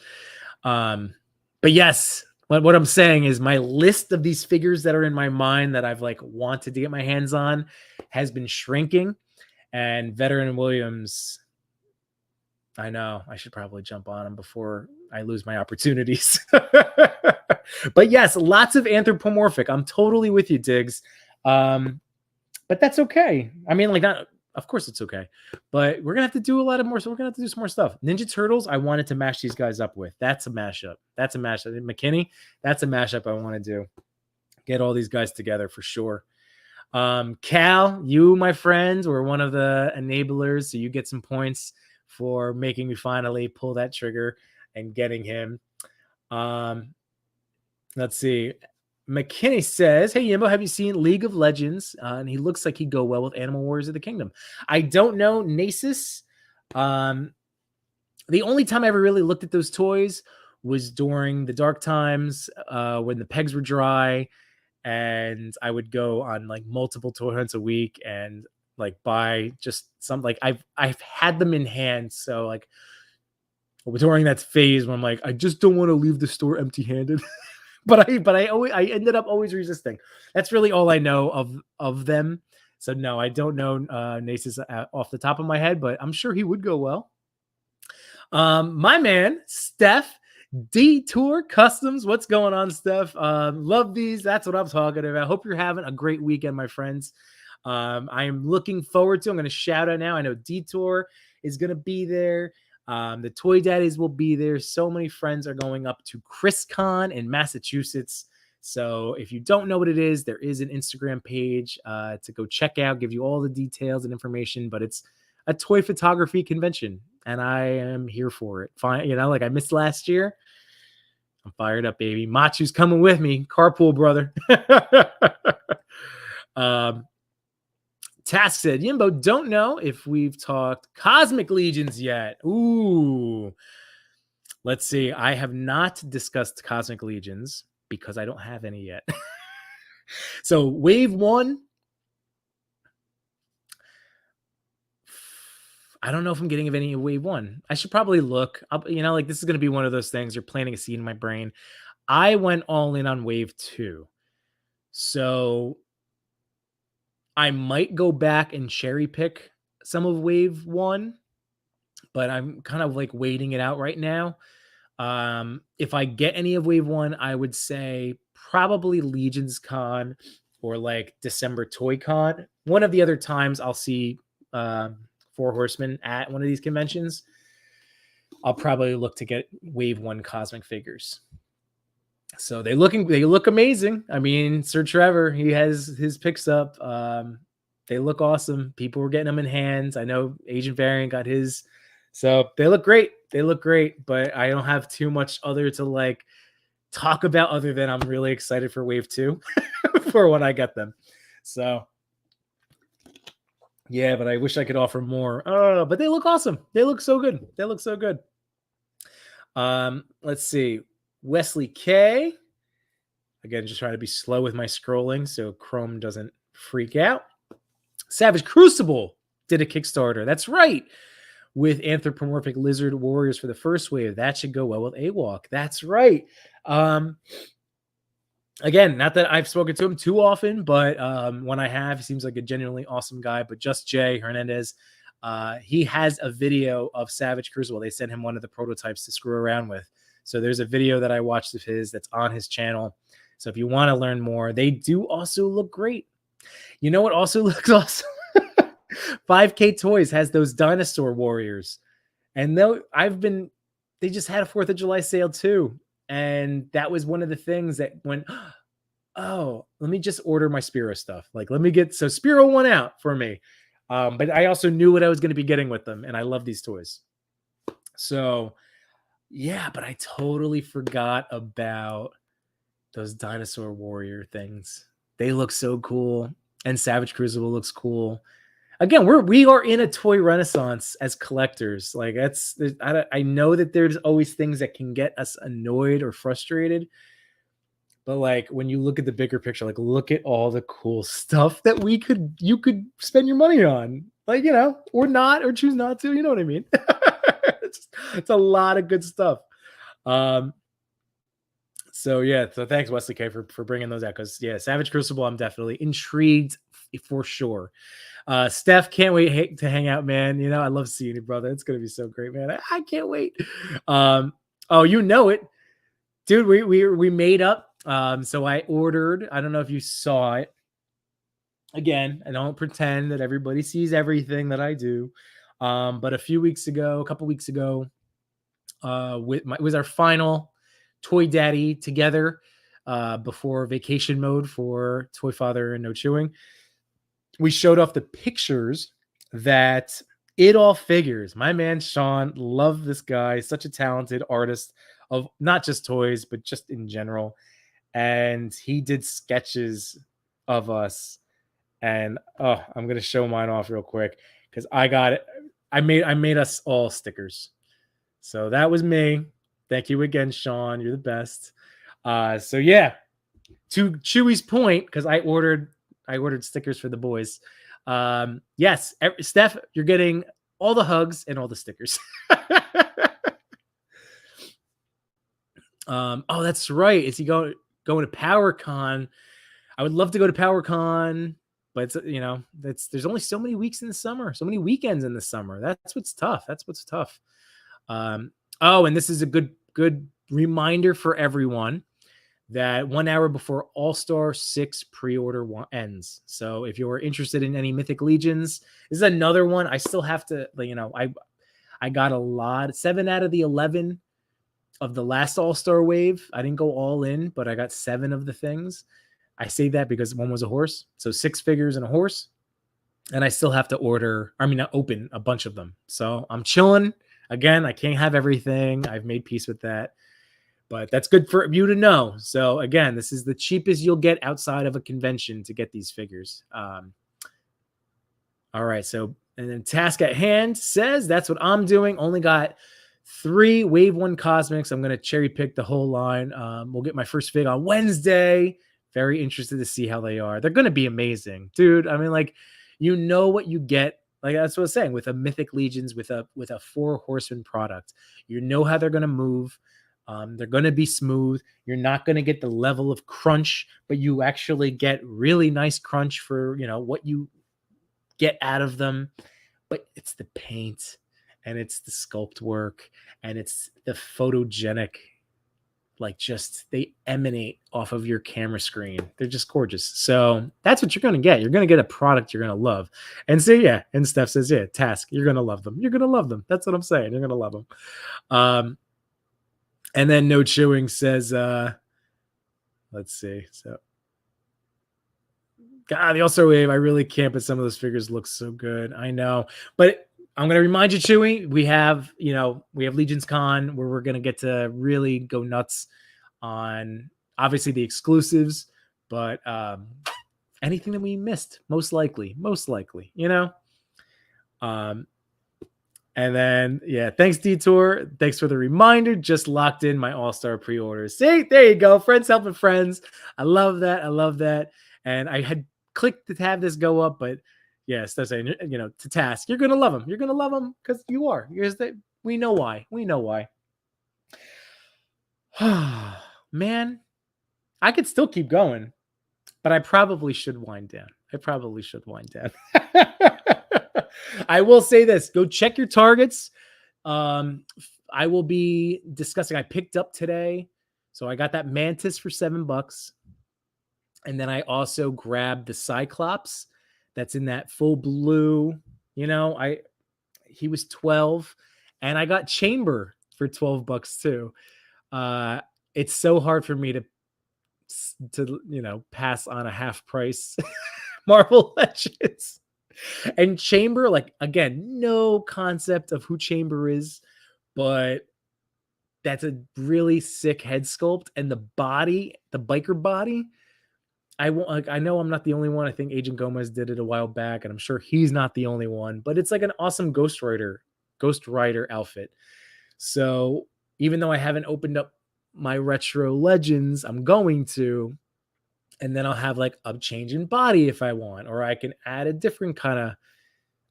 But yes, what I'm saying is my list of these figures that are in my mind that I've like wanted to get my hands on has been shrinking. And Veteran Williams, I know I should probably jump on him before I lose my opportunities. But yes, lots of anthropomorphic. I'm totally with you, Diggs. But that's okay. I mean, like, not, of course it's okay. But we're gonna have to do a lot of more. So we're gonna have to do some more stuff. Ninja Turtles, I wanted to mash these guys up with. That's a mashup. McKinney, that's a mashup I want to do. Get all these guys together for sure. Cal, you, my friends, were one of the enablers, so you get some points for making me finally pull that trigger and getting him. Let's see. McKinney says, "Hey Yimbo, have you seen League of Legends?" And he looks like he'd go well with Animal Warriors of the Kingdom. I don't know Nasus. The only time I ever really looked at those toys was during the dark times when the pegs were dry, and I would go on like multiple toy hunts a week and like buy just some, like I've had them in hand. So like during that phase when I'm like, I just don't want to leave the store empty-handed. but I ended up always resisting. That's really all I know of them. So no, I don't know Nasus off the top of my head, but I'm sure he would go well. My man, Steph, Detour Customs. What's going on, Steph? Love these. That's what I'm talking about. Hope you're having a great weekend, my friends. I am looking forward to. I'm going to shout out now. I know Detour is going to be there. The Toy Daddies will be there. So many friends are going up to ChrisCon in Massachusetts. So if you don't know what it is, there is an Instagram page to go check out, give you all the details and information, but it's a toy photography convention and I am here for it. Fine. Like I missed last year. I'm fired up, baby. Machu's coming with me. Carpool, brother. Task said, Yimbo, don't know if we've talked Cosmic Legions yet. Ooh. Let's see. I have not discussed Cosmic Legions because I don't have any yet. So Wave 1, I don't know if I'm getting any Wave 1. I should probably look. Like this is going to be one of those things. You're planting a seed in my brain. I went all in on Wave 2. So I might go back and cherry pick some of Wave 1, but I'm kind of like waiting it out right now. If I get any of Wave 1, I would say probably Legions Con or like December Toy Con. One of the other times I'll see Four Horsemen at one of these conventions. I'll probably look to get Wave 1 Cosmic figures. So they look amazing. I mean, Sir Trevor, he has his picks up. They look awesome. People were getting them in hands. I know Agent Variant got his. So they look great. But I don't have too much other to like talk about other than I'm really excited for Wave 2 for when I get them. So yeah, but I wish I could offer more. But they look awesome. They look so good. Let's see. Wesley K. Again, just trying to be slow with my scrolling so Chrome doesn't freak out. Savage Crucible did a Kickstarter. That's right. With Anthropomorphic Lizard Warriors for the first wave. That should go well with AWOK. That's right. Again, not that I've spoken to him too often, but when I have, he seems like a genuinely awesome guy. But Just Jay Hernandez, He has a video of Savage Crucible. They sent him one of the prototypes to screw around with. So there's a video that I watched of his that's on his channel. So if you want to learn more, they do also look great. You know what also looks awesome? 5K Toys has those dinosaur warriors. And though they just had a 4th of July sale too. And that was one of the things that went, oh, let me just order my Spero stuff. Like, let me get, so Spero won out for me. But I also knew what I was going to be getting with them. And I love these toys. So yeah, but I totally forgot about those dinosaur warrior things. They look so cool. And Savage Crucible looks cool. Again, we are in a toy renaissance as collectors. Like I know that there's always things that can get us annoyed or frustrated, but like when you look at the bigger picture, like look at all the cool stuff that you could spend your money on, like, you know, or not, or choose not to. You know what I mean? it's a lot of good stuff. So yeah, so thanks Wesley K for bringing those out, because yeah, Savage Crucible, I'm definitely intrigued for sure. Steph, can't wait to hang out, man. You know, I love seeing you, brother. It's gonna be so great, man. I can't wait. Oh, you know it, dude. We made up. So I ordered. I don't know if you saw it. Again, I don't pretend that everybody sees everything that I do. But a couple weeks ago, it was our final Toy Daddy together before vacation mode for Toy Father and No Chewing. We showed off the pictures that It All Figures. My man Sean, love this guy, such a talented artist of not just toys, but just in general. And he did sketches of us. And I'm gonna show mine off real quick because I got it. I made us all stickers. So that was me. Thank you again, Sean. You're the best. So yeah, to Chewy's point, because I ordered stickers for the boys. Yes, Steph, you're getting all the hugs and all the stickers. Oh, that's right. Is he going to PowerCon? I would love to go to PowerCon, but it's, you know, there's only so many weeks in the summer, so many weekends in the summer. That's what's tough. Oh, and this is a good reminder for everyone that 1 hour before All-Star 6 pre-order ends. So if you're interested in any Mythic Legions, this is another one. I still have to, you know, I got a lot, 7 out of the 11 of the last All-Star wave. I didn't go all in, but I got 7 of the things. I say that because one was a horse. So 6 figures and a horse. And I still have to open a bunch of them. So I'm chilling. Again, I can't have everything. I've made peace with that. But that's good for you to know. So again, this is the cheapest you'll get outside of a convention to get these figures. All right. So, and then Task at Hand says that's what I'm doing. Only got 3 Wave 1 Cosmics. I'm going to cherry pick the whole line. We'll get my first fig on Wednesday. Very interested to see how they are. They're going to be amazing, dude. I mean, like, you know what you get. Like, that's what I was saying with a Mythic Legions, with a 4 horseman product. You know how they're going to move. They're going to be smooth. You're not going to get the level of crunch, but you actually get really nice crunch for, you know, what you get out of them. But it's the paint, and it's the sculpt work, and it's the photogenic, like, just they emanate off of your camera screen. They're just gorgeous. So that's what you're going to get. You're going to get a product you're going to love. And so, yeah. And Steph says, yeah, Task, you're going to love them. You're going to love them. That's what I'm saying. You're going to love them. And then No Chewing says, let's see. So, God, the All-Star Wave, I really can't, but some of those figures look so good. I know. But I'm going to remind you, Chewy, we have Legions Con, where we're going to get to really go nuts on, obviously, the exclusives, but anything that we missed, most likely, you know? And then, yeah, thanks, Detour. Thanks for the reminder. Just locked in my All-Star pre-orders. See, there you go. Friends helping friends. I love that. And I had clicked to have this go up, but yes, they're saying, you know, to Task, you're going to love them. You're going to love them because you are. We know why. Man, I could still keep going, but I probably should wind down. I will say this: go check your targets. I will be discussing. I picked up today, so I got that mantis for $7, and then I also grabbed the Cyclops that's in that full blue. He was 12, and I got Chamber for $12 too. It's so hard for me to pass on a half price Marvel Legends. And Chamber, like, again, no concept of who Chamber is, but that's a really sick head sculpt, and the body, the biker body. I know I'm not the only one. I think Agent Gomez did it a while back, and I'm sure he's not the only one. But it's like an awesome Ghost Rider outfit. So even though I haven't opened up my retro Legends, I'm going to, and then I'll have like a change in body if I want, or I can add a different kind of,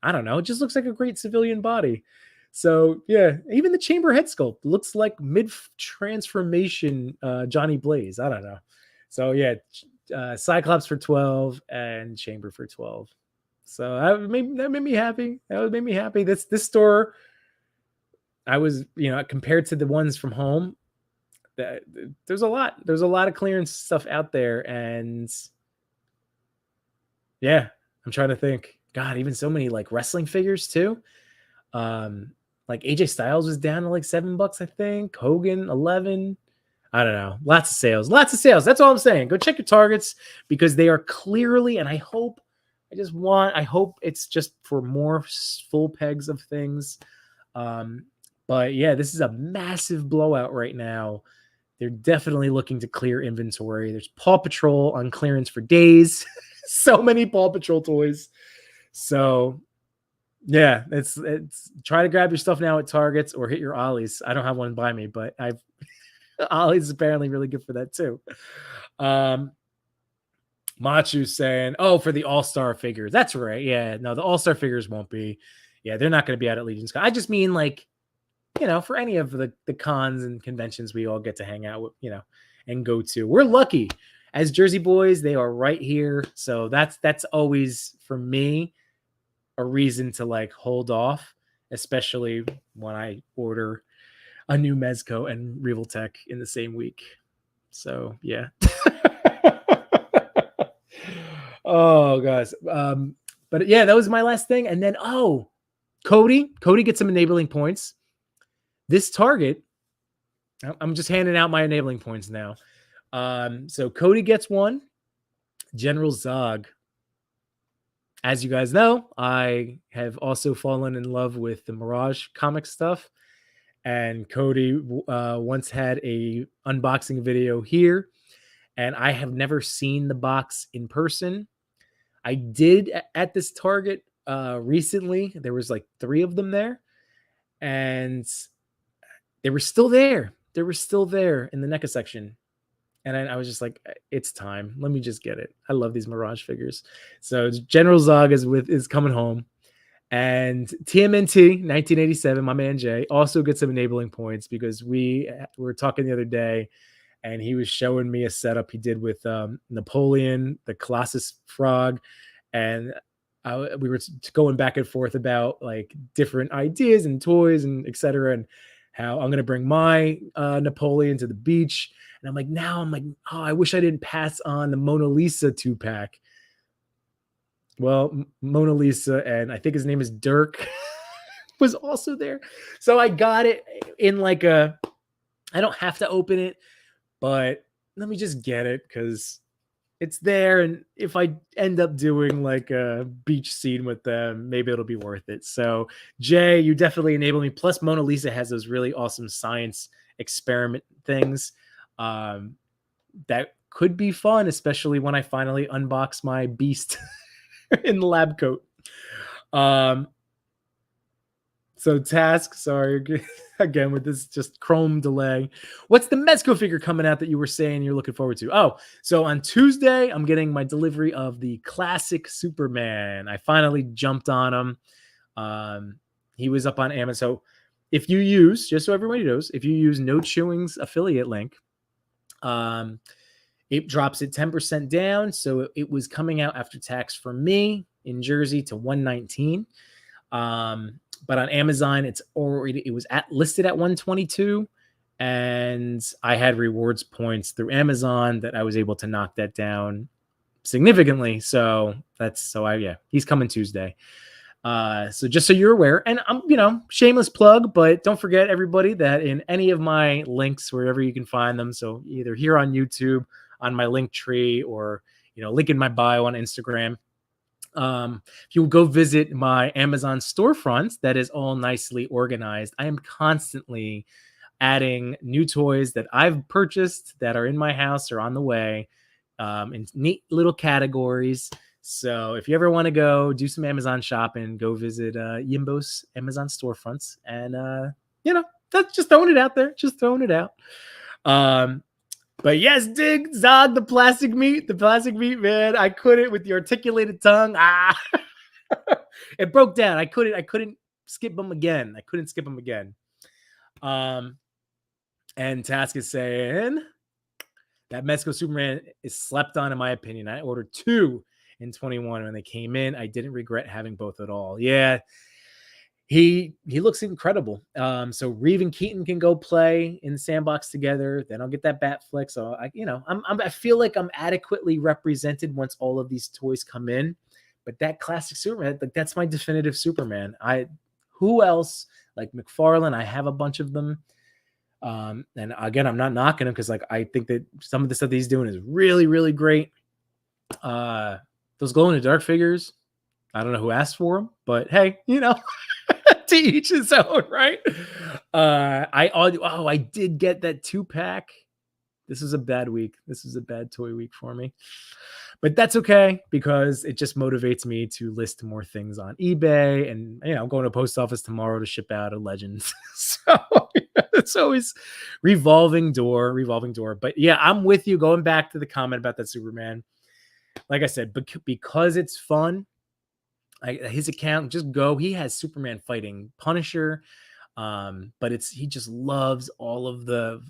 I don't know, it just looks like a great civilian body. So yeah, even the Chamber head sculpt looks like mid transformation Johnny Blaze. I don't know. So yeah, Cyclops for 12 and Chamber for 12. So that made me happy. That made me happy. This store, I was, compared to the ones from home, there's a lot of clearance stuff out there, and yeah, I'm trying to think. God, even so many like wrestling figures too. Like AJ Styles was down to like $7, I think. Hogan 11. I don't know. Lots of sales. That's all I'm saying. Go check your targets because they are clearly, and I hope it's just for more full pegs of things. But yeah, this is a massive blowout right now. They're definitely looking to clear inventory. There's Paw Patrol on clearance for days. So many Paw Patrol toys. So yeah, it's try to grab your stuff now at Targets or hit your Ollie's. I don't have one by me, but Ollie's is apparently really good for that too. Machu saying, "Oh, for the All-Star figures." That's right. Yeah, no, the All-Star figures won't be. Yeah, they're not going to be out at Legion's Con. I just mean like, for any of the cons and conventions we all get to hang out with, and go to. We're lucky as Jersey boys. They are right here. So that's always for me a reason to like hold off, especially when I order a new Mezco and Revoltech in the same week. So yeah. Oh guys. But yeah, that was my last thing. And then Cody gets some enabling points. This Target, I'm just handing out my enabling points now. So Cody gets one. General Zog. As you guys know, I have also fallen in love with the Mirage comic stuff. And Cody once had a unboxing video here, and I have never seen the box in person. I did at this Target recently. There was like 3 of them there, and they were still there. They were still there in the NECA section. And I was just like, it's time. Let me just get it. I love these Mirage figures. So General Zog is coming home. And TMNT 1987, my man Jay, also gets some enabling points because we were talking the other day, and he was showing me a setup he did with Napoleon, the Colossus Frog, and we were going back and forth about like different ideas and toys and etc. And how I'm going to bring my Napoleon to the beach. And I'm like, oh, I wish I didn't pass on the Mona Lisa 2-pack. Well, Mona Lisa, and I think his name is Dirk, was also there. So I got it in like I don't have to open it, but let me just get it because it's there. And if I end up doing like a beach scene with them, maybe it'll be worth it. So Jay, you definitely enable me. Plus Mona Lisa has those really awesome science experiment things that could be fun, especially when I finally unbox my beast in the lab coat. So Task, sorry again with this just chrome delay. What's the Mezco figure coming out that you were saying you're looking forward to? Oh, so on Tuesday, I'm getting my delivery of the classic Superman. I finally jumped on him. He was up on Amazon. So if you use, just so everybody knows, if you use No Chewing's affiliate link, it drops it 10% down. So it was coming out after tax for me in Jersey to $119. But on Amazon, it was listed at 122, and I had rewards points through Amazon that I was able to knock that down significantly. So he's coming Tuesday. So just so you're aware, and I'm, shameless plug, but don't forget, everybody, that in any of my links, wherever you can find them, so either here on YouTube, on my link tree, or link in my bio on Instagram. If you go visit my Amazon storefront, that is all nicely organized. I am constantly adding new toys that I've purchased that are in my house or on the way, in neat little categories. So if you ever want to go do some Amazon shopping, go visit Yimbo's Amazon storefronts, and that's just throwing it out there, just throwing it out. But yes, dig Zog, the plastic meat, man. I couldn't with the articulated tongue. It broke down. I couldn't skip them again. And Task is saying that Mexico Superman is slept on, in my opinion. I ordered 2 in 21 when they came in. I didn't regret having both at all. Yeah, he looks incredible. So Reeve and Keaton can go play in the sandbox together. Then I'll get that bat flick. So I feel like I'm adequately represented once all of these toys come in. But that classic Superman, like, that's my definitive Superman. Who else like McFarlane? I have a bunch of them. And again, I'm not knocking him, because I think that some of the stuff that he's doing is really, really great. Those glow in the dark figures, I don't know who asked for them, but hey, to each his own, right? I did get that 2-pack. This is a bad week. This is a bad toy week for me. But that's okay, because it just motivates me to list more things on eBay. And, I'm going to the post office tomorrow to ship out a Legends. So it's always revolving door. But yeah, I'm with you. Going back to the comment about that Superman, like I said, because it's fun, his account, just go. He has Superman fighting Punisher. But he just loves all of the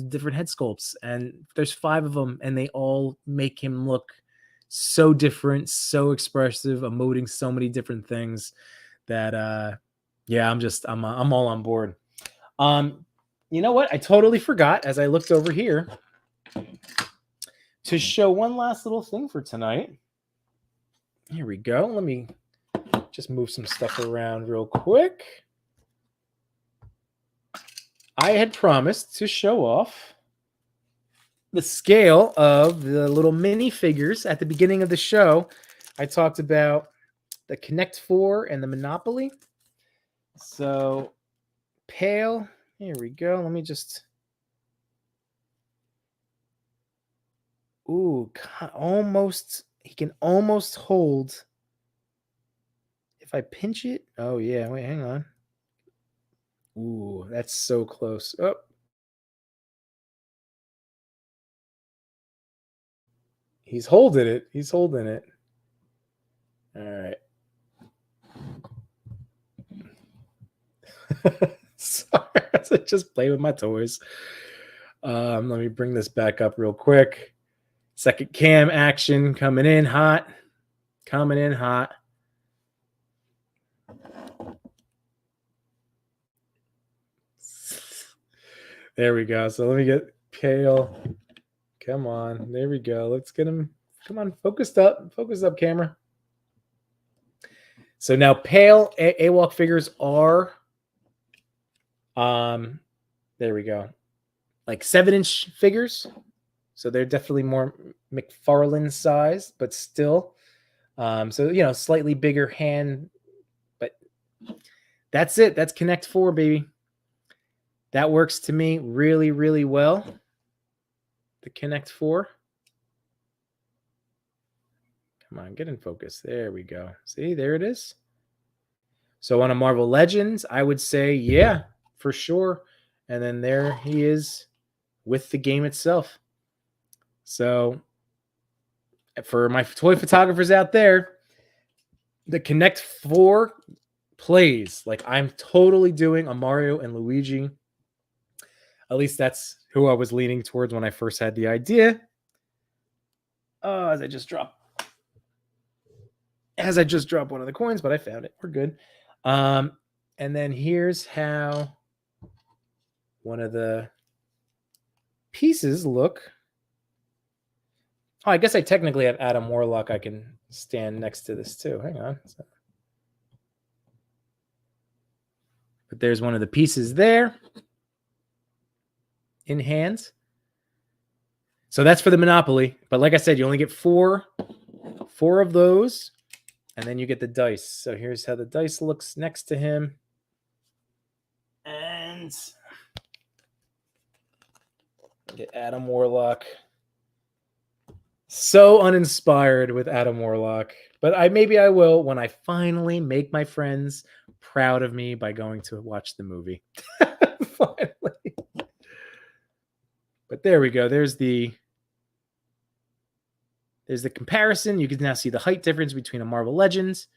different head sculpts, and there's 5 of them, and they all make him look so different, so expressive, emoting so many different things that I'm all on board. You know what? I totally forgot, as I looked over here, to show one last little thing for tonight. Here we go. Let me just move some stuff around real quick. I had promised to show off the scale of the little mini figures at the beginning of the show. I talked about the Connect 4 and the Monopoly. So, Pale, here we go. Let me just... Ooh, almost... He can almost hold... If I pinch it... Oh, yeah, wait, hang on. Ooh, that's so close. Oh. He's holding it. All right. Sorry, I just play with my toys. Let me bring this back up real quick. Second cam action coming in hot. There we go. So let me get Pale. Come on. There we go. Let's get him. Come on. Focused up, camera. So now Pale AWOK figures are, there we go, like 7-inch figures. So they're definitely more McFarlane size, but still. So, slightly bigger hand. But that's it. That's Connect 4, baby. That works to me really, really well. The Connect 4. Come on, get in focus. There we go. See, there it is. So on a Marvel Legends, I would say, yeah, for sure. And then there he is with the game itself. So for my toy photographers out there, the Connect 4 plays like I'm totally doing a Mario and Luigi. At least that's who I was leaning towards when I first had the idea. As I just dropped one of the coins, but I found it. We're good. And then here's how one of the pieces look. Oh, I guess I technically have Adam Warlock. I can stand next to this too. Hang on. But there's one of the pieces there in hand. So that's for the Monopoly. But like I said, you only get four of those, and then you get the dice. So here's how the dice looks next to him. And get Adam Warlock. So uninspired with Adam Warlock. But maybe I will when I finally make my friends proud of me by going to watch the movie. Finally. But there we go. There's the comparison. You can now see the height difference between a Marvel Legends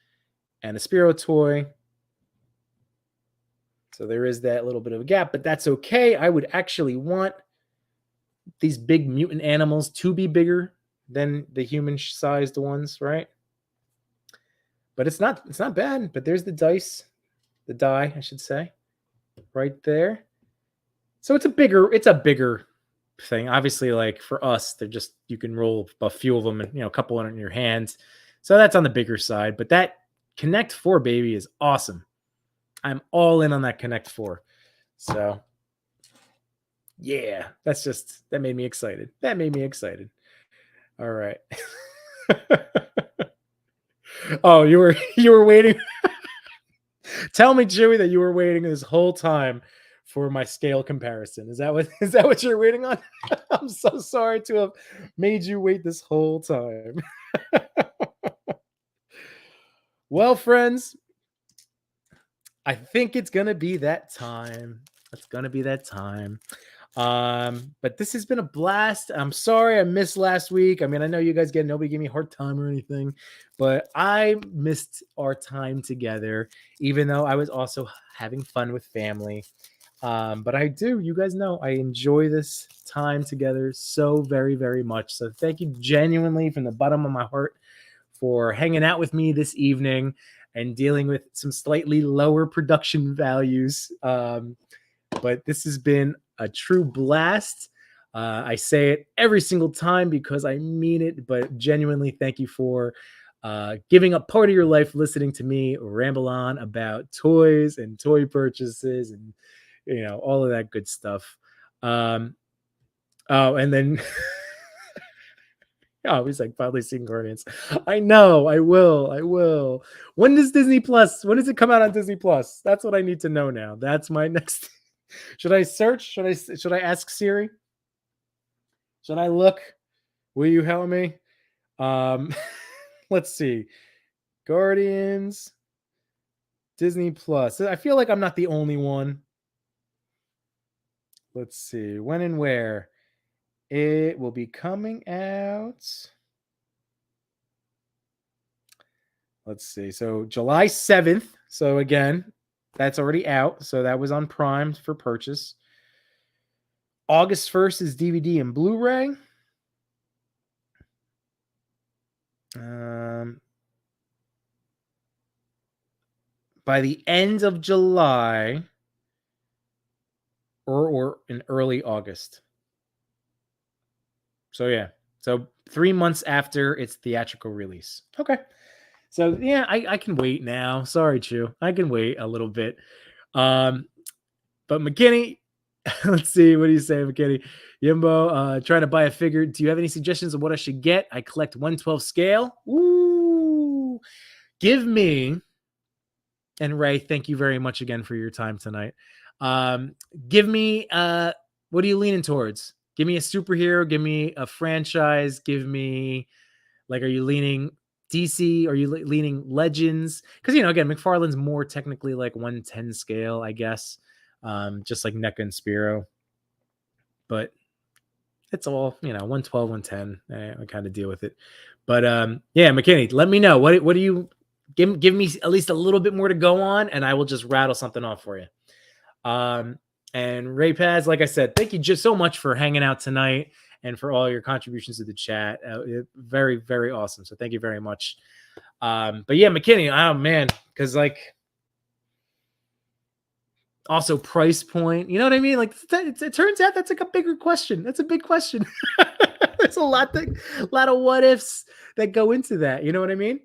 and a Spero toy. So there is that little bit of a gap, but that's okay. I would actually want these big mutant animals to be bigger than the human-sized ones, right? But it's not bad. But there's the die, I should say, right there. So it's a bigger thing. Obviously, like for us, they're just, you can roll a few of them and a couple in your hands. So that's on the bigger side. But that Connect 4 baby is awesome. I'm all in on that Connect 4. So yeah, that made me excited. All right. Oh, you were waiting. Tell me, Chewy, that you were waiting this whole time for my scale comparison. Is that what you're waiting on? I'm so sorry to have made you wait this whole time. Well, friends, I think it's gonna be that time. But this has been a blast. I'm sorry I missed last week. I mean, I know you guys nobody gave me a hard time or anything, but I missed our time together, even though I was also having fun with family. But you guys know, I enjoy this time together so very, very much. So thank you genuinely from the bottom of my heart for hanging out with me this evening and dealing with some slightly lower production values. But this has been a true blast. I say it every single time because I mean it, but genuinely thank you for giving up part of your life listening to me ramble on about toys and toy purchases and all of that good stuff. And then oh, he's like, finally seeing Guardians. I know, I will. When does it come out on Disney Plus? That's what I need to know now. That's my next. Should I search? Should I ask Siri? Should I look? Will you help me? Let's see. Guardians, Disney Plus. I feel like I'm not the only one. Let's see. When and where? It will be coming out. Let's see. So July 7th. So again, that's already out. So that was on Prime for purchase. August 1st is DVD and Blu-ray. By the end of July or in early August. So yeah. So 3 months after its theatrical release. Okay. So yeah, I can wait now. Sorry, Chew. I can wait a little bit. But McKinney, let's see. What do you say, McKinney? Yimbo, trying to buy a figure. Do you have any suggestions of what I should get? I collect 1/12 scale. Ooh. Give me, and Ray, thank you very much again for your time tonight. Give me, what are you leaning towards? Give me a superhero. Give me a franchise. Give me, like, are you leaning DC? Are you leaning Legends? Because, again, McFarlane's more technically like 1/10 scale, I guess. Just like NECA and Spero. But it's all, 1/12, 1/10. I kind of deal with it. But yeah, McKinney, let me know. What do you give me at least a little bit more to go on, and I will just rattle something off for you. And Ray Paz, like I said, thank you just so much for hanging out tonight and for all your contributions to the chat. Very, very awesome. So thank you very much. But yeah, McKinney, oh man, because like Also, price point. You know what I mean? Like it turns out that's like a bigger question. That's a big question. There's a lot of what ifs that go into that. You know what I mean?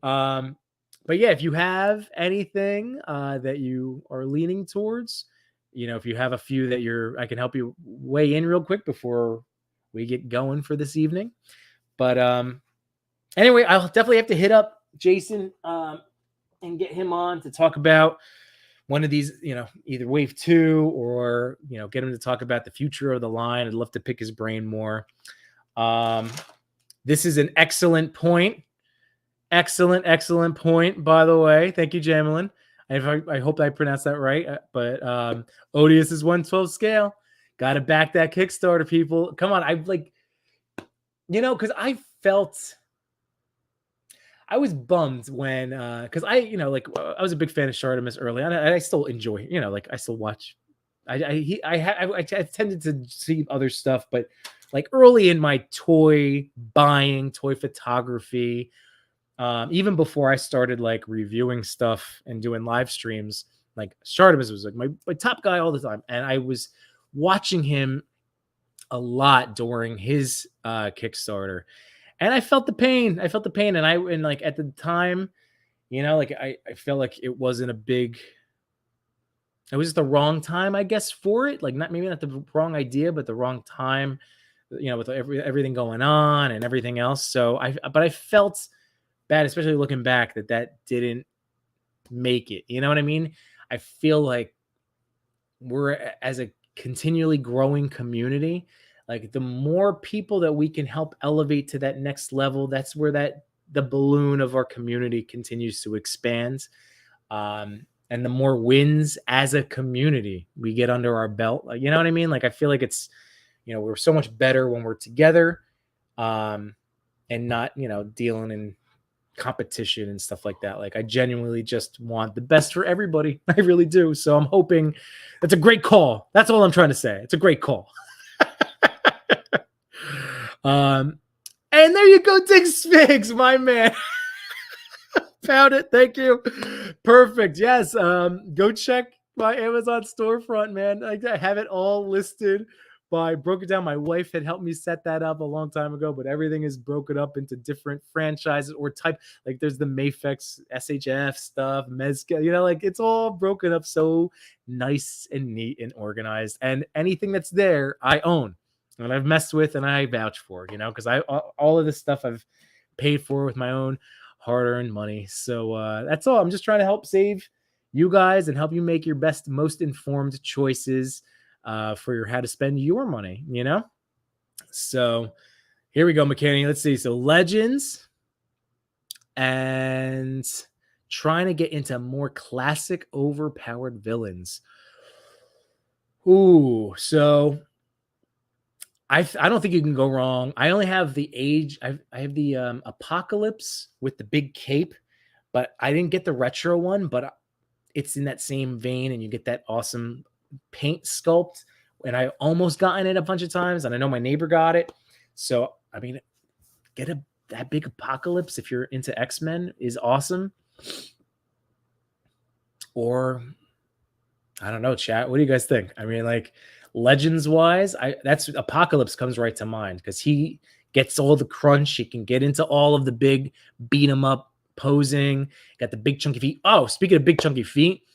Um, but yeah, if you have anything that you are leaning towards, if you have a few that I can help you weigh in real quick before we get going for this evening. But anyway, I'll definitely have to hit up Jason and get him on to talk about one of these, either wave 2 or, get him to talk about the future of the line. I'd love to pick his brain more. This is an excellent point. Excellent point, by the way. Thank you, Jamelin. I hope I pronounced that right. But Odious is 1/12 scale. Got to back that Kickstarter, people. Come on. Because I was bummed when, because I was a big fan of Shartimus early on, and I still enjoy, I still watch. I tended to see other stuff, but like early in my toy buying, toy photography, even before I started like reviewing stuff and doing live streams, like Shartimus was like my top guy all the time, and I was watching him a lot during his Kickstarter. And I felt the pain. And like at the time, I felt like it was just the wrong time, I guess, for it. Like maybe not the wrong idea, but the wrong time, with everything going on and everything else. So but I felt bad, especially looking back, that didn't make it. You know what I mean? I feel like we're, as a continually growing community, like the more people that we can help elevate to that next level, that's where the balloon of our community continues to expand. And the more wins as a community we get under our belt, like, you know what I mean? Like, I feel like it's, we're so much better when we're together, and not, dealing in competition and stuff like that. Like, I genuinely just want the best for everybody. I really do. So I'm hoping that's a great call. That's all I'm trying to say. It's a great call. And there you go, Dick Spigs, my man. Found it. Thank you. Perfect. Yes. Go check my Amazon storefront, man. I have it all listed broke it down. My wife had helped me set that up a long time ago, but everything is broken up into different franchises or type. Like there's the Mafex SHF stuff, Mezcal, like it's all broken up so nice and neat and organized. And anything that's there, I own. And I've messed with and I vouch for, because all of this stuff I've paid for with my own hard-earned money. So that's all. I'm just trying to help save you guys and help you make your best, most informed choices for how to spend your money, So here we go, McKinney. Let's see. So Legends and trying to get into more classic overpowered villains. Ooh, so I don't think you can go wrong. I only have the age. I have the Apocalypse with the big cape, but I didn't get the retro one, but it's in that same vein, and you get that awesome paint sculpt. And I almost gotten it a bunch of times, and I know my neighbor got it. So, I mean, get that big Apocalypse if you're into X-Men is awesome. Or, I don't know, chat. What do you guys think? I mean, like, Legends wise, that's Apocalypse comes right to mind because he gets all the crunch. He can get into all of the big beat 'em up posing. Got the big chunky feet. Oh, speaking of big chunky feet,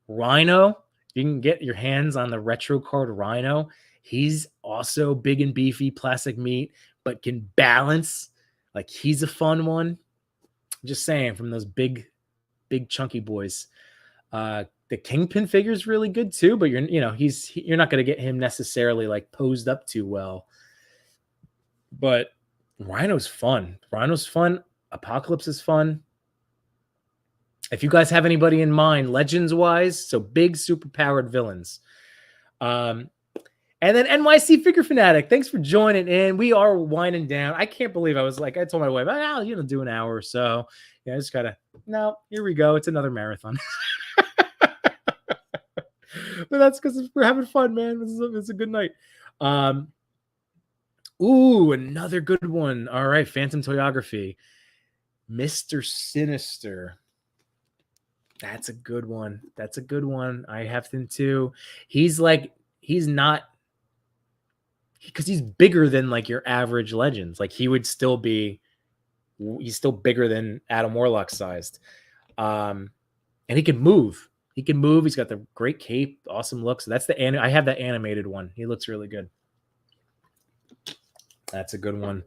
Rhino. You can get your hands on the retro card Rhino. He's also big and beefy, plastic meat, but can balance. Like he's a fun one. Just saying, from those big chunky boys. The Kingpin figure is really good too, but you're not going to get him necessarily like posed up too well. But Rhino's fun. Apocalypse is fun. If you guys have anybody in mind, Legends wise, so big super powered villains. And then NYC Figure Fanatic, thanks for joining in. We are winding down. I can't believe I told my wife, do an hour or so. Yeah, I just gotta. No, here we go. It's another marathon. But that's because we're having fun, man. It's a good night. Ooh, another good one. All right, Phantom Toyography. Mr. Sinister. That's a good one. That's a good one. I have him too. He's like he's not because he's bigger than like your average legends. Like he would still be he's still bigger than Adam Warlock sized. Um and he can move. He can move. He's got the great cape, awesome look. So that's I have that animated one. He looks really good. That's a good one.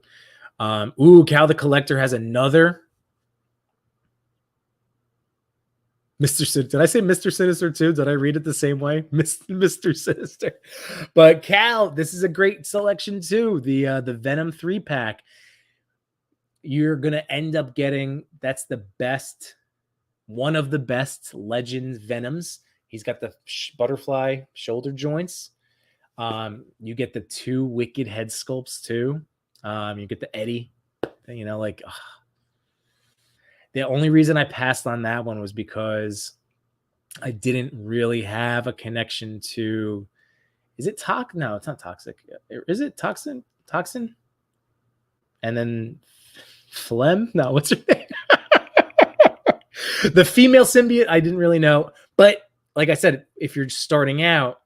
Cal the Collector has another Mr. Sinister. Did I say Mr. Sinister too? Did I read it the same way? Mr. Sinister. But Cal, this is a great selection too. The Venom 3-pack. You're gonna end up getting that's the best, one of the best Legends Venoms. He's got the butterfly shoulder joints. You get the 2 wicked head sculpts too. You get the Eddie, like the only reason I passed on that one was because I didn't really have a connection to. Is it No, it's not toxic. Is it toxin? Toxin? And then phlegm? No, what's her name? The female symbiote, I didn't really know. But like I said, if you're starting out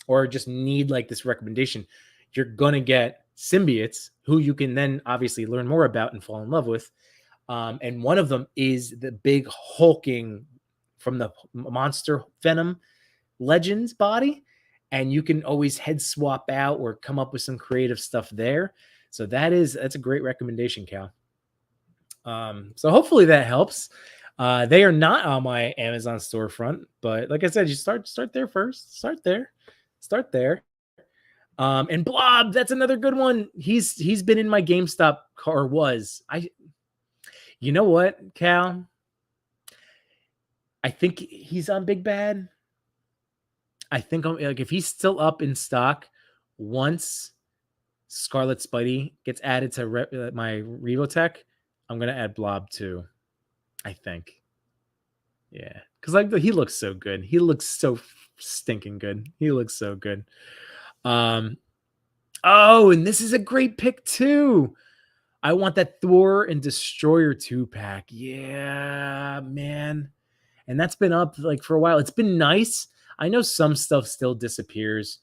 or just need like this recommendation, you're going to get symbiotes who you can then obviously learn more about and fall in love with. And one of them is the big hulking from the Monster Venom Legends body. And you can always head swap out or come up with some creative stuff there. So that's a great recommendation, Cal. So hopefully that helps. They are not on my Amazon storefront, but like I said, you start there first. Start there. And Blob, that's another good one. He's been in my GameStop car. You know what, Cal? I think he's on Big Bad. I think if he's still up in stock once Scarlet Spidey gets added to my Revotech, I'm gonna add Blob too. I think, yeah, because he looks so good. He looks so stinking good. He looks so good. Oh, and this is a great pick too. I want that Thor and Destroyer 2-pack. Yeah, man. And that's been up like for a while. It's been nice. I know some stuff still disappears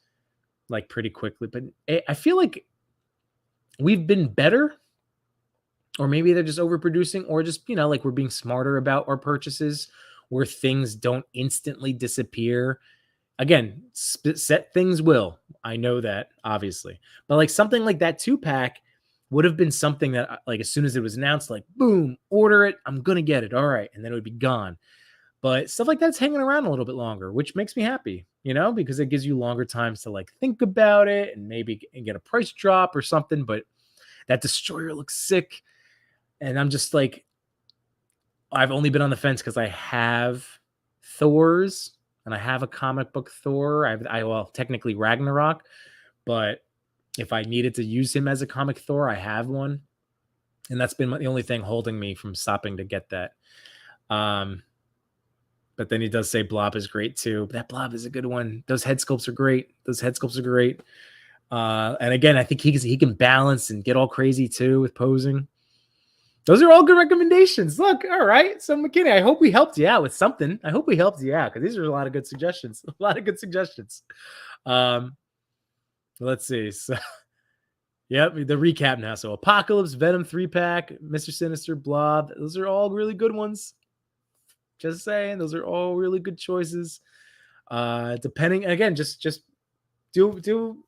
like pretty quickly, but I feel like we've been better, or maybe they're just overproducing, or just, like we're being smarter about our purchases where things don't instantly disappear. Again, set things will. I know that, obviously. But like something like that 2-pack would have been something that, like, as soon as it was announced, like, boom, order it. I'm going to get it. All right. And then it would be gone. But stuff like that's hanging around a little bit longer, which makes me happy, because it gives you longer times to like think about it and maybe get a price drop or something. But that Destroyer looks sick. And I'm just like, I've only been on the fence because I have Thor's and I have a comic book Thor. Well, technically Ragnarok, but if I needed to use him as a comic Thor, I have one. And that's been the only thing holding me from stopping to get that. But then he does say Blob is great too. That Blob is a good one. Those head sculpts are great. And again, I think he can balance and get all crazy too with posing. Those are all good recommendations. Look, all right. So McKinney, I hope we helped you out with something. I hope we helped you out because these are a lot of good suggestions. Let's see. So, yep, the recap now. So Apocalypse, Venom 3-pack, Mr. Sinister, Blob. Those are all really good ones. Just saying, those are all really good choices. Depending, again, just do.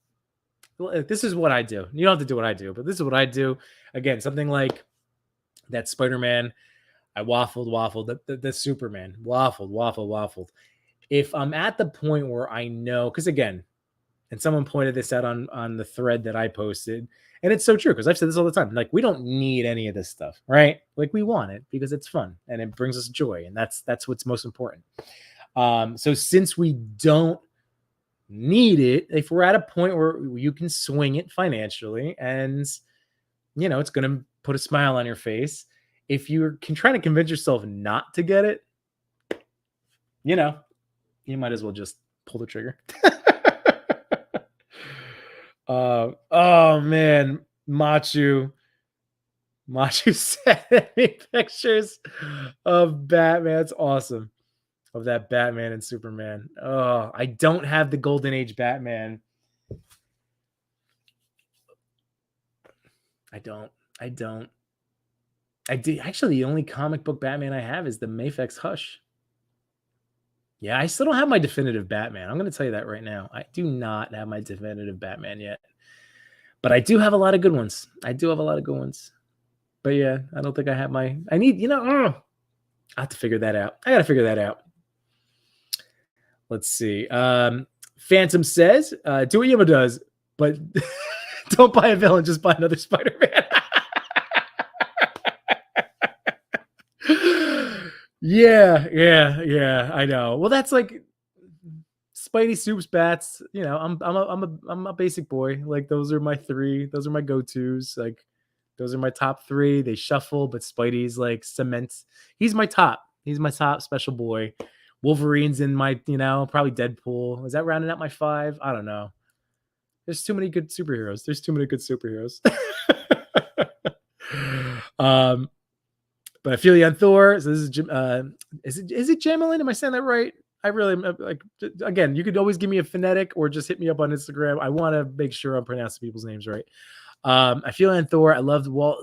This is what I do. You don't have to do what I do, but this is what I do. Again, something like that Spider-Man, I waffled. The Superman, waffled. If I'm at the point where I know, because again, and someone pointed this out on the thread that I posted, and it's so true because I've said this all the time. Like, we don't need any of this stuff, right? Like, we want it because it's fun and it brings us joy, and that's what's most important. So since we don't need it, if we're at a point where you can swing it financially, and it's going to put a smile on your face, if you can try to convince yourself not to get it, you might as well just pull the trigger. Oh man, Machu sent me pictures of Batman. It's awesome. of that Batman and Superman. Oh, I don't have the Golden Age Batman. I don't. I don't. I do. Actually, the only comic book Batman I have is the Mafex Hush. Yeah, I still don't have my definitive Batman. I'm going to tell you that right now. I do not have my definitive Batman yet. But I do have a lot of good ones. I do have a lot of good ones. But yeah, I don't think I have my. I need, I have to figure that out. I got to figure that out. Let's see. Phantom says, do what Yimbo does, but don't buy a villain, just buy another Spider-Man. Yeah. I know. Well, that's like Spidey, Soups, Bats. I'm a basic boy. Like those are my three. Those are my go-tos. Like those are my top three. They shuffle, but Spidey's like cement. He's my top. He's my top special boy. Wolverine's in my, probably Deadpool. Is that rounding out my five? I don't know. There's too many good superheroes. But I feel you on Thor. So this is is it Jamelin? Am I saying that right? I really like. Again, you could always give me a phonetic or just hit me up on Instagram. I want to make sure I'm pronouncing people's names right. I feel you on Thor. I loved Walt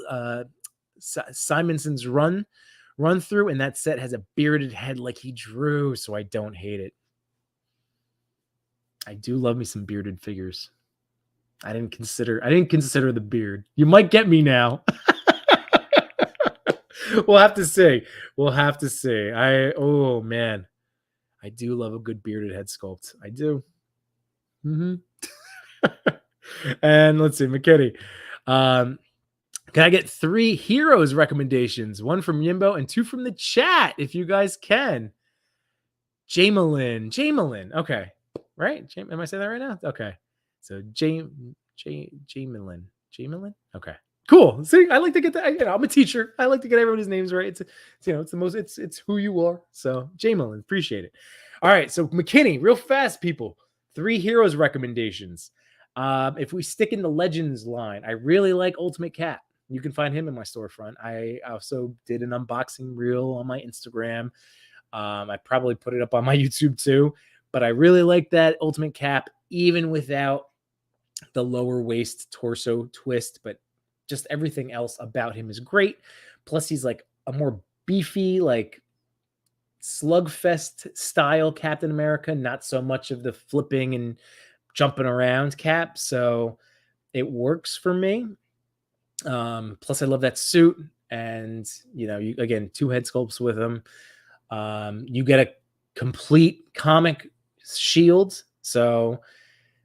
Simonson's run through, and that set has a bearded head like he drew, so I don't hate it. I do love me some bearded figures. I didn't consider the beard. You might get me now. We'll have to see. Oh man, I do love a good bearded head sculpt. I do. And let's see, McKinney. Can I get 3 heroes recommendations? 1 from Yimbo and 2 from the chat, if you guys can. Jamelin. Okay. Right? Am I saying that right now? Okay. So Jamelin. Okay. Cool. See, I like to get that. I'm a teacher. I like to get everybody's names right. It's the most. It's who you are. So Jamelin, appreciate it. All right. So McKinney, real fast, people. 3 heroes recommendations. If we stick in the Legends line, I really like Ultimate Cat. You can find him in my storefront. I also did an unboxing reel on my Instagram. I probably put it up on my YouTube too. But I really like that Ultimate Cap, even without the lower waist torso twist. But just everything else about him is great. Plus, he's like a more beefy, like slugfest style Captain America, not so much of the flipping and jumping around Cap. So it works for me. Plus, I love that suit. And, you again, 2 head sculpts with him. You get a complete comic shield. So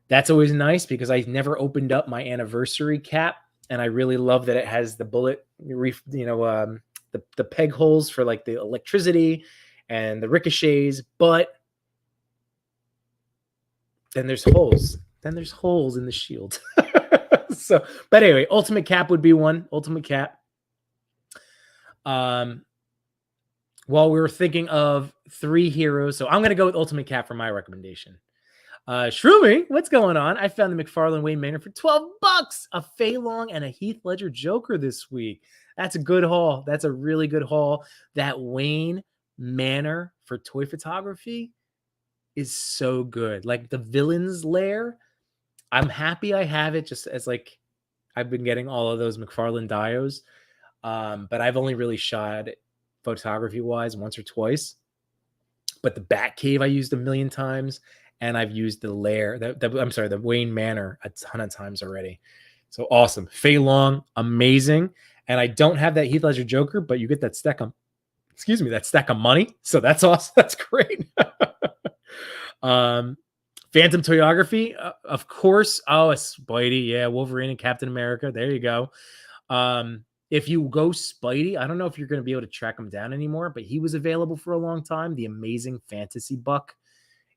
that's always nice because I never opened up my anniversary Cap. And I really love that it has the bullet, the peg holes for like the electricity and the ricochets, but then there's holes. Then there's holes in the shield. So, but anyway, Ultimate Cap would be one. Ultimate Cap. While we were thinking of 3 heroes, so I'm going to go with Ultimate Cap for my recommendation. Shroomy, what's going on? I found the McFarlane Wayne Manor for $12, a Fei Long and a Heath Ledger Joker this week. That's a good haul. That's a really good haul. That Wayne Manor for toy photography is so good. Like the Villain's Lair, I'm happy I have it just as like I've been getting all of those McFarlane dios. But I've only really shot it photography wise once or twice. But the Batcave I used a million times. And I've used the Lair, the Wayne Manor a ton of times already. So awesome. Fei Long, amazing. And I don't have that Heath Ledger Joker, but you get that stack of money. So that's awesome. That's great. Phantom Toyography, of course. Oh, it's Spidey. Yeah, Wolverine and Captain America. There you go. If you go Spidey, I don't know if you're going to be able to track him down anymore, but he was available for a long time. The Amazing Fantasy Buck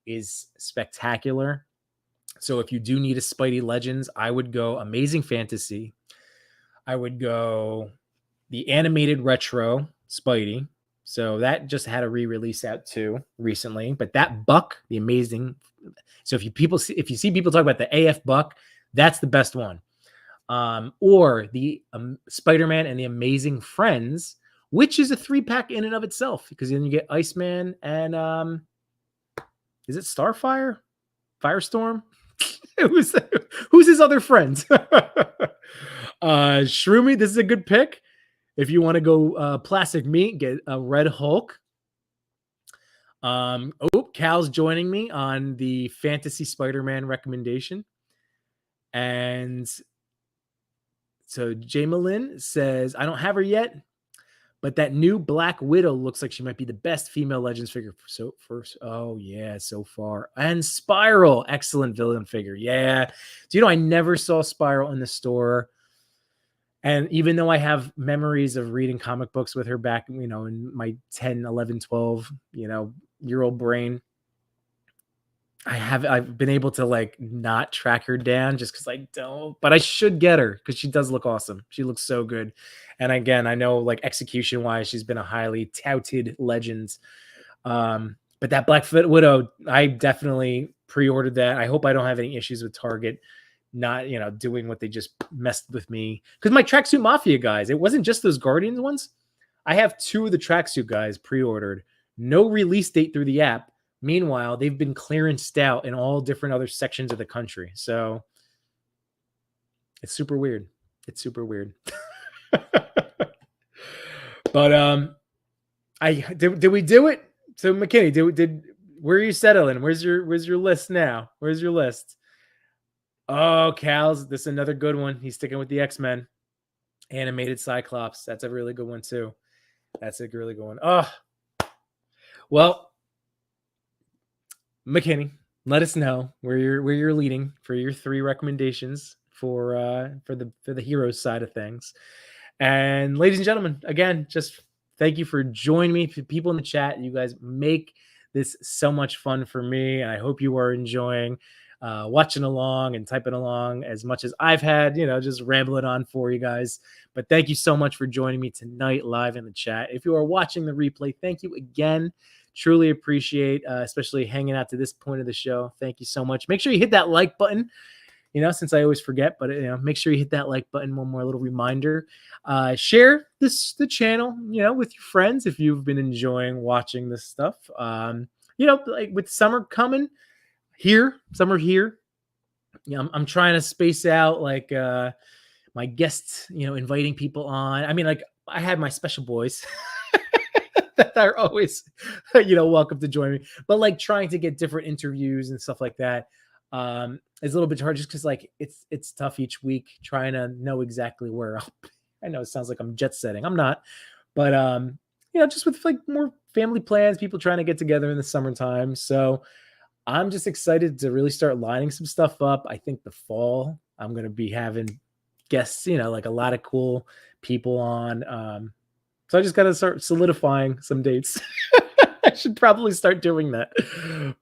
is spectacular. So if you do need a Spidey Legends, I would go Amazing Fantasy. I would go the animated retro Spidey. So that just had a re-release out too recently. But that Buck, the Amazing. So if you see people talk about the AF Buck, that's the best one. Or the Spider-Man and the Amazing Friends, which is a 3-pack in and of itself, because then you get Iceman and is it Starfire? Firestorm? who's, who's his other friend? Shroomy, this is a good pick. If you want to go plastic meat, get a Red Hulk. Cal's joining me on the Fantasy Spider-Man recommendation. And so Jamelin says, I don't have her yet, but that new Black Widow looks like she might be the best female Legends figure so far. And Spiral, excellent villain figure. Yeah. Do you know I never saw Spiral in the store? And even though I have memories of reading comic books with her back, in my 10, 11, 12, year old brain, I've been able to not track her down just because I don't, but I should get her because she does look awesome. She looks so good. And again, I know execution wise, she's been a highly touted Legends. But that Black Widow, I definitely pre-ordered that. I hope I don't have any issues with Target not, doing what they just messed with me. Because my Tracksuit Mafia guys, it wasn't just those Guardians ones. I have 2 of the Tracksuit guys pre-ordered. No release date through the app. Meanwhile, they've been clearanced out in all different other sections of the country. So it's super weird. It's super weird. But did we do it? So McKinney, where are you settling? Where's your list now? Where's your list? Oh, Cal's, this is another good one. He's sticking with the X-Men. Animated Cyclops. That's a really good one too. That's a really good one. Oh, well, McKinney, let us know where you're leading for your 3 recommendations for the heroes side of things. And ladies and gentlemen, again, just thank you for joining me. People in the chat, you guys make this so much fun for me, and I hope you are enjoying watching along and typing along as much as I've had, just rambling on for you guys. But thank you so much for joining me tonight live in the chat. If you are watching the replay, thank you again. Truly appreciate, especially hanging out to this point of the show. Thank you so much. Make sure you hit that like button, since I always forget, but make sure you hit that like button. One more little reminder. Share the channel, with your friends if you've been enjoying watching this stuff. With summer coming here, I'm trying to space out my guests, inviting people on. I mean, I had my special boys that are always, welcome to join me. But trying to get different interviews and stuff like that is a little bit hard just because it's tough each week trying to know exactly where I'll be. I know it sounds like I'm jet setting. I'm not. But, just with more family plans, people trying to get together in the summertime. So I'm just excited to really start lining some stuff up. I think the fall, I'm going to be having guests, a lot of cool people on. So I just got to start solidifying some dates. I should probably start doing that.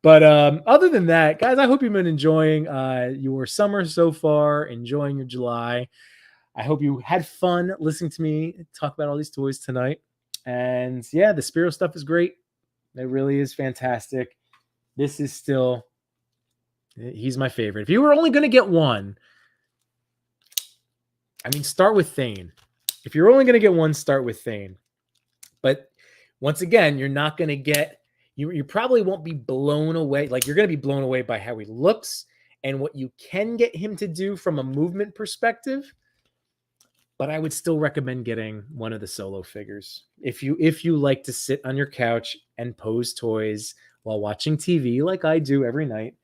But other than that, guys, I hope you've been enjoying your summer so far, enjoying your July. I hope you had fun listening to me talk about all these toys tonight. And yeah, the Spero stuff is great. It really is fantastic. This is still, he's my favorite. If you were only going to get one, start with Thane. If you're only going to get one, start with Thane. But once again, you're not going to get, you probably won't be blown away. You're going to be blown away by how he looks and what you can get him to do from a movement perspective. But I would still recommend getting one of the solo figures. If you like to sit on your couch and pose toys while watching TV like I do every night,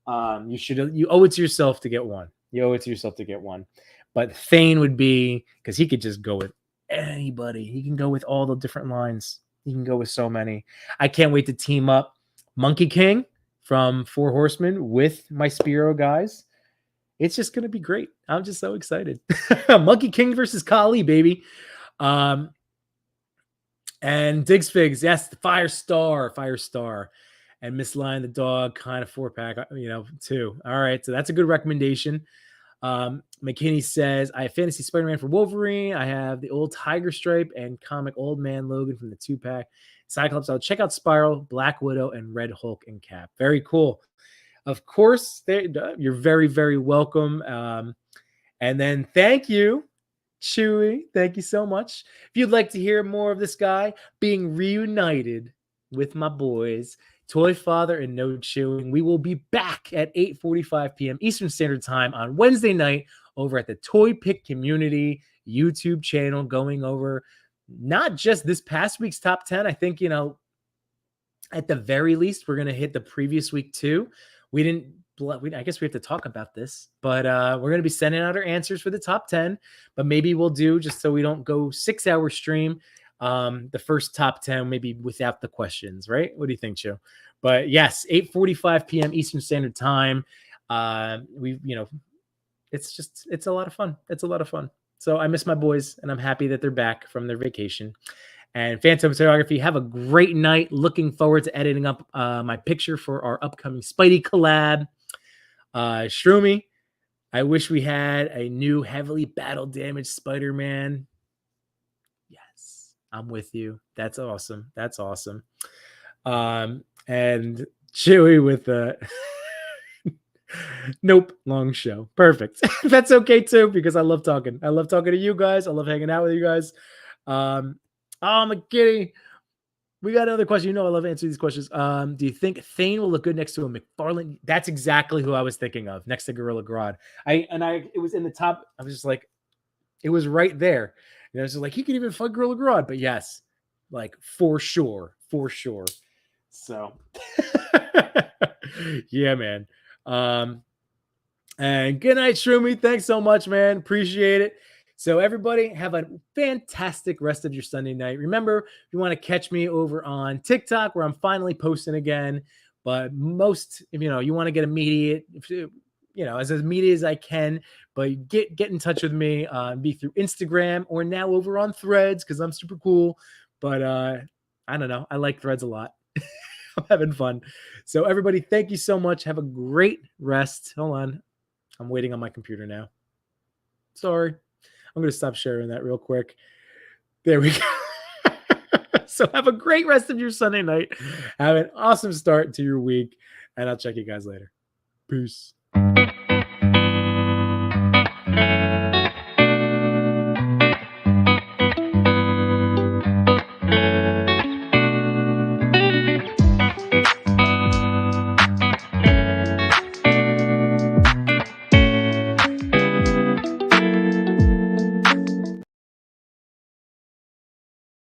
you owe it to yourself to get one. You owe it to yourself to get one. But Thane would be, because he could just go with anybody. He can go with all the different lines. He can go with so many. I can't wait to team up Monkey King from 4 Horsemen with my Spero guys. It's just going to be great. I'm just so excited. Monkey King versus Kali, baby. And Diggs Figs, yes, the Firestar. And Miss Lion the dog, kind of 4-pack, too. All right, so that's a good recommendation. McKinney says, I have Fantasy Spider-Man for Wolverine. I have the old Tiger Stripe and comic Old Man Logan from the 2-pack. Cyclops, I'll check out Spiral, Black Widow, and Red Hulk and Cap. Very cool. Of course, you're very, very welcome. And then thank you Chewy, thank you so much. If you'd like to hear more of this guy being reunited with my boys, Toy Father and No Chewing, we will be back at 8:45 p.m. Eastern Standard Time on Wednesday night over at the Toy Pick Community YouTube channel, going over not just this past week's top 10. I think, at the very least, we're going to hit the previous week too. I guess we have to talk about this, but we're going to be sending out our answers for the top 10, but maybe we'll do, just so we don't go 6-hour stream, the first top 10, maybe without the questions, right? What do you think, Joe? But yes, 8:45 p.m. Eastern Standard Time. It's a lot of fun. It's a lot of fun. So I miss my boys, and I'm happy that they're back from their vacation. And Phantom Photography, have a great night. Looking forward to editing up my picture for our upcoming Spidey collab. Shroomy, I wish we had a new heavily battle damaged Spider-Man. Yes, I'm with you. That's awesome. That's awesome. And Chewy with the nope, long show. Perfect. That's okay too, because I love talking. I love talking to you guys. I love hanging out with you guys. Oh, McGiddy. We got another question. I love answering these questions. Do you think Thane will look good next to a McFarlane? That's exactly who I was thinking of, next to Gorilla Grodd. It was in the top. I was just like, it was right there. I was just like, he could even fuck Gorilla Grodd. But yes, like for sure. So, yeah, man. And good night, Shroomy. Thanks so much, man. Appreciate it. So everybody, have a fantastic rest of your Sunday night. Remember, if you want to catch me over on TikTok, where I'm finally posting again, but most, if you want to get immediate, as immediate as I can, but get in touch with me, be through Instagram or now over on Threads, because I'm super cool. But I don't know. I like Threads a lot. I'm having fun. So everybody, thank you so much. Have a great rest. Hold on. I'm waiting on my computer now. Sorry. I'm going to stop sharing that real quick. There we go. So have a great rest of your Sunday night. Have an awesome start to your week. And I'll check you guys later. Peace.